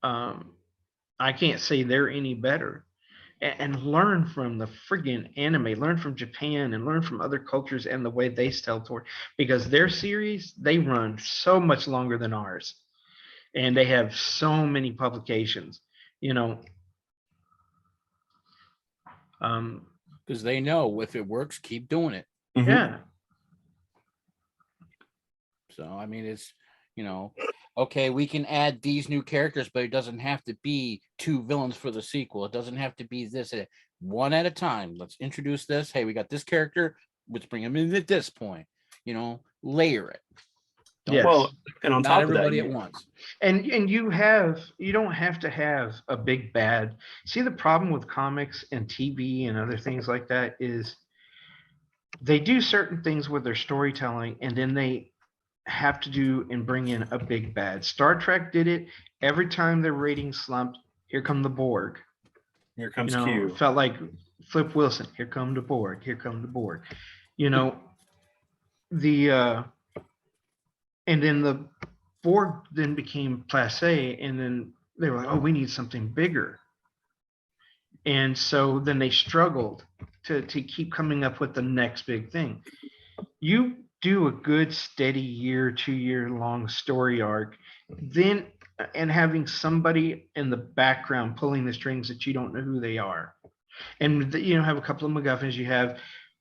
[SPEAKER 2] I can't say they're any better. And learn from the friggin' anime, learn from Japan, and learn from other cultures and the way they tell story, because their series, they run so much longer than ours, and they have so many publications,
[SPEAKER 3] because they know if it works, keep doing it.
[SPEAKER 2] Yeah.
[SPEAKER 3] So I mean, it's okay, we can add these new characters, but it doesn't have to be 2 villains for the sequel. It doesn't have to be this, one at a time. Let's introduce this. Hey, we got this character. Let's bring him in at this point. Layer it.
[SPEAKER 2] Yes.
[SPEAKER 1] Well, and on
[SPEAKER 3] not
[SPEAKER 1] top
[SPEAKER 3] everybody
[SPEAKER 1] of that,
[SPEAKER 3] at once.
[SPEAKER 2] And you don't have to have a big bad. See, the problem with comics and TV and other things like that is they do certain things with their storytelling, and then they have to do and bring in a big bad. Star Trek did it. Every time their ratings slumped, here come the Borg.
[SPEAKER 1] Here comes Q.
[SPEAKER 2] Felt like Flip Wilson. Here come the Borg. Here come the Borg. And then the Borg then became passé, and then they were like, oh, we need something bigger. And so then they struggled to keep coming up with the next big thing. You do a good steady year, 2-year long story arc, then and having somebody in the background pulling the strings that you don't know who they are. And you know, have a couple of MacGuffins. You have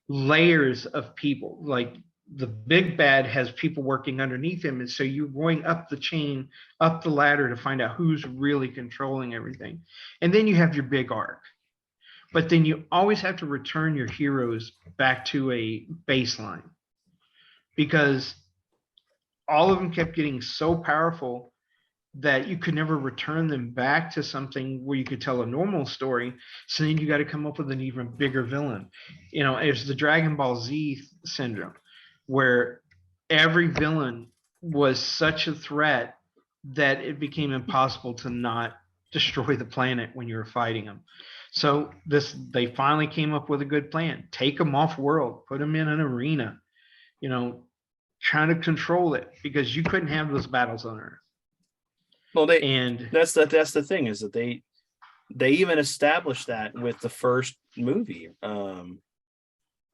[SPEAKER 2] layers of people. Like the big bad has people working underneath him, and so you're going up the chain, up the ladder to find out who's really controlling everything. And then you have your big arc. But then you always have to return your heroes back to a baseline because all of them kept getting so powerful that you could never return them back to something where you could tell a normal story. So then you got to come up with an even bigger villain. You know, it's the Dragon Ball Z syndrome, where every villain was such a threat that it became impossible to not destroy the planet when you were fighting them. So they finally came up with a good plan. Take them off world, put them in an arena, you know, trying to control it because you couldn't have those battles on Earth.
[SPEAKER 1] Well,
[SPEAKER 2] And
[SPEAKER 1] that's the thing is that they even established that with the first movie, Battle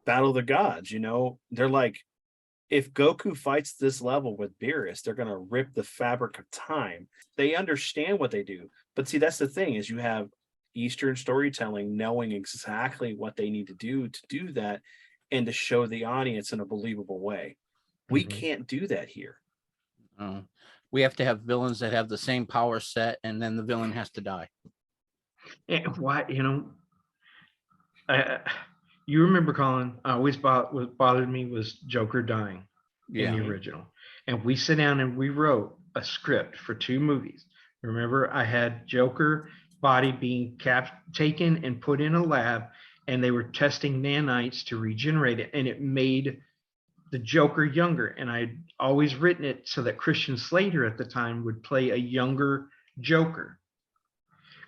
[SPEAKER 1] of the Gods. You know, they're like, if Goku fights this level with Beerus, they're gonna rip the fabric of time. They understand what they do, but see, that's the thing is you have Eastern storytelling knowing exactly what they need to do that and to show the audience in a believable way. We can't do that here.
[SPEAKER 3] Oh, we have to have villains that have the same power set, and then the villain has to die.
[SPEAKER 2] why, you know, you remember, Colin, what bothered me was Joker dying in the original. And we sat down and we wrote a script for 2 movies. Remember, I had Joker body being taken and put in a lab, and they were testing nanites to regenerate it, and it made the Joker younger. And I'd always written it so that Christian Slater at the time would play a younger Joker.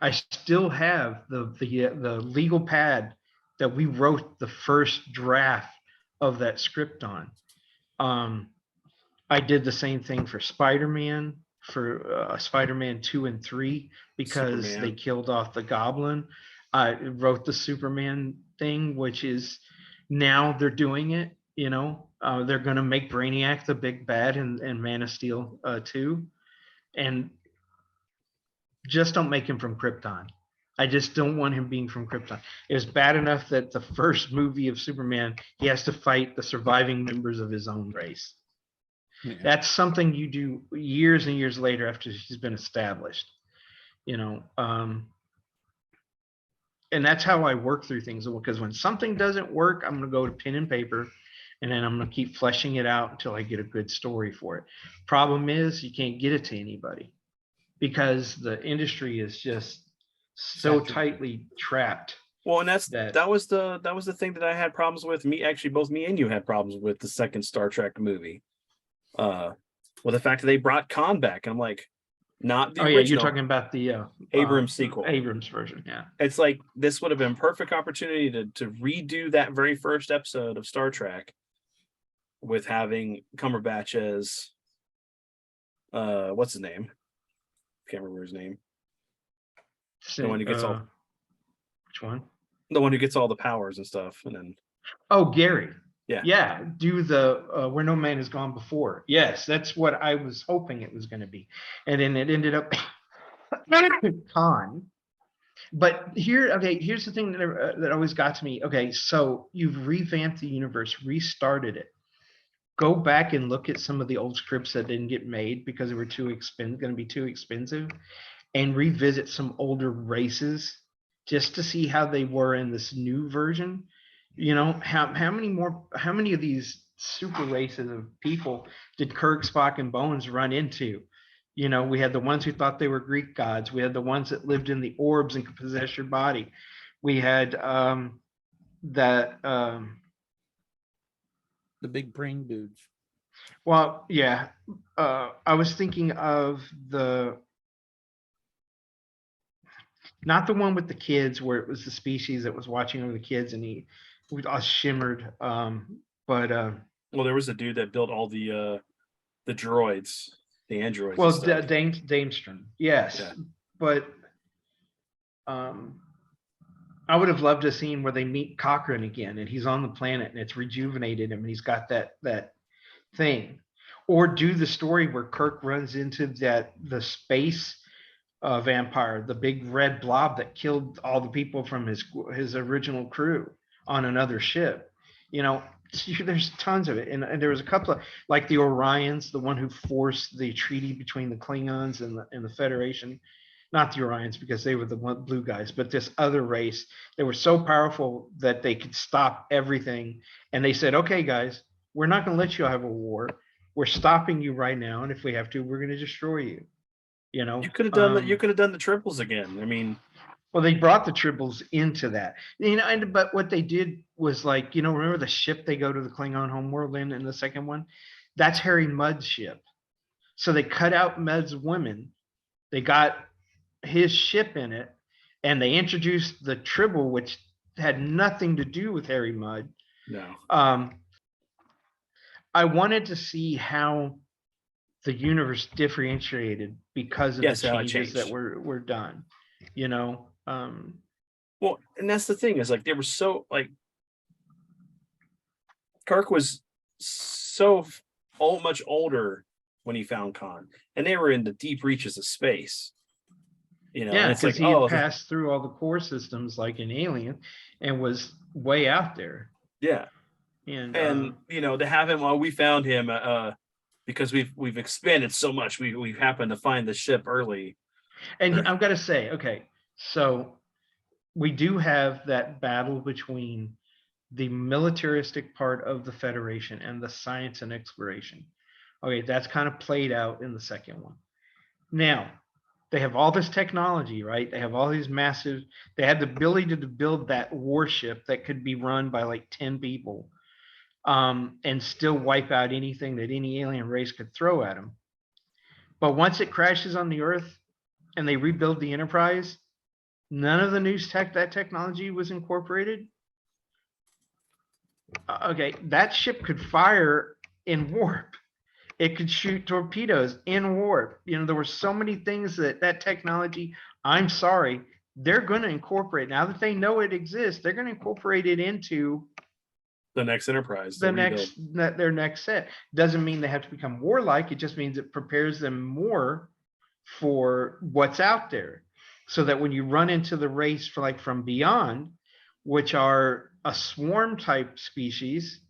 [SPEAKER 2] I still have the legal pad that we wrote the first draft of that script on. I did the same thing for Spider-Man, for Spider-Man 2 and 3, because
[SPEAKER 1] Superman.
[SPEAKER 2] they killed off the Goblin. I wrote the Superman thing, which is now they're doing it. You know, they're going to make Brainiac the big bad and Man of Steel 2, and just don't make him from Krypton. I just don't want him being from Krypton. It was bad enough that the first movie of Superman, he has to fight the surviving members of his own race. Yeah. That's something you do years and years later after he's been established, you know. And that's how I work through things, because when something doesn't work, I'm going to go to pen and paper, and then I'm going to keep fleshing it out until I get a good story for it. Problem is, you can't get it to anybody because the industry is just so tightly trapped.
[SPEAKER 1] Well, and that was the thing that I had problems with. Both me and you had problems with the second Star Trek movie. Well, the fact that they brought Khan back, and I'm like, not the original.
[SPEAKER 2] You're talking about the
[SPEAKER 1] Abrams sequel,
[SPEAKER 2] Abrams version. Yeah,
[SPEAKER 1] it's like this would have been perfect opportunity to redo that very first episode of Star Trek with having Cumberbatch as what's his name? Can't remember his name. The one who gets all.
[SPEAKER 2] Which one?
[SPEAKER 1] The one who gets all the powers and stuff, and then.
[SPEAKER 2] Oh, Gary.
[SPEAKER 1] Yeah.
[SPEAKER 2] Do the Where No Man Has Gone Before. Yes, that's what I was hoping it was going to be, and then it ended up Khan. But here's the thing that always got to me. Okay, so you've revamped the universe, restarted it. Go back and look at some of the old scripts that didn't get made because they were going to be too expensive, and revisit some older races just to see how they were in this new version. You know, how many of these super races of people did Kirk, Spock, and Bones run into? You know, we had the ones who thought they were Greek gods. We had the ones that lived in the orbs and could possess your body. We had the
[SPEAKER 3] big brain dudes.
[SPEAKER 2] Well, yeah. I was thinking of not the one with the kids where it was the species that was watching over the kids and he shimmered. Well,
[SPEAKER 1] there was a dude that built all the droids, the androids.
[SPEAKER 2] Well, Damestrom, yes, yeah. But I would have loved to seen where they meet Cochrane again, and he's on the planet, and it's rejuvenated him, and he's got that thing, or do the story where Kirk runs into the space vampire, the big red blob that killed all the people from his original crew on another ship. You know, there's tons of it, and there was a couple of, like, the Orions, the one who forced the treaty between the Klingons and the Federation. Not the Orions, because they were the blue guys, but this other race. They were so powerful that they could stop everything, and they said, "Okay, guys, we're not going to let you have a war. We're stopping you right now, and if we have to, we're going to destroy you." You know,
[SPEAKER 1] You could have done that. You could have done the triples again. I mean,
[SPEAKER 2] well, they brought the triples into that, you know, but what they did was, like, you know, remember the ship they go to the Klingon homeworld in the second one? That's Harry Mudd's ship. So they cut out Mudd's women. They got his ship in it, and they introduced the Tribble, which had nothing to do with Harry Mudd.
[SPEAKER 1] no.
[SPEAKER 2] I wanted to see how the universe differentiated because of
[SPEAKER 1] Yes,
[SPEAKER 2] the
[SPEAKER 1] how it
[SPEAKER 2] changes that
[SPEAKER 1] changed.
[SPEAKER 2] were done. You know,
[SPEAKER 1] Well, and that's the thing, is like they were so, like, Kirk was so much older when he found Khan, and they were in the deep reaches of space. You know, and
[SPEAKER 2] yeah,
[SPEAKER 1] it's
[SPEAKER 2] because
[SPEAKER 1] like,
[SPEAKER 2] he had
[SPEAKER 1] oh,
[SPEAKER 2] passed through all the core systems like an alien, and was way out there.
[SPEAKER 1] yeah.
[SPEAKER 2] And
[SPEAKER 1] And you know, to have him, we found him because we've expanded so much. We've happened to find the ship early.
[SPEAKER 2] I've got to say, okay, so we do have that battle between the militaristic part of the Federation and the science and exploration. Okay, that's kind of played out in the second one. Now, they have all this technology, right? They have all these massive, they had the ability to build that warship that could be run by like 10 people, and still wipe out anything that any alien race could throw at them. But once it crashes on the Earth and they rebuild the Enterprise, none of the new that technology was incorporated. Okay, that ship could fire in warp. It could shoot torpedoes in warp. You know, there were so many things that technology, I'm sorry, they're going to incorporate. Now that they know it exists, they're going to incorporate it into
[SPEAKER 1] The next Enterprise,
[SPEAKER 2] their next set. Doesn't mean they have to become warlike. It just means it prepares them more for what's out there, so that when you run into the race for, like, from beyond, which are a swarm type species,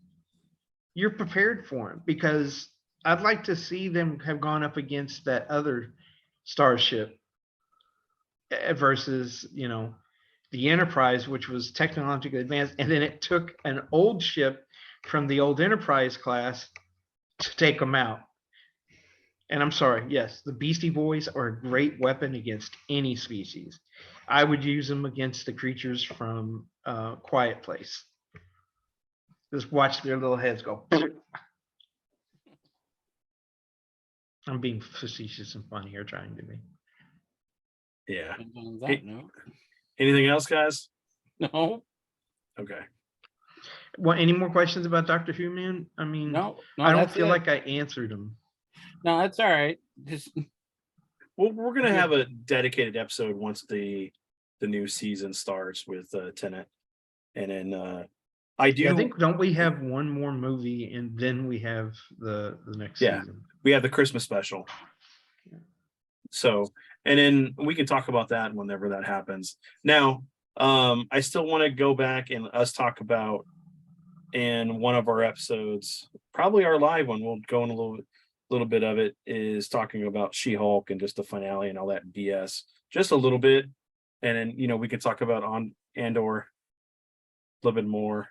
[SPEAKER 2] you're prepared for them. Because I'd like to see them have gone up against that other starship versus, you know, the Enterprise, which was technologically advanced, and then it took an old ship from the old Enterprise class to take them out. And I'm sorry, yes, the Beastie Boys are a great weapon against any species. I would use them against the creatures from Quiet Place. Just watch their little heads go. I'm being facetious and funny here, trying to be.
[SPEAKER 1] Yeah.
[SPEAKER 3] And on that note,
[SPEAKER 1] Anything else, guys?
[SPEAKER 3] no,
[SPEAKER 1] Okay.
[SPEAKER 2] Well, any more questions about Doctor Who, man? I mean,
[SPEAKER 3] no,
[SPEAKER 2] I don't
[SPEAKER 3] that's
[SPEAKER 2] feel
[SPEAKER 3] it.
[SPEAKER 2] like I answered them.
[SPEAKER 3] No, that's all right. Just
[SPEAKER 1] Well, we're gonna have a dedicated episode once the new season starts with Tennet, and then I think,
[SPEAKER 2] don't we have one more movie and then we have the next season?
[SPEAKER 1] we have the Christmas special. So, and then we can talk about that whenever that happens. Now, I still want to go back and us talk about, in one of our episodes, probably our live one, we'll go in a little bit of it, is talking about She-Hulk and just the finale and all that BS, just a little bit. And then, you know, we could talk about on Andor a little bit more.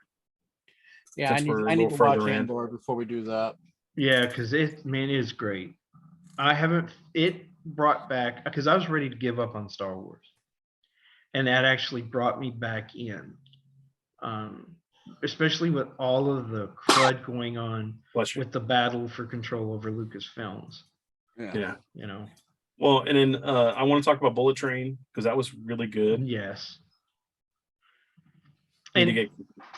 [SPEAKER 3] yeah,
[SPEAKER 1] Since we're a
[SPEAKER 3] I need
[SPEAKER 1] little
[SPEAKER 3] to watch
[SPEAKER 1] further in.
[SPEAKER 3] Andor before we do that.
[SPEAKER 2] Yeah, because it is great. It brought back, because I was ready to give up on Star Wars, and that actually brought me back in, especially with all of the crud going on
[SPEAKER 1] Bless you.
[SPEAKER 2] with the battle for control over Lucasfilms.
[SPEAKER 1] Yeah.
[SPEAKER 2] You know.
[SPEAKER 1] Well, and then I want to talk about Bullet Train, because that was really good.
[SPEAKER 2] Yes.
[SPEAKER 1] Need to get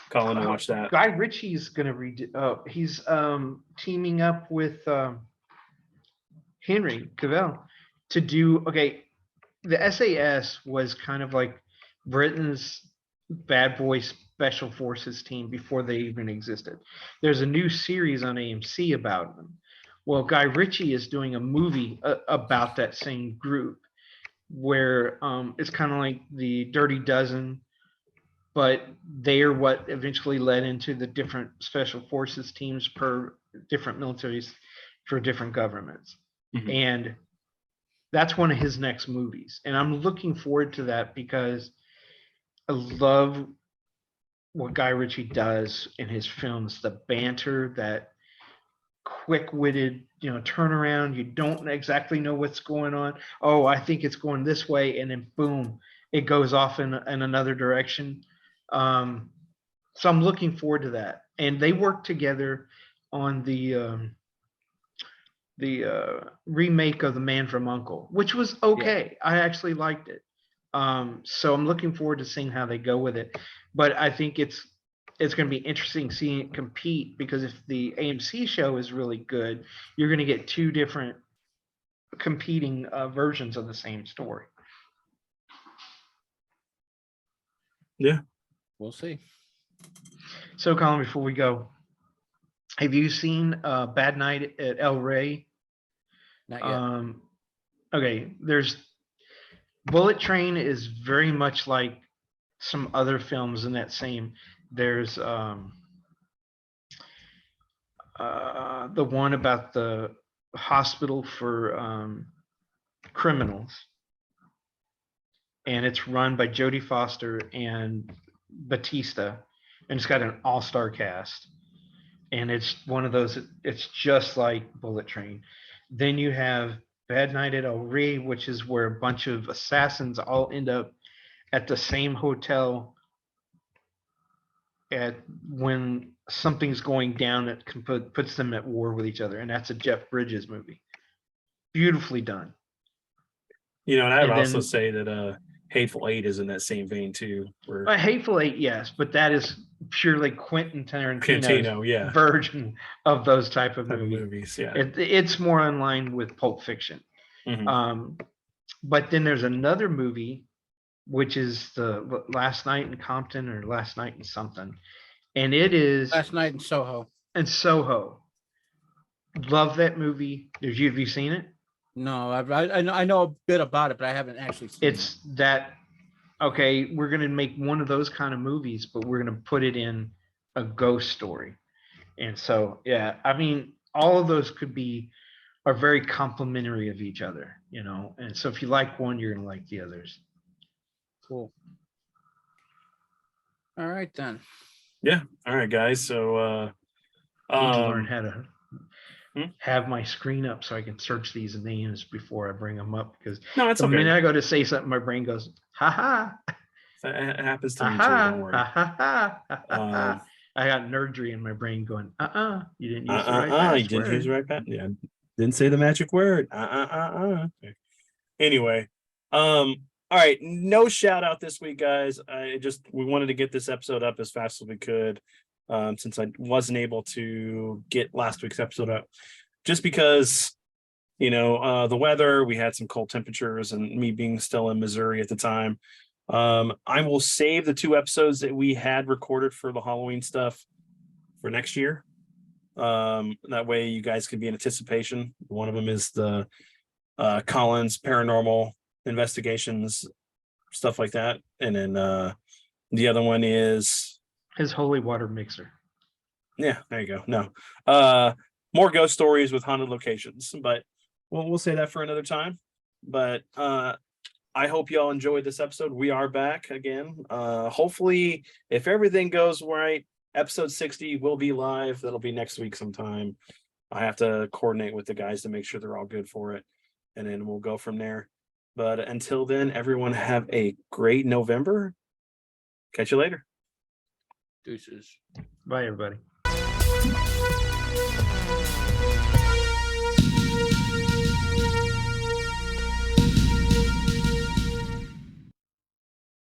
[SPEAKER 1] Colin to watch that.
[SPEAKER 2] Guy Ritchie's gonna he's teaming up with Henry Cavill to do, okay, the SAS was kind of like Britain's bad boy special forces team before they even existed. There's a new series on AMC about them. Well, Guy Ritchie is doing a movie about that same group, where it's kind of like the Dirty Dozen, but they are what eventually led into the different special forces teams per different militaries for different governments.
[SPEAKER 1] Mhm.
[SPEAKER 2] And that's one of his next movies. And I'm looking forward to that because I love what Guy Ritchie does in his films, the banter, that quick-witted, turnaround. You don't exactly know what's going on. Oh, I think it's going this way, and then boom, it goes off in another direction. So I'm looking forward to that. And they work together on the remake of The Man from U.N.C.L.E., which was okay. I actually liked it. So I'm looking forward to seeing how they go with it. But I think it's going to be interesting seeing it compete, because if the AMC show is really good, you're going to get two different competing versions of the same story.
[SPEAKER 1] Yeah.
[SPEAKER 3] We'll see.
[SPEAKER 2] So, Colin, before we go, have you seen Bad Night at El Rey?
[SPEAKER 3] Not yet.
[SPEAKER 2] Okay, there's Bullet Train is very much like some other films in that same. There's the one about the hospital for criminals, and it's run by Jodie Foster and Batista, and it's got an all-star cast. And it's one of those, it's just like Bullet Train. Then you have Bad Night at El Rey, which is where a bunch of assassins all end up at the same hotel when something's going down that puts them at war with each other. And that's a Jeff Bridges movie. Beautifully done.
[SPEAKER 1] And I would
[SPEAKER 2] And
[SPEAKER 1] also
[SPEAKER 2] then-
[SPEAKER 1] say that Hateful Eight is in that same vein too. Where
[SPEAKER 2] Hateful Eight, yes, but that is purely Quentin Tarantino's
[SPEAKER 1] Tarantino, yeah.
[SPEAKER 2] version of those type of movies.
[SPEAKER 1] movies, yeah.
[SPEAKER 2] It's more in line with Pulp Fiction.
[SPEAKER 1] Mhm.
[SPEAKER 2] But then there's another movie, which is the Last Night in Compton or Last Night in something, and it is
[SPEAKER 3] Last Night in Soho.
[SPEAKER 2] in Soho. Love that movie. Have you seen it?
[SPEAKER 3] No, I know a bit about it, but I haven't actually seen it.
[SPEAKER 2] It's that. Okay, we're gonna make one of those kind of movies, but we're gonna put it in a ghost story. And so, yeah, I mean, all of those are very complementary of each other, And so if you like one, you're gonna like the others.
[SPEAKER 3] Cool. All right then.
[SPEAKER 1] Yeah. All right, guys. So
[SPEAKER 2] I need to learn how to
[SPEAKER 1] Hmm?
[SPEAKER 2] have my screen up so I can search these names before I bring them up, because
[SPEAKER 1] no, it's
[SPEAKER 2] the
[SPEAKER 1] okay.
[SPEAKER 2] minute I go to say something, my brain goes, ha ha,
[SPEAKER 1] It happens to
[SPEAKER 2] ha
[SPEAKER 1] me too.
[SPEAKER 2] ha,
[SPEAKER 1] Don't worry.
[SPEAKER 2] ha ha ha, ha,
[SPEAKER 1] Um,
[SPEAKER 2] ha. I got nerdry in my brain going, you didn't use the right
[SPEAKER 1] you didn't use the
[SPEAKER 2] password.
[SPEAKER 1] right password. Yeah, didn't say the magic word. Okay. Anyway, all right. No shout out this week, guys. We wanted to get this episode up as fast as we could, since I wasn't able to get last week's episode up, just because the weather. We had some cold temperatures, and me being still in Missouri at the time. I will save the 2 episodes that we had recorded for the Halloween stuff for next year. That way you guys can be in anticipation. One of them is the Collins paranormal investigations, stuff like that. And then the other one is
[SPEAKER 2] His holy water mixer.
[SPEAKER 1] yeah, there you go. No. More ghost stories with haunted locations, but we'll say that for another time. But I hope y'all enjoyed this episode. We are back again. Hopefully, if everything goes right, episode 60 will be live. That'll be next week sometime. I have to coordinate with the guys to make sure they're all good for it, and then we'll go from there. But until then, everyone have a great November. Catch you later.
[SPEAKER 3] Deuces.
[SPEAKER 2] Bye, everybody.